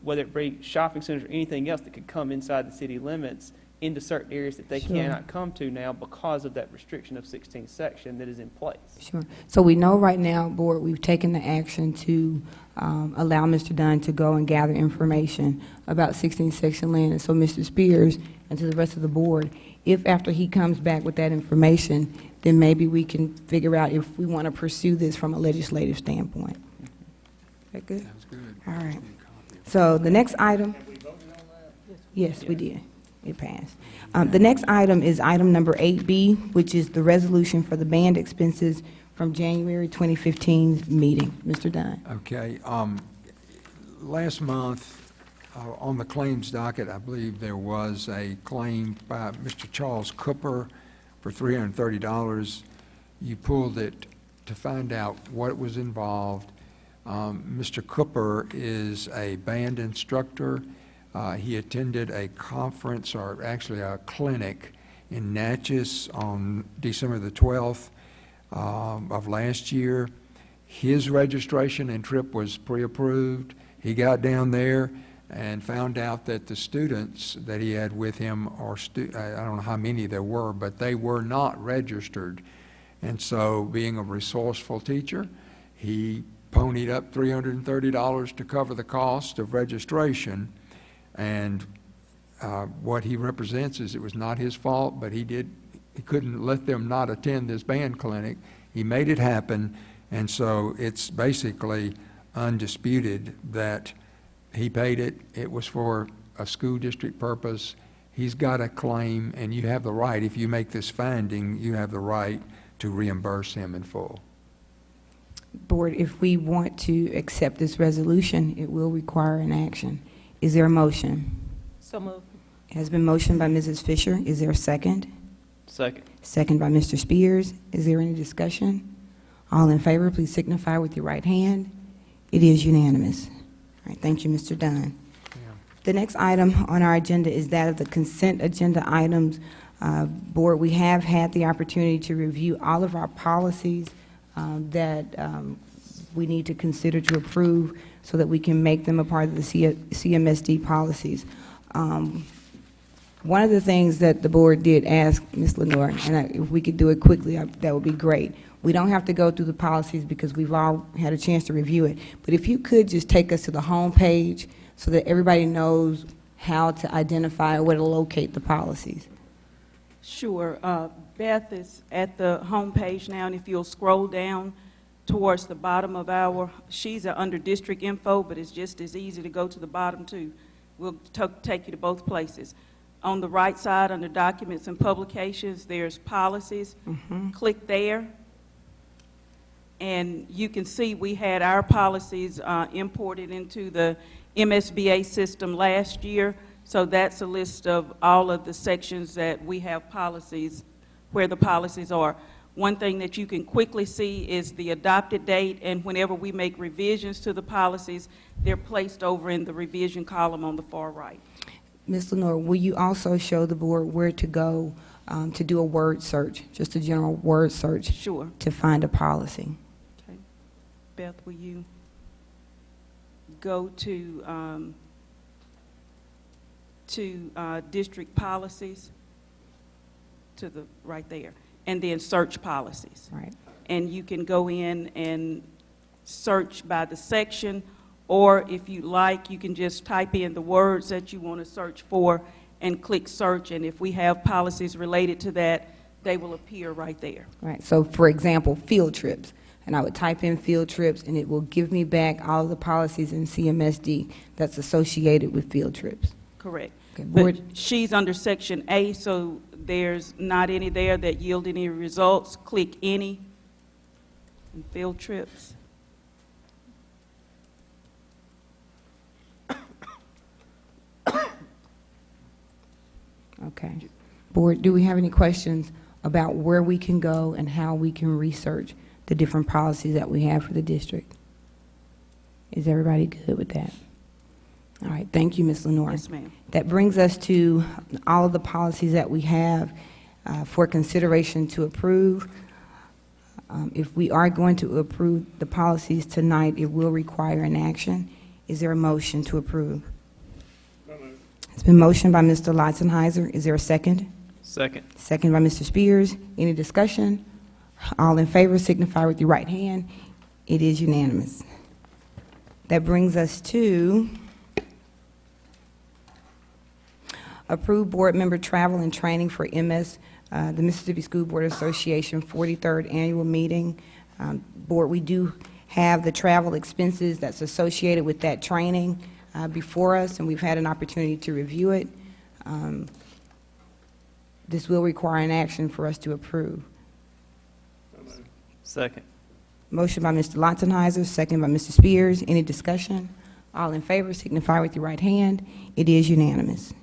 whether it be shopping centers or anything else that could come inside the city limits into certain areas that they cannot come to now because of that restriction of 16th section that is in place. Sure. So we know right now, Board, we've taken the action to allow Mr. Dunn to go and gather information about 16th section land. And so Mr. Spears and to the rest of the Board, if after he comes back with that information, then maybe we can figure out if we want to pursue this from a legislative standpoint. Is that good? Sounds good. All right. So the next item. Yes, we did. It passed. The next item is item number 8B, which is the resolution for the band expenses from January 2015's meeting. Mr. Dunn. Okay. Last month, on the claims docket, I believe there was a claim by Mr. Charles Cooper for $330. You pulled it to find out what was involved. Mr. Cooper is a band instructor. He attended a conference, or actually a clinic, in Natchez on December the 12th of last year. His registration and trip was pre-approved. He got down there and found out that the students that he had with him, I don't know how many there were, but they were not registered. And so, being a resourceful teacher, he ponied up $330 to cover the cost of registration. And what he represents is it was not his fault, but he couldn't let them not attend this band clinic. He made it happen, and so it's basically undisputed that he paid it. It was for a school district purpose. He's got a claim, and you have the right, if you make this finding, you have the right to reimburse him in full. Board, if we want to accept this resolution, it will require an action. Is there a motion? So moved. It has been motioned by Mrs. Fisher. Is there a second? Second. Second by Mr. Spears. Is there any discussion? All in favor, please signify with your right hand. It is unanimous. All right, thank you, Mr. Dunn. The next item on our agenda is that of the consent agenda items. Board, we have had the opportunity to review all of our policies that we need to consider to approve so that we can make them a part of the CMSD policies. One of the things that the Board did ask Ms. Lenore, and if we could do it quickly, that would be great. We don't have to go through the policies because we've all had a chance to review it. But if you could just take us to the home page so that everybody knows how to identify or where to locate the policies? Sure. Beth is at the homepage now, and if you'll scroll down towards the bottom of she's under district info, but it's just as easy to go to the bottom too. We'll take you to both places. On the right side, under documents and publications, there's policies. Click there, and you can see we had our policies imported into the MSBA system last year. So that's a list of all of the sections that we have policies, where the policies are. One thing that you can quickly see is the adopted date, and whenever we make revisions to the policies, they're placed over in the revision column on the far right. Ms. Lenore, will you also show the board where to go to do a word search, just a general word search? Sure. To find a policy? Okay. Beth, will you go to district policies, to the right there, and then search policies. Right. And you can go in and search by the section, or if you like, you can just type in the words that you want to search for and click search, and if we have policies related to that, they will appear right there. Right. So, for example, field trips. And I would type in field trips, and it will give me back all the policies in CMSD that's associated with field trips. Correct. Okay, But board. she's under Section A, so there's not any there that yield any results. Click any and field trips. Okay. Board, do we have any questions about where we can go and how we can research the different policies that we have for the district? Is everybody good with that? All right, thank you, Ms. Lenore. Yes, ma'am. That brings us to all of the policies that we have for consideration to approve. If we are going to approve the policies tonight, it will require an action. Is there a motion to approve? It's been motioned by Mr. Lotzenheiser. Is there a second? Second. Second by Mr. Spears. Any discussion? All in favor signify with your right hand. It is unanimous. That brings us to approved board member travel and training for MS, the Mississippi School Board Association 43rd Annual Meeting. Board, we do have the travel expenses that's associated with that training before us, and we've had an opportunity to review it. This will require an action for us to approve. Second. Motion by Mr. Lotzenheiser, second by Mr. Spears. Any discussion? All in favor signify with your right hand. It is unanimous.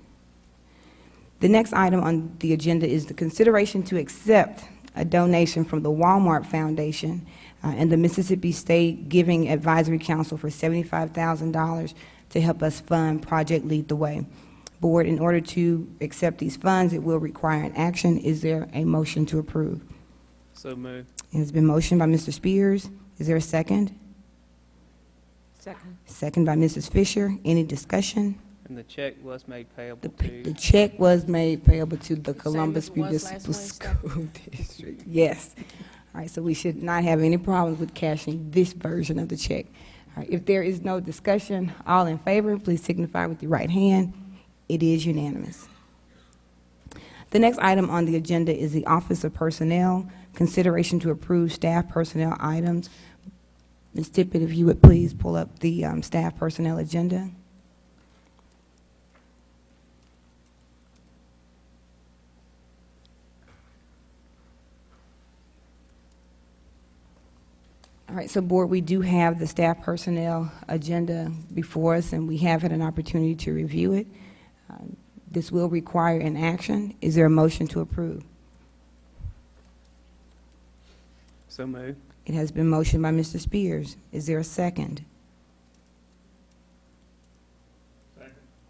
The next item on the agenda is the consideration to accept a donation from the Walmart Foundation and the Mississippi State Giving Advisory Council for $75,000 to help us fund Project Lead the Way. Board, in order to accept these funds, it will require an action. Is there a motion to approve? So moved. It has been motioned by Mr. Spears. Is there a second? Second. Second by Mrs. Fisher. Any discussion? And the check was made payable to? The check was made payable to the as Columbus it was Municipal last School District. Yes. All right, so we should not have any problems with cashing this version of the check. All right, if there is no discussion, all in favor, please signify with your right hand. It is unanimous. The next item on the agenda is the Office of Personnel, consideration to approve staff personnel items. Ms. Tippett, if you would please pull up the staff personnel agenda. All right, so Board, we do have the staff personnel agenda before us, and we have had an opportunity to review it. This will require an action. Is there a motion to approve? So moved. It has been motioned by Mr. Spears. Is there a second?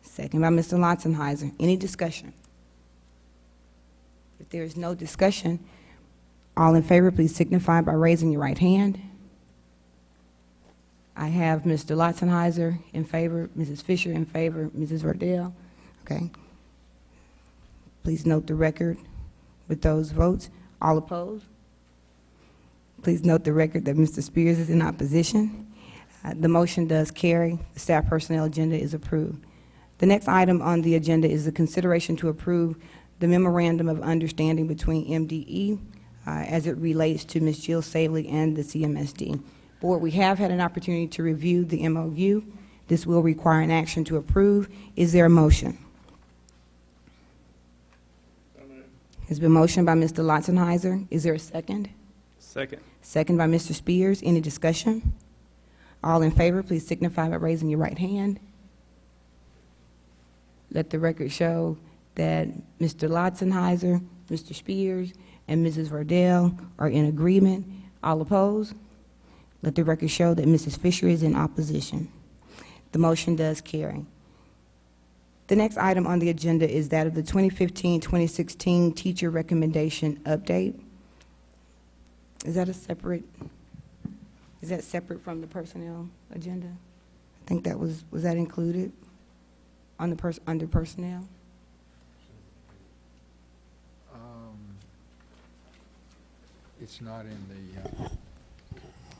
Second by Mr. Lotzenheiser. Any discussion? If there is no discussion, all in favor, please signify by raising your right hand. I have Mr. Lotzenheiser in favor, Mrs. Fisher in favor, Mrs. Verdell. Okay. Please note the record with those votes. All opposed? Please note the record that Mr. Spears is in opposition. The motion does carry. The staff personnel agenda is approved. The next item on the agenda is the consideration to approve the memorandum of understanding between MDE as it relates to Ms. Jill Saley and the CMSD. Board, we have had an opportunity to review the MOU. This will require an action to approve. Is there a motion? It's been motioned by Mr. Lotzenheiser. Is there a second? Second. Second by Mr. Spears. Any discussion? All in favor, please signify by raising your right hand. Let the record show that Mr. Lotzenheiser, Mr. Spears, and Mrs. Verdell are in agreement. All opposed? Let the record show that Mrs. Fisher is in opposition. The motion does carry. The next item on the agenda is that of the 2015-2016 teacher recommendation update. Is that separate from the personnel agenda? I think that was that included on the under personnel? It's not in the,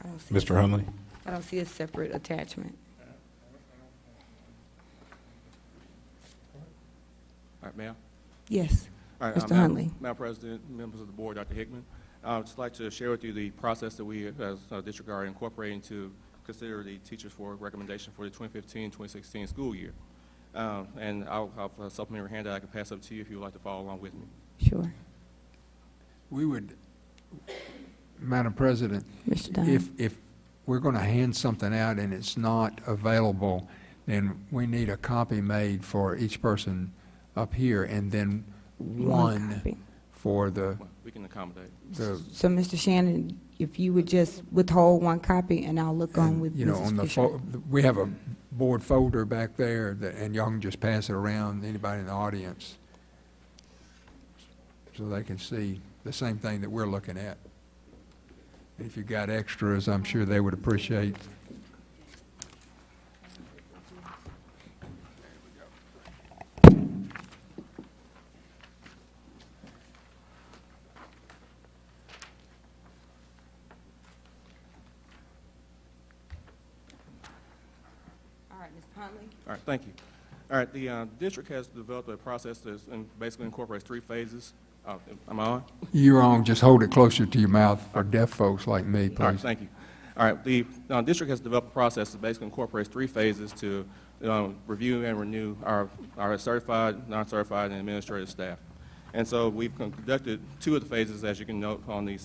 I don't see Mr. Hunley? I don't see a separate attachment. All right, ma'am. Yes, All right, Mr. Hunley. Madam President, members of the board, Dr. Hickman, I would just like to share with you the process that we, as a district, are incorporating to consider the teachers for recommendation for the 2015-2016 school year. And I'll have a supplementary handout I can pass up to you if you would like to follow along with me. Sure. we would, Madam President, Mr. Dunn. if we're going to hand something out and it's not available, then we need a copy made for each person up here, and then one copy for the. We can accommodate. So, Mr. Shannon, if you would just withhold one copy, and I'll look on with You know, Mrs. on the Fisher. we have a board folder back there, and y'all can just pass it around to anybody in the audience, so they can see the same thing that we're looking at. If you got extras, I'm sure they would appreciate. All right, Mr. Huntley. All right, thank you. All right, the district has developed a process that basically incorporates 3 phases. Am I on? You're on. Just hold it closer to your mouth for deaf folks like me, please. All right, thank you. All right, the district has developed a process that basically incorporates 3 phases to review and renew our certified, non-certified, and administrative staff. And so we've conducted 2 of the phases, as you can note on the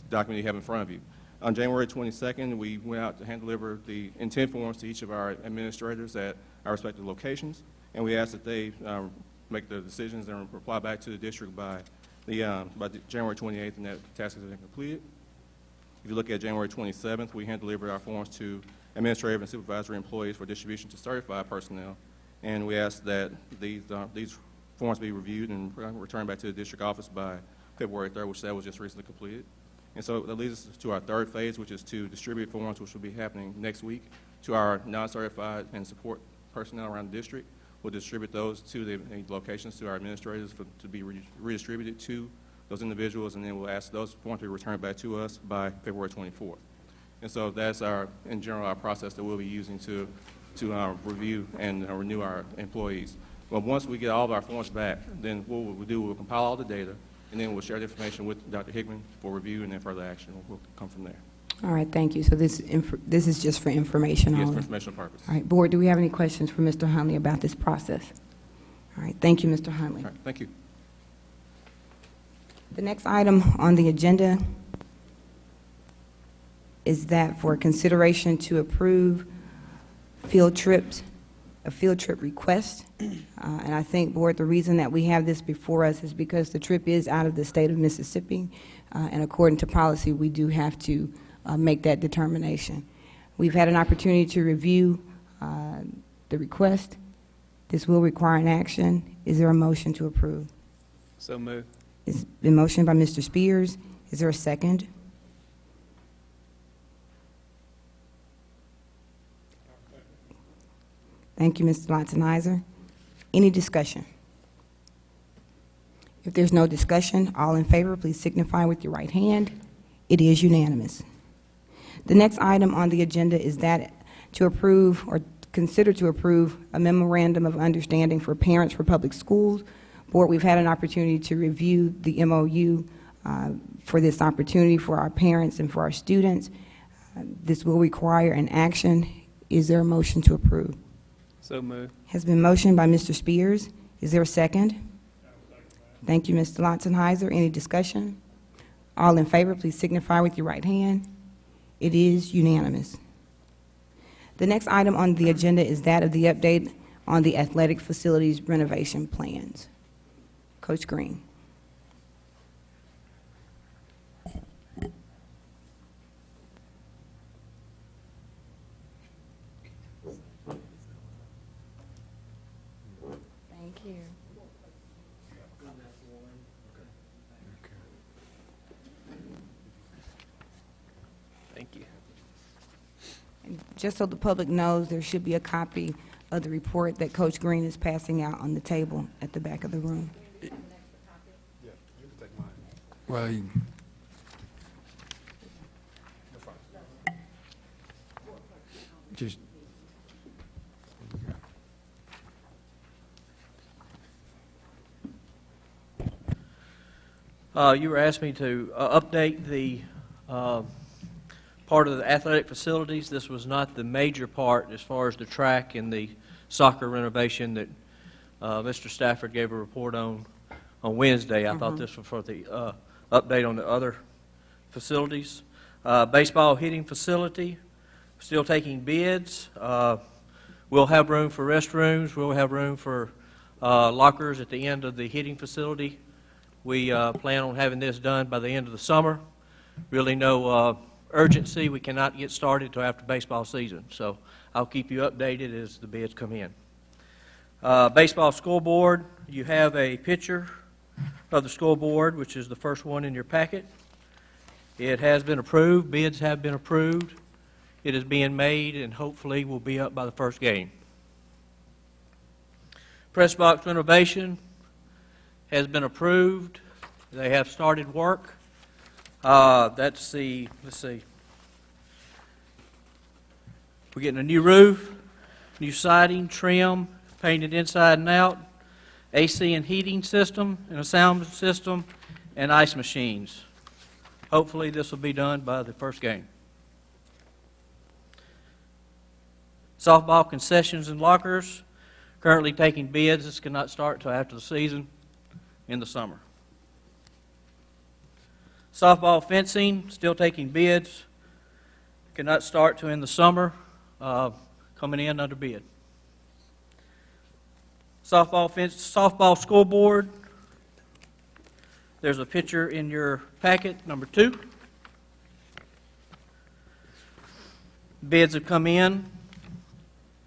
document you have in front of you. On January 22nd, we went out to hand deliver the intent forms to each of our administrators at our respective locations, and we asked that they make the decisions and reply back to the district by January 28th, and that task has been completed. If you look at January 27th, we hand delivered our forms to administrative and supervisory employees for distribution to certified personnel, and we asked that these forms be reviewed and returned back to the district office by February 3rd, which that was just recently completed. And so that leads us to our 3rd phase, which is to distribute forms, which will be happening next week, to our non-certified and support personnel around the district. We'll distribute those to the locations, to our administrators to be redistributed to those individuals, and then we'll ask those forms to be returned back to us by February 24th. And so that's in general, our process that we'll be using to review and renew our employees. But once we get all of our forms back, then what we'll do, we'll compile all the data, and then we'll share the information with Dr. Hickman for review, and then further action will come from there. All right, thank you. So this is just for information only? Yes, for informational purpose. All right, Board, do we have any questions for Mr. Huntley about this process? All right, thank you, Mr. Huntley. All right, thank you. The next item on the agenda is that for consideration to approve a field trip request. And I think, Board, the reason that we have this before us is because the trip is out of the state of Mississippi, and according to policy, we do have to make that determination. We've had an opportunity to review the request. This will require an action. Is there a motion to approve? So moved. It's been motioned by Mr. Spears. Is there a second? Thank you, Mr. Lotzenheiser. Any discussion? If there's no discussion, all in favor, please signify with your right hand. It is unanimous. The next item on the agenda is that to approve or consider to approve a memorandum of understanding for Parents for Public Schools Board. We've had an opportunity to review the MOU for this opportunity for our parents and for our students. This will require an action. Is there a motion to approve? So moved. Has been motioned by Mr. Spears. Is there a second? Thank you, Mr. Lotzenheiser. Any discussion? All in favor, please signify with your right hand. It is unanimous. The next item on the agenda is that of the update on the athletic facilities renovation plans. Coach Green. Thank you. Thank you. And just so the public knows, there should be a copy of the report that Coach Green is passing out on the table at the back of the room. Well, just, You were asking me to update the part of the athletic facilities. This was not the major part as far as the track and the soccer renovation that Mr. Stafford gave a report on Wednesday. I thought this was for the update on the other facilities. Baseball hitting facility, still taking bids. We'll have room for restrooms. We'll have room for lockers at the end of the hitting facility. We plan on having this done by the end of the summer. Really no urgency. We cannot get started until after baseball season. So I'll keep you updated as the bids come in. Baseball scoreboard, you have a picture of the scoreboard, which is the first one in your packet. It has been approved. Bids have been approved. It is being made and hopefully will be up by the first game. Press box renovation has been approved. They have started work. That's the, let's see, we're getting a new roof, new siding, trim, painted inside and out, AC and heating system, and a sound system, and ice machines. Hopefully this will be done by the first game. Softball concessions and lockers, currently taking bids. This cannot start until after the season in the summer. Softball fencing, still taking bids. Cannot start till in the summer, coming in under bid. Softball scoreboard. There's a picture in your packet, number 2. Bids have come in.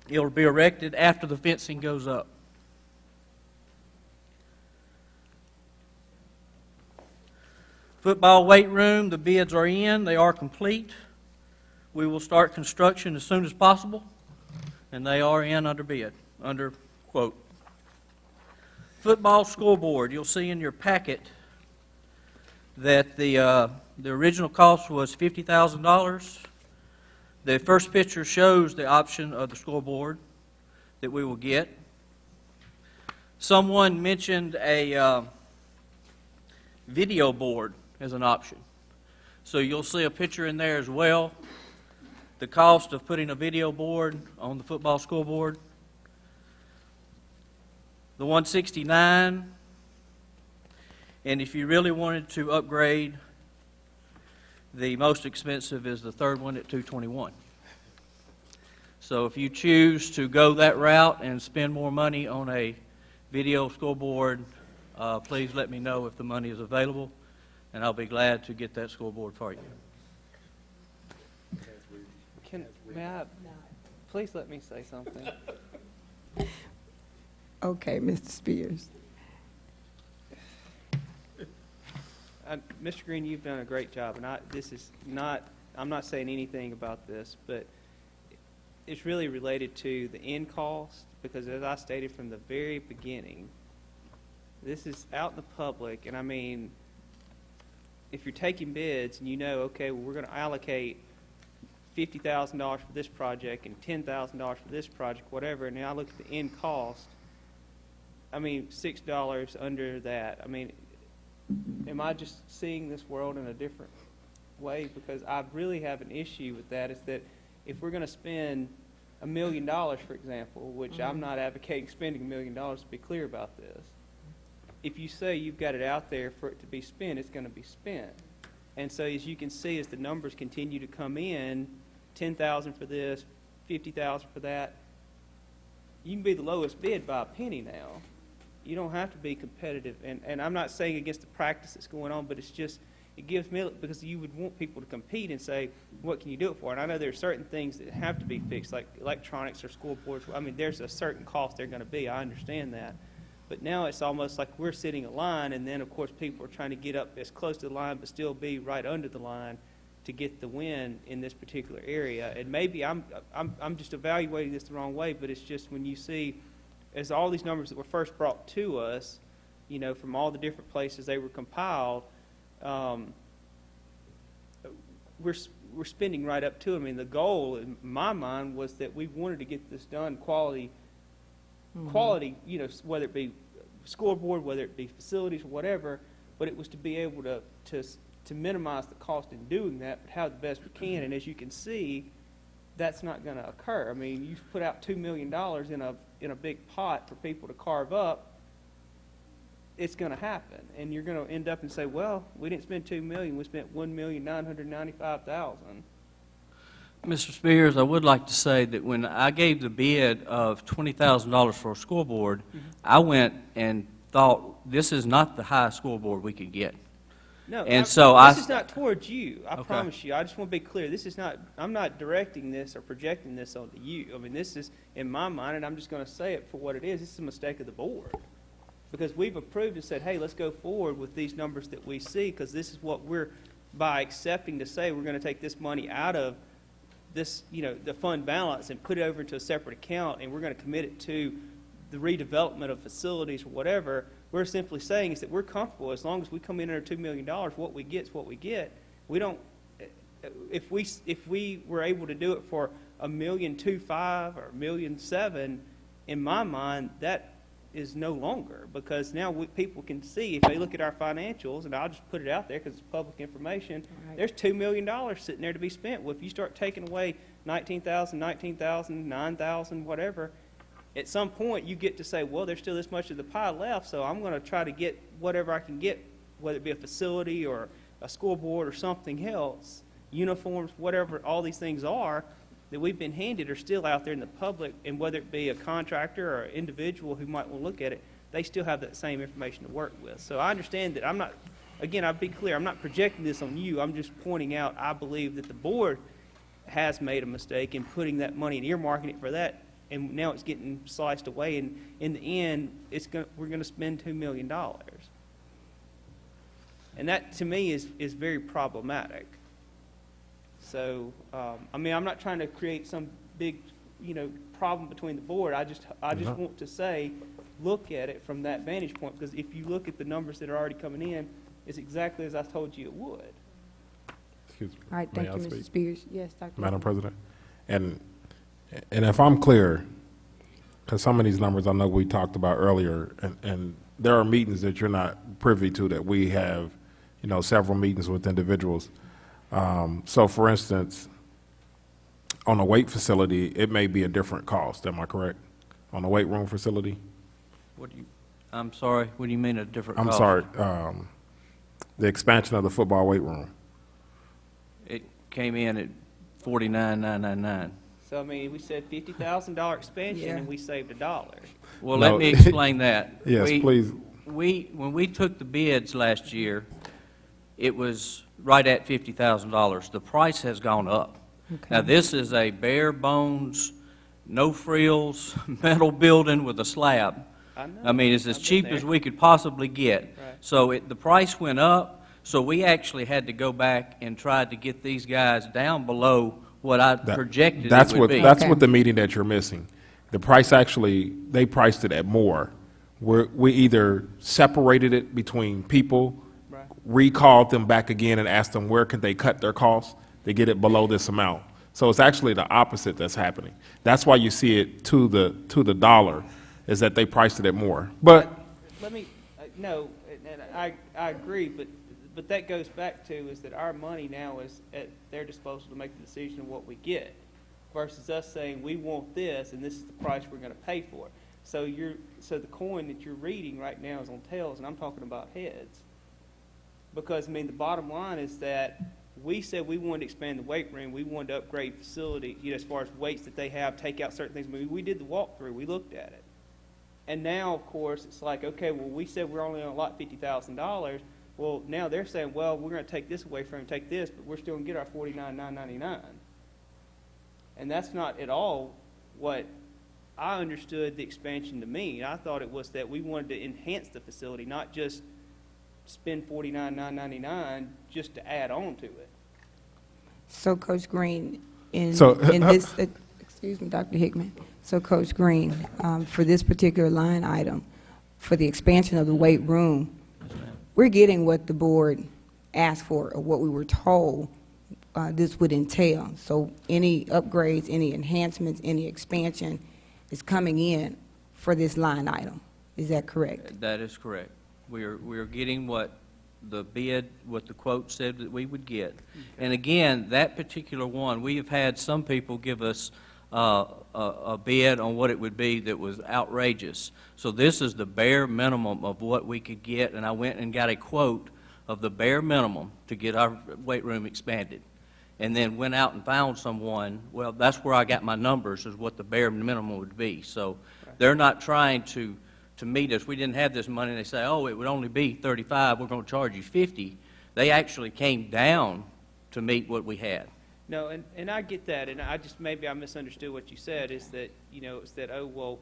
It'll be erected after the fencing goes up. Football weight room, the bids are in. They are complete. We will start construction as soon as possible, and they are in under bid, under quote. Football scoreboard, you'll see in your packet that the original cost was $50,000. The first picture shows the option of the scoreboard that we will get. Someone mentioned a video board as an option. So you'll see a picture in there as well. The cost of putting a video board on the football scoreboard. The $169, and if you really wanted to upgrade, the most expensive is the third one at $221. So if you choose to go that route and spend more money on a video scoreboard, please let me know if the money is available, and I'll be glad to get that scoreboard for you. May I, please let me say something. Okay, Mr. Spears. Mr. Green, you've done a great job, and I'm not saying anything about this, but it's really related to the end cost, because as I stated from the very beginning, this is out in the public, and I mean, if you're taking bids and you know, okay, well, we're going to allocate $50,000 for this project and $10,000 for this project, whatever, and now I look at the end cost, I mean, $6 under that. I mean, am I just seeing this world in a different way? Because I really have an issue with that, is that if we're going to spend $1 million, for example, which I'm not advocating spending $1 million, to be clear about this, if you say you've got it out there for it to be spent, it's going to be spent. And so as you can see, as the numbers continue to come in, 10,000 for this, 50,000 for that, you can be the lowest bid by a penny now. You don't have to be competitive. And I'm not saying against the practice that's going on, but it's just, it gives me, because you would want people to compete and say, what can you do it for? And I know there are certain things that have to be fixed, like electronics or school boards. I mean, there's a certain cost they're going to be. I understand that. But now it's almost like we're sitting a line, and then, of course, people are trying to get up as close to the line but still be right under the line to get the win in this particular area. And maybe I'm just evaluating this the wrong way, but it's just when you see, as all these numbers that were first brought to us, you know, from all the different places they were compiled, we're spending right up to them. I mean, the goal in my mind was that we wanted to get this done quality, you know, whether it be scoreboard, whether it be facilities or whatever, but it was to be able to minimize the cost in doing that, but how the best we can. And as you can see, that's not going to occur. I mean, you put out $2 million in a big pot for people to carve up, it's going to happen. And you're going to end up and say, well, we didn't spend $2 million, we spent $1,995,000. Mr. Spears, I would like to say that when I gave the bid of $20,000 for a scoreboard, I went and thought, this is not the highest scoreboard we could get. No, and this is not towards you. I promise you. I just want to be clear. This is not, I'm not directing this or projecting this onto you. I mean, this is in my mind, and I'm just going to say it for what it is. This is a mistake of the board. Because we've approved and said, hey, let's go forward with these numbers that we see, because this is what we're, by accepting to say we're going to take this money out of this, you know, the fund balance and put it over into a separate account, and we're going to commit it to the redevelopment of facilities or whatever. We're simply saying is that we're comfortable as long as we come in under $2 million, what we get is what we get. We don't, if we were able to do it for $1,250,000 or $1,700,000, in my mind, that is no longer, because now people can see, if they look at our financials, and I'll just put it out there because it's public information, there's $2 million sitting there to be spent. Well, if you start taking away $19,000, $19,000, $9,000, whatever, at some point you get to say, well, there's still this much of the pie left, so I'm going to try to get whatever I can get, whether it be a facility or a scoreboard or something else, uniforms, whatever all these things are that we've been handed are still out there in the public, and whether it be a contractor or an individual who might want to look at it, they still have that same information to work with. So I understand that I'm not, again, I'll be clear, I'm not projecting this on you. I'm just pointing out I believe that the board has made a mistake in putting that money and earmarking it for that, and now it's getting sliced away, and in the end, we're going to spend $2 million. And that, to me, is very problematic. So, I mean, I'm not trying to create some big, you know, problem between the board. I just want to say, look at it from that vantage point, because if you look at the numbers that are already coming in, it's exactly as I told you it would. Excuse me. All right, thank you, Mr. Spears. Yes, Dr. Madam President. And if I'm clear, because some of these numbers I know we talked about earlier, and there are meetings that you're not privy to that we have, you know, several meetings with individuals. So, for instance, on a weight facility, it may be a different cost. Am I correct? On a weight room facility? I'm sorry, what do you mean a different cost? I'm sorry. The expansion of the football weight room. It came in at $49,999. So, I mean, we said $50,000 expansion, and we saved $1. Well, let me explain that. Yes, please. When we took the bids last year, it was right at $50,000. The price has gone up. Okay. Now, this is a bare bones, no frills, metal building with a slab. I mean, it's as cheap as we could possibly get. Right. So the price went up, so we actually had to go back and try to get these guys down below what I projected it would be. That's what the meeting that you're missing. The price actually, they priced it at more. We either separated it between people, recalled them back again and asked them where could they cut their costs to get it below this amount. So it's actually the opposite that's happening. That's why you see it to the dollar, is that they priced it at more. But Let me, no, and I agree, but that goes back to is that our money now is at their disposal to make the decision of what we get, versus us saying, we want this, and this is the price we're gonna pay for it. So the coin that you're reading right now is on tails, and I'm talking about heads. Because, I mean, the bottom line is that we said we wanted to expand the weight room, we wanted to upgrade facility, as far as weights that they have, take out certain things. I mean, we did the walkthrough, we looked at it. And now, of course, it's like, okay, well, we said we're only going to allot $50,000. Well, now they're saying, well, we're going to take this away from him, take this, but we're still going to get our $49,999. And that's not at all what I understood the expansion to mean. I thought it was that we wanted to enhance the facility, not just spend $49,999 just to add on to it. So, Coach Green, in So, this, excuse me, Dr. Hickman. So, Coach Green, for this particular line item, for the expansion of the weight room, we're getting what the board asked for, or what we were told this would entail. So, any upgrades, any enhancements, any expansion is coming in for this line item. Is that correct? That is correct. We're getting what the bid, what the quote said that we would get. Okay. And again, that particular one, we have had some people give us a bid on what it would be that was outrageous. So this is the bare minimum of what we could get, and I went and got a quote of the bare minimum to get our weight room expanded. And then went out and found someone, well, that's where I got my numbers, is what the bare minimum would be. So they're not trying to meet us. We didn't have this money, and they say, oh, it would only be 35, we're going to charge you 50. They actually came down to meet what we had. No, and I get that, and I just, maybe I misunderstood what you said, is that, it's that, oh, well,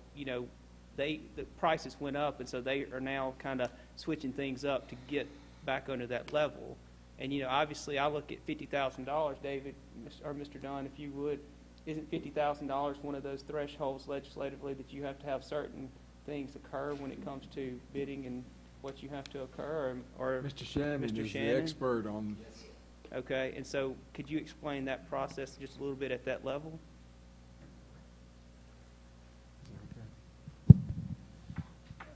the prices went up, and so they are now kind of switching things up to get back under that level. And, obviously, I look at $50,000, David, or Mr. Dunn, if you would, isn't $50,000 one of those thresholds legislatively that you have to have certain things occur when it comes to bidding and what you have to occur, or Mr. Shannon Mr. is Shannon? the expert on. Okay, and so could you explain that process just a little bit at that level?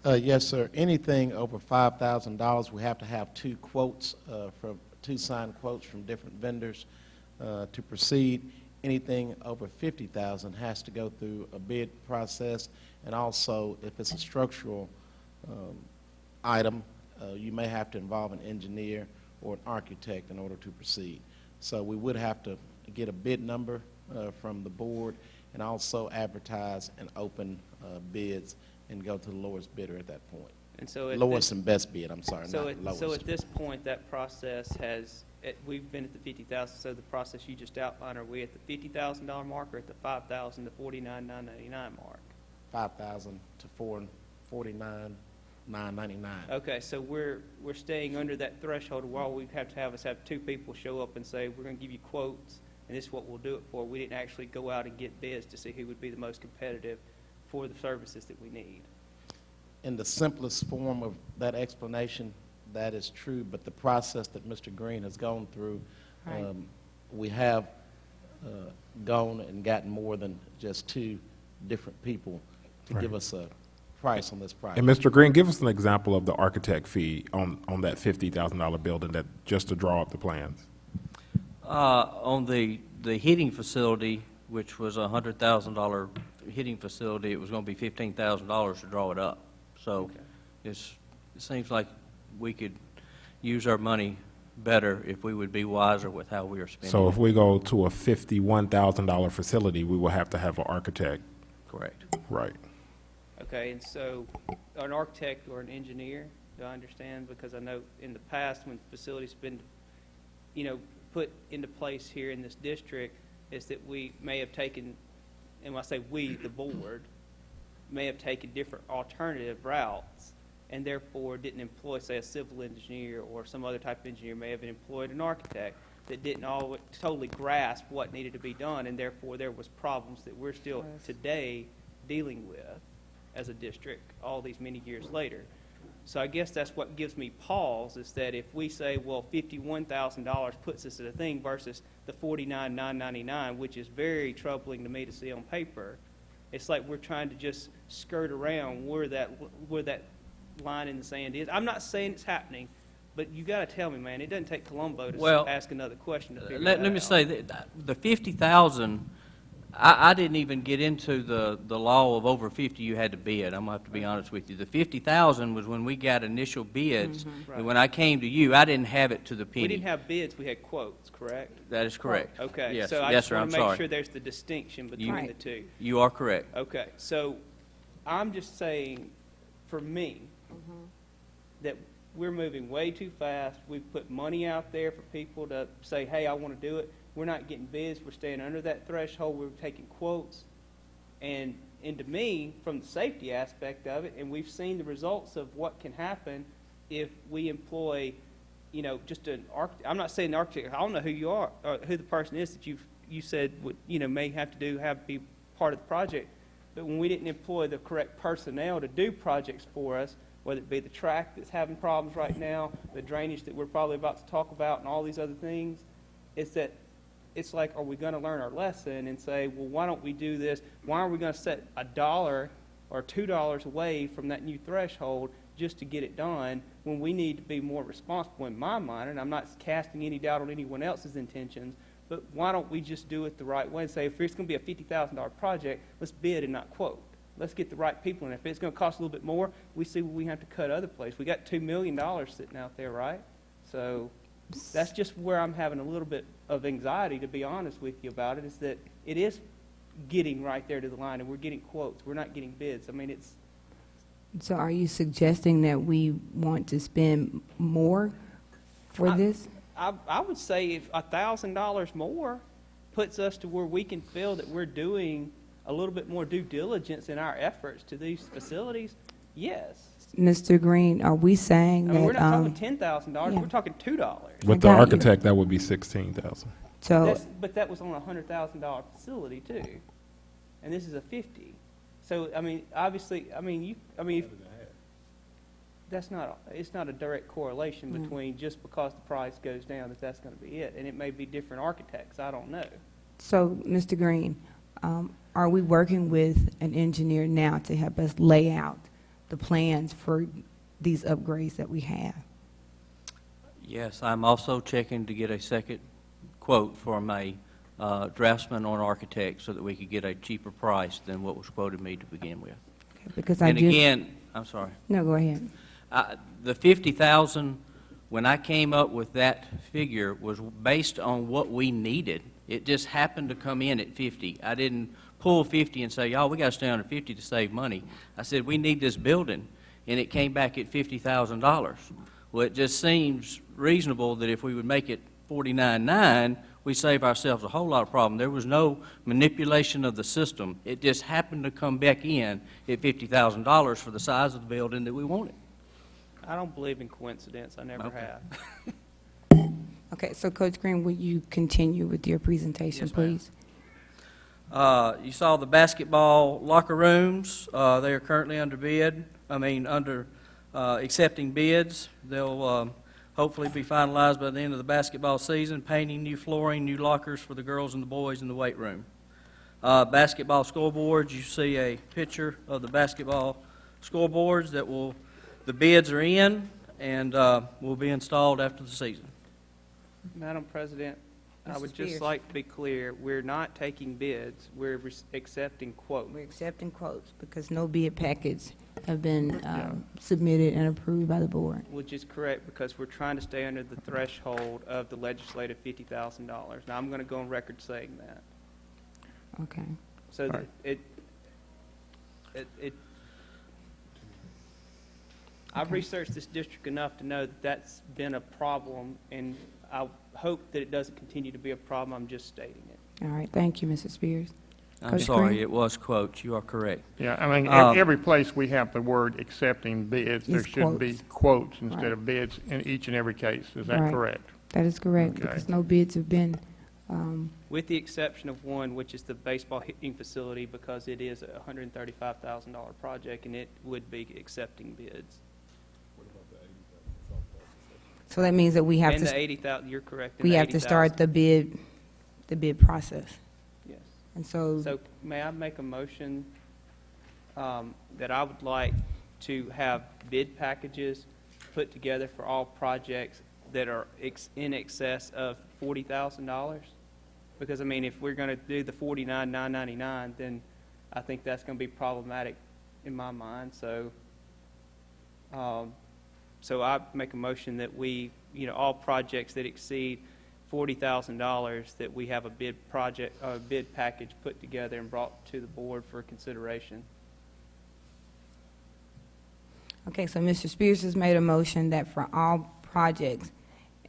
Yes, sir. Anything over $5,000, we have to have two quotes, from two signed quotes from different vendors to proceed. Anything over $50,000 has to go through a bid process, and also if it's a structural item, you may have to involve an engineer or an architect in order to proceed. So we would have to get a bid number from the board, and also advertise and open bids and go to the lowest bidder at that point. And so lowest and best bid, I'm sorry, so not lowest. So at this point, that process has, we've been at the 50,000, so the process you just outlined, are we at the $50,000 mark or at the $5,000 to $49,999 mark? 5,000 to $49,999. Okay, so we're staying under that threshold of all we have to have is have two people show up and say, we're going to give you quotes, and this is what we'll do it for. We didn't actually go out and get bids to see who would be the most competitive for the services that we need. In the simplest form of that explanation, that is true, but the process that Mr. Green has gone through, Right. We have gone and gotten more than just two different people to give us a price on this project. And Mr. Green, give us an example of the architect fee on that $50,000 building, that just to draw up the plans. On the heating facility, which was a $100,000 heating facility, it was going to be $15,000 to draw it up. So it seems like we could use our money better if we would be wiser with how we are spending. So if we go to a $51,000 facility, we will have to have an architect. Correct. Right. Okay, and so an architect or an engineer, do I understand? Because I know in the past when facilities been, put into place here in this district, is that we may have taken, and when I say we, the board, may have taken different alternative routes, and therefore didn't employ, say, a civil engineer or some other type of engineer, may have employed an architect that didn't always totally grasp what needed to be done, and therefore there was problems that we're still today dealing with as a district all these many years later. So I guess that's what gives me pause, is that if we say, well, $51,000 puts us at a thing versus the $49,999, which is very troubling to me to see on paper, it's like we're trying to just skirt around where that line in the sand is. I'm not saying it's happening, but you got to tell me, man, it doesn't take Columbo to ask another question to figure that out. Let me say, that the 50,000, I didn't even get into the law of over 50 you had to bid. I'm going to have to be honest with you. The 50,000 was when we got initial bids. Right. And when I came to you, I didn't have it to the penny. We didn't have bids, we had quotes, correct? That is correct. Okay, Yes. so I Yes, just sir, want I'm to make sorry. sure there's the distinction between the two. You are correct. Okay, so I'm just saying, for me, that we're moving way too fast. We've put money out there for people to say, hey, I want to do it. We're not getting bids. We're staying under that threshold. We're taking quotes. And to me, from the safety aspect of it, and we've seen the results of what can happen if we employ, just an architect. I'm not saying the architect. I don't know who you are, or who the person is that you said would, may have to be part of the project. But when we didn't employ the correct personnel to do projects for us, whether it be the track that's having problems right now, the drainage that we're probably about to talk about, and all these other things, it's like, are we going to learn our lesson and say, well, why don't we do this? Why are we going to set $1 or $2 away from that new threshold just to get it done when we need to be more responsible in my mind? And I'm not casting any doubt on anyone else's intentions, but why don't we just do it the right way and say, if it's going to be a $50,000 project, let's bid and not quote. Let's get the right people in. If it's going to cost a little bit more, we see what we have to cut other places. We got $2 million sitting out there, right? So that's just where I'm having a little bit of anxiety, to be honest with you about it, is that it is getting right there to the line, and we're getting quotes. We're not getting bids. I mean, it's... So are you suggesting that we want to spend more for this? I would say if $1,000 more puts us to where we can feel that we're doing a little bit more due diligence in our efforts to these facilities, yes. Mr. Green, are we saying that... we're not talking $10,000, we're talking $2. With the architect, that would be 16,000. So, but that was on a $100,000 facility too, and this is a 50. So I mean, obviously, that's not. It's not a direct correlation between just because the price goes down that's going to be it, and it may be different architects. I don't know. So, Mr. Green, are we working with an engineer now to help us lay out the plans for these upgrades that we have? Yes, I'm also checking to get a second quote from a draftsman or an architect so that we could get a cheaper price than what was quoted me to begin with. Okay, because and again, I'm sorry. No, go ahead. The 50,000, when I came up with that figure, was based on what we needed. It just happened to come in at 50. I didn't pull 50 and say, y'all, we got to stay under 50 to save money. I said, we need this building, and it came back at $50,000. Well, it just seems reasonable that if we would make it $49,900, we save ourselves a whole lot of problem. There was no manipulation of the system. It just happened to come back in at $50,000 for the size of the building that we wanted. I don't believe in coincidence. I never have. Okay, so Coach Green, will you continue with your presentation, please? You saw the basketball locker rooms. They are currently under accepting bids. They'll hopefully be finalized by the end of the basketball season, painting, new flooring, new lockers for the girls and the boys in the weight room. Basketball scoreboards, you see a picture of the basketball scoreboards the bids are in and will be installed after the season. Madam President, I would Mrs. just Spears. like to be clear, we're not taking bids, we're accepting quotes. We're accepting quotes because no bid packets have been submitted and approved by the board. Which is correct, because we're trying to stay under the threshold of the legislative $50,000. Now, I'm going to go on record saying that. Okay. So that I've researched this district enough to know that that's been a problem, and I hope that it doesn't continue to be a problem. I'm just stating it. All right, thank you, Mrs. Spears. I'm Coach sorry, Green? it was quotes. You are correct. Yeah, I mean, every place we have the word accepting bids, there It's should be quotes instead of bids in each and every case. Is that Right. correct? That is correct, Okay. because no bids have been, With the exception of one, which is the baseball hitting facility, because it is a $135,000 project, and it would be accepting bids. So that means that we have And the to, 80,000, you're correct. in we the have to 80,000. start the bid process. Yes. And so, So may I make a motion that I would like to have bid packages put together for all projects that are in excess of $40,000? Because, I mean, if we're going to do the $49,999, then I think that's going to be problematic in my mind. So, so I make a motion that we, all projects that exceed $40,000, that we have a bid package put together and brought to the board for consideration. okay, so Mr. Spears has made a motion that for all projects,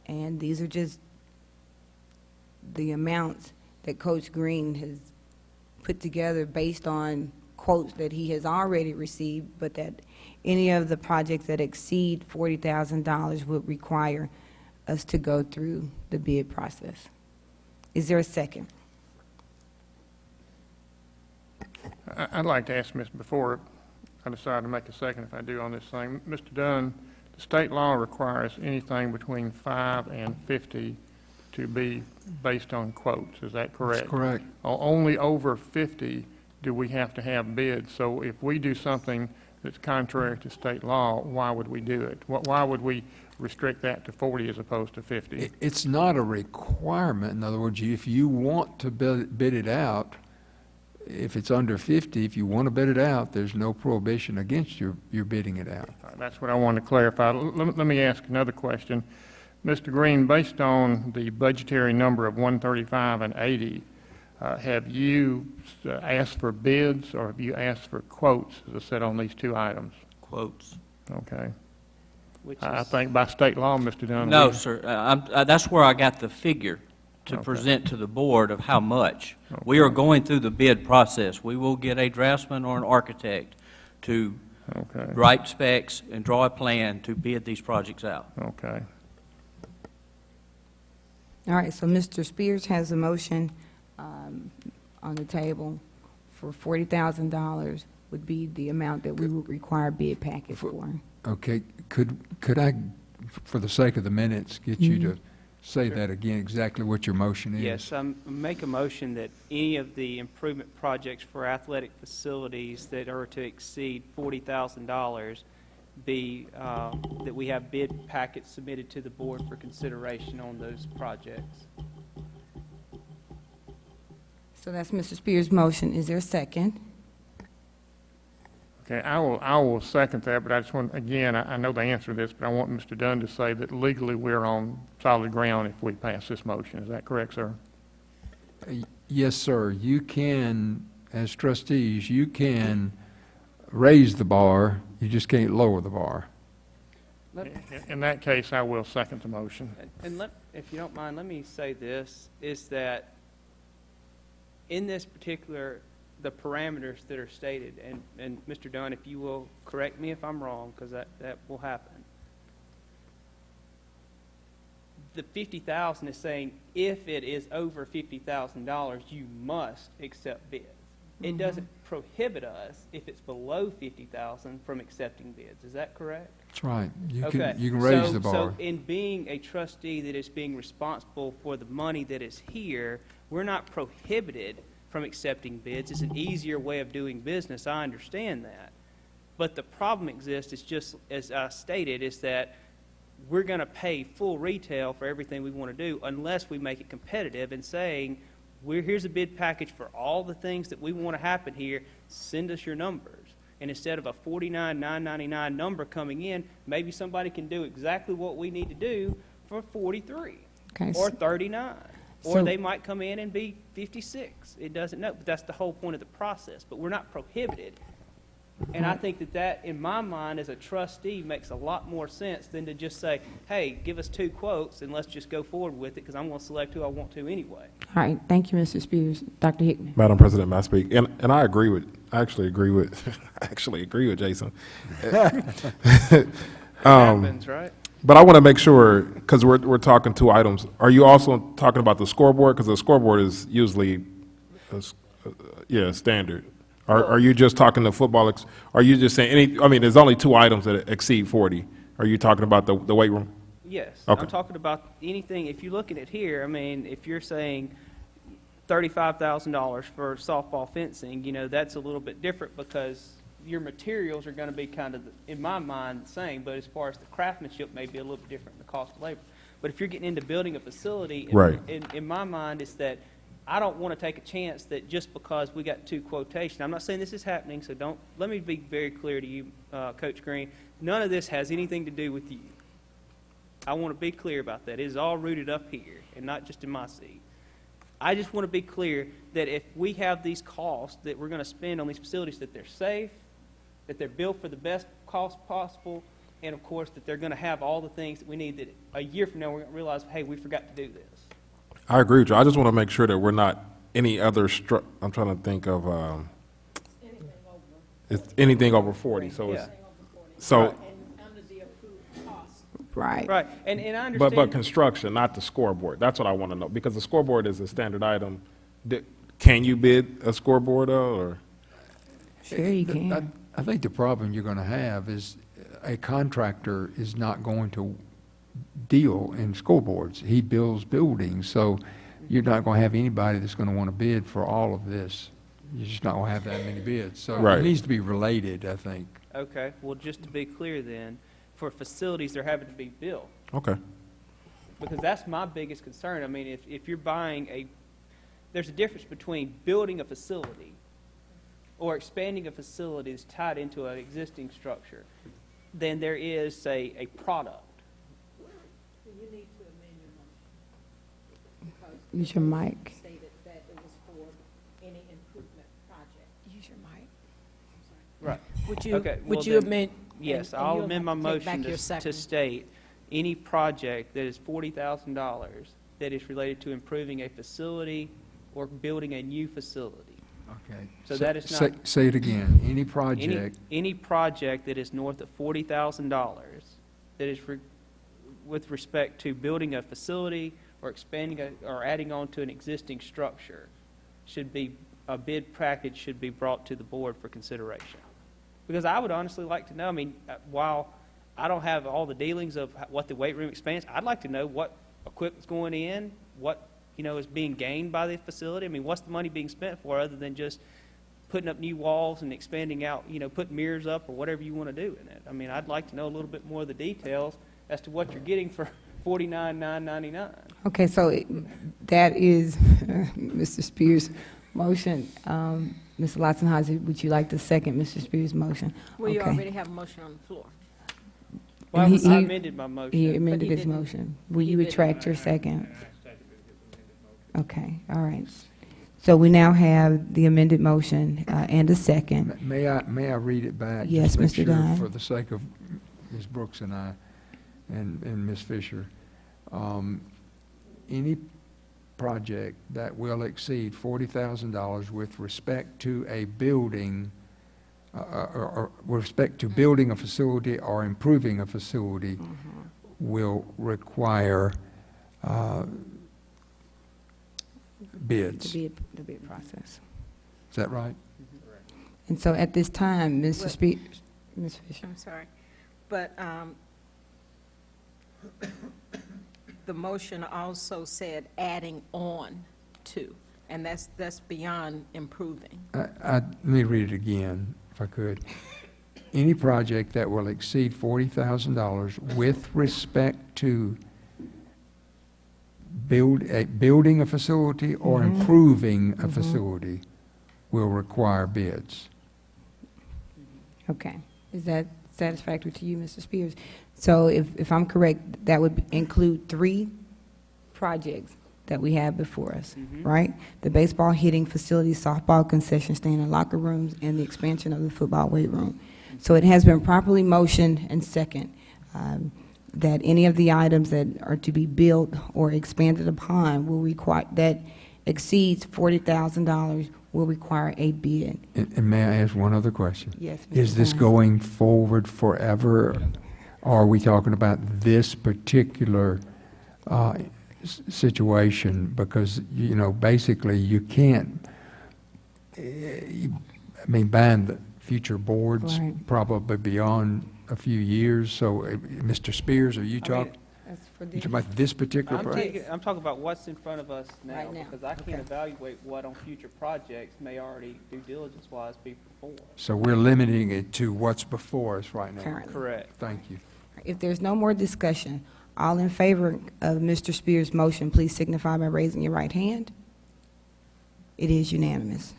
and these are just the amounts that Coach Green has put together based on quotes that he has already received, but that any of the projects that exceed $40,000 would require us to go through the bid process. Is there a second? I'd like to ask before I decide to make a second, if I do on this thing, Mr. Dunn, the state law requires anything between 5 and 50 to be based on quotes. Is that correct? That's correct. Only over 50 do we have to have bids. So if we do something that's contrary to state law, why would we do it? Why would we restrict that to 40 as opposed to 50? It's not a requirement. In other words, if you want to bid it out, if it's under 50, if you want to bid it out, there's no prohibition against your bidding it out. That's what I wanted to clarify. Let me ask another question. Mr. Green, based on the budgetary number of 135 and 80, have you asked for bids or have you asked for quotes, as I said, on these two items? Quotes. Okay. Which I is- think by state law, Mr. Dunn. No, we- sir. That's where I got the figure to present to the board of how much. We are going through the bid process. We will get a draftsman or an architect to write specs and draw a plan to bid these projects out. Okay. All right, so Mr. Spears has a motion on the table for $40,000 would be the amount that we would require bid package for. Okay, could I, for the sake of the minutes, get you to say that again, exactly what your motion is? Yes, make a motion that any of the improvement projects for athletic facilities that are to exceed $40,000 be, that we have bid packets submitted to the board for consideration on those projects. So that's Mr. Spears' motion. Is there a second? Okay, I will second that, but I just want, again, I know the answer to this, but I want Mr. Dunn to say that legally we're on solid ground if we pass this motion. Is that correct, sir? Yes, sir. You can, as trustees, you can raise the bar, you just can't lower the bar. In that case, I will second the motion. And if you don't mind, let me say this, is that in this particular, the parameters that are stated, and Mr. Dunn, if you will correct me if I'm wrong, because that will happen. The $50,000 is saying if it is over $50,000, you must accept bids. It doesn't prohibit us, if it's below $50,000, from accepting bids. Is that correct? That's right. You Okay. can raise the bar. So in being a trustee that is being responsible for the money that is here, we're not prohibited from accepting bids. It's an easier way of doing business. I understand that. But the problem exists, is just as I stated, is that we're going to pay full retail for everything we want to do unless we make it competitive and saying, here's a bid package for all the things that we want to happen here. Send us your numbers. And instead of a $49,999 number coming in, maybe somebody can do exactly what we need to do for $43 or $39. Or they might come in and be 56. It doesn't know, but that's the whole point of the process. But we're not prohibited. And I think that, in my mind, as a trustee, makes a lot more sense than to just say, hey, give us 2 quotes and let's just go forward with it because I'm going to select who I want to anyway. All right, thank you, Mr. Spears. Dr. Hickman. Madam President, may I speak? And I actually agree with Jason. Happens, right? But I want to make sure, because we're talking 2 items. Are you also talking about the scoreboard? Because the scoreboard is usually, standard. Are you just talking the football? Are you just saying there's only 2 items that exceed 40. Are you talking about the weight room? Yes. Okay. I'm talking about anything, if you're looking at here, I mean, if you're saying $35,000 for softball fencing, you know, that's a little bit different because your materials are going to be kind of, in my mind, the same, but as far as the craftsmanship may be a little bit different in the cost of labor. But if you're getting into building a facility, Right. in my mind, it's that I don't want to take a chance that just because we got two quotations, I'm not saying this is happening, so don't, let me be very clear to you, Coach Green, none of this has anything to do with you. I want to be clear about that. It is all rooted up here and not just in my seat. I just want to be clear that if we have these costs that we're going to spend on these facilities, that they're safe, that they're built for the best cost possible, and of course that they're going to have all the things that we need that a year from now we're going to realize, hey, we forgot to do this. I agree with you. I just want to make sure that we're not any other I'm trying to think of, it's anything over 40, so it's, Yeah. so, Right. Right, and I understand. but construction, not the scoreboard. That's what I want to know, because the scoreboard is a standard item. Can you bid a scoreboard, though, or? Sure you can. I think the problem you're going to have is a contractor is not going to deal in scoreboards. He builds buildings, so you're not going to have anybody that's going to want to bid for all of this. You're just not going to have that many bids. So Right. it needs to be related, I think. Okay, well, just to be clear then, for facilities, they're having to be built. Okay. Because that's my biggest concern. I mean, if you're buying there's a difference between building a facility or expanding a facility that's tied into an existing structure than there is, say, a product. You need to amend your motion. Use your mic. Stated that it was for any improvement project. Use your mic. Right. Would you, Okay, would well you then, amend? Yes, and I'll you'll amend my have to take back motion your to second. state any project that is $40,000 that is related to improving a facility or building a new facility. Okay. So that is not. Say it again. Any project. Any project that is north of $40,000 that is with respect to building a facility or expanding or adding on to an existing structure should be, a bid package should be brought to the board for consideration. Because I would honestly like to know, I mean, while I don't have all the dealings of what the weight room expands, I'd like to know what equipment's going in, what, is being gained by the facility. I mean, what's the money being spent for other than just putting up new walls and expanding out, putting mirrors up or whatever you want to do in it. I mean, I'd like to know a little bit more of the details as to what you're getting for $49,999. Okay, so that is Mr. Spears' motion. Mr. Latzenhauser, would you like to second Mr. Spears' motion? Well, you Okay. already have a motion on the floor. Well, And I amended my motion. He amended But he his didn't- motion. Will he you didn't. retract your second? Okay, all right. So we now have the amended motion and a second. May I read it back? Yes, Just make Mr. sure Dunn. For the sake of Ms. Brooks and I and Ms. Fisher. Any project that will exceed $40,000 with respect to a building, or with respect to building a facility or improving a facility will require bids. The bid process. Is that right? And so at this time, Mr. Spears, Ms. Fisher. I'm sorry, but the motion also said adding on to, and that's beyond improving. Let me read it again, if I could. Any project that will exceed $40,000 with respect to building a facility or improving a facility will require bids. Okay. Is that satisfactory to you, Mr. Spears? So if I'm correct, that would include 3 projects that we have before us, right? The baseball hitting facility, softball concession stand and locker rooms, and the expansion of the football weight room. So it has been properly motioned and second that any of the items that are to be built or expanded upon will require, that exceeds $40,000 will require a bid. And may I ask one other question? Yes, Mr. Is this Dunn. going forward forever? Or are we talking about this particular situation? Because, basically you can't, buying the future boards Right. probably beyond a few years. So, Mr. Spears, are you talking? That's for You this. talking about this particular project? I'm talking about what's in front of us now, Right now. because I can't Okay. evaluate what on future projects may already due diligence-wise be performed. So we're limiting it to what's before us right now. Currently. Correct. Thank you. If there's no more discussion, all in favor of Mr. Spears' motion, please signify by raising your right hand. It is unanimous.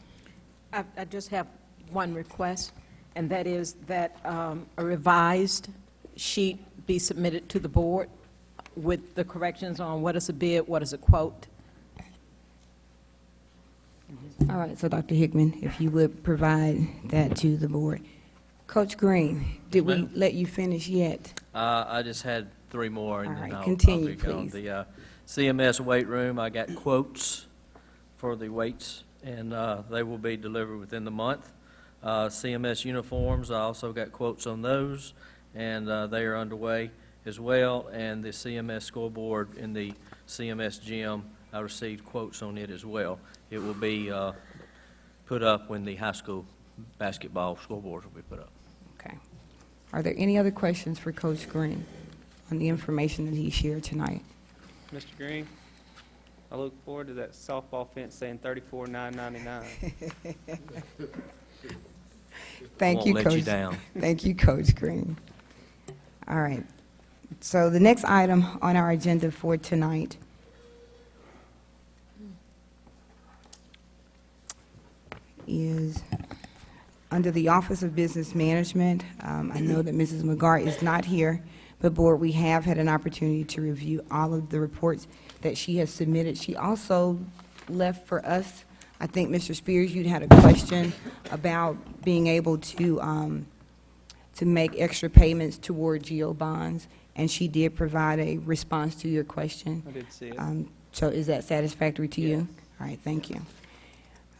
I just have one request, and that is that a revised sheet be submitted to the board with the corrections on what is a bid, what is a quote. All right, so Dr. Hickman, if you would provide that to the board. Coach Green, did we Ma'am. let you finish yet? I just had 3 more, and All then right, I'll continue, be gone. please. The CMS weight room, I got quotes for the weights, and they will be delivered within the month. CMS uniforms, I also got quotes on those, and they are underway as well. And the CMS scoreboard in the CMS gym, I received quotes on it as well. It will be put up when the high school basketball scoreboards will be put up. Okay. Are there any other questions for Coach Green on the information that he shared tonight? Mr. Green, I look forward to that softball fence saying $34,999. Thank Won't you, let Coach. you down. Thank you, Coach Green. All right. So the next item on our agenda for tonight is under the Office of Business Management. I know that Mrs. McGar is not here, but Board, we have had an opportunity to review all of the reports that she has submitted. She also left for us, I think, Mr. Spears, you'd had a question about being able to make extra payments toward GO bonds, and she did provide a response to your question. I did see it. So is that satisfactory to you? Yes. All right, thank you.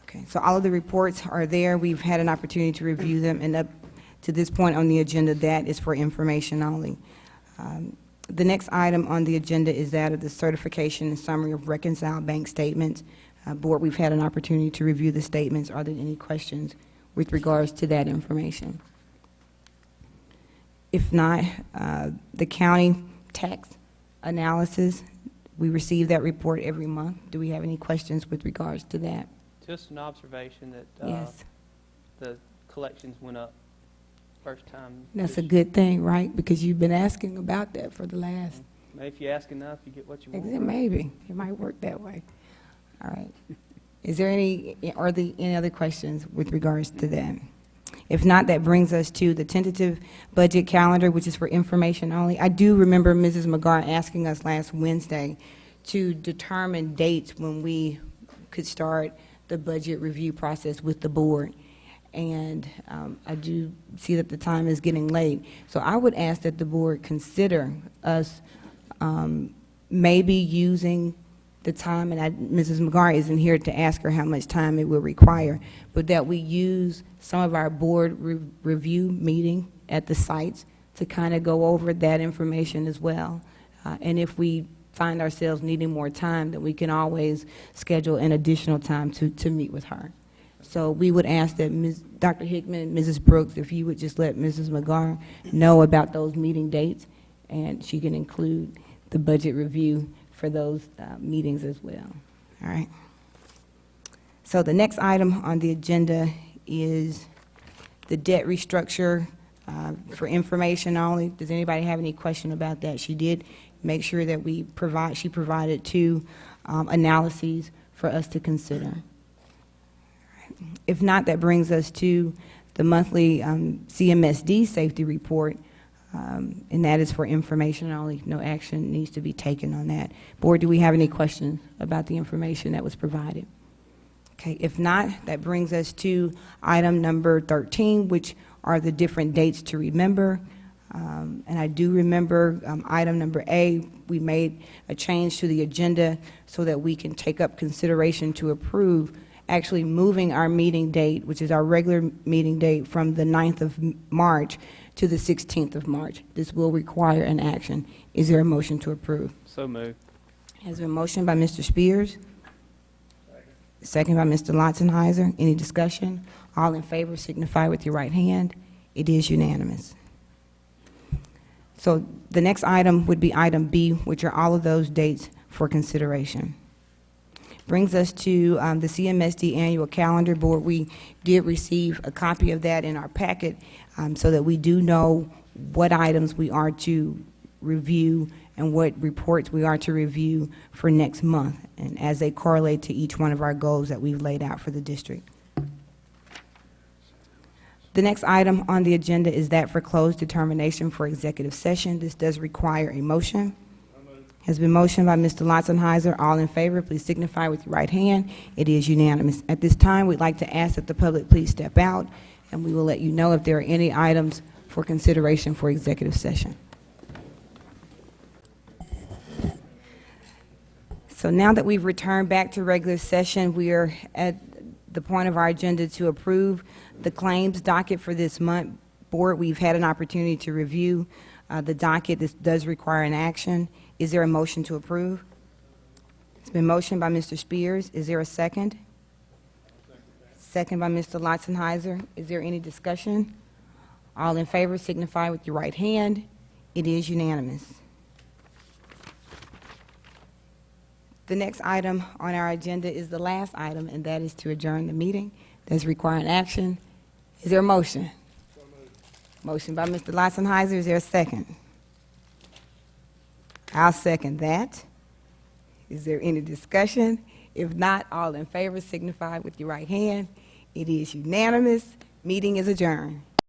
Okay, so all of the reports are there. We've had an opportunity to review them, and up to this point on the agenda, that is for information only. The next item on the agenda is that of the certification and summary of reconciled bank statements. Board, we've had an opportunity to review the statements. Are there any questions with regards to that information? If not, the county tax analysis, we receive that report every month. Do we have any questions with regards to that? Just an observation that Yes. the collections went up first time. That's a good thing, right? Because you've been asking about that for the last, Maybe if you ask enough, you get what you want. maybe. It might work that way. All right. Is there any other questions with regards to that? If not, that brings us to the tentative budget calendar, which is for information only. I do remember Mrs. McGar asking us last Wednesday to determine dates when we could start the budget review process with the board. And I do see that the time is getting late. So I would ask that the board consider us maybe using the time, and Mrs. McGar isn't here to ask her how much time it will require, but that we use some of our board review meeting at the sites to kind of go over that information as well. And if we find ourselves needing more time, then we can always schedule an additional time to meet with her. So we would ask that Dr. Hickman and Mrs. Brooks, if you would just let Mrs. McGar know about those meeting dates, and she can include the budget review for those meetings as well. All right. So the next item on the agenda is the debt restructure for information only. Does anybody have any question about that? She did make sure that she provided 2 analyses for us to consider. If not, that brings us to the monthly CMSD safety report, and that is for information only. No action needs to be taken on that. Board, do we have any questions about the information that was provided? Okay, if not, that brings us to item number 13, which are the different dates to remember. And I do remember item number A, we made a change to the agenda so that we can take up consideration to approve actually moving our meeting date, which is our regular meeting date, from the 9th of March to the 16th of March. This will require an action. Is there a motion to approve? So moved. Has been motioned by Mr. Spears. Second by Mr. Lotzenheiser. Any discussion? All in favor signify with your right hand. It is unanimous. So the next item would be item B, which are all of those dates for consideration. Brings us to the CMSD Annual Calendar Board. We did receive a copy of that in our packet so that we do know what items we are to review and what reports we are to review for next month, and as they correlate to each one of our goals that we've laid out for the district. The next item on the agenda is that for closed determination for executive session. This does require a motion. Has been motioned by Mr. Lotzenheiser. All in favor, please signify with your right hand. It is unanimous. At this time, we'd like to ask that the public please step out, and we will let you know if there are any items for consideration for executive session. So now that we've returned back to regular session, we are at the point of our agenda to approve the claims docket for this month. Board, we've had an opportunity to review the docket. This does require an action. Is there a motion to approve? It's been motioned by Mr. Spears. Is there a second? Second by Mr. Lotzenheiser. Is there any discussion? All in favor signify with your right hand. It is unanimous. The next item on our agenda is the last item, and that is to adjourn the meeting. Does require an action. Is there a motion? Motion by Mr. Lotzenheiser. Is there a second? I'll second that. Is there any discussion? If not, all in favor signify with your right hand. It is unanimous. Meeting is adjourned.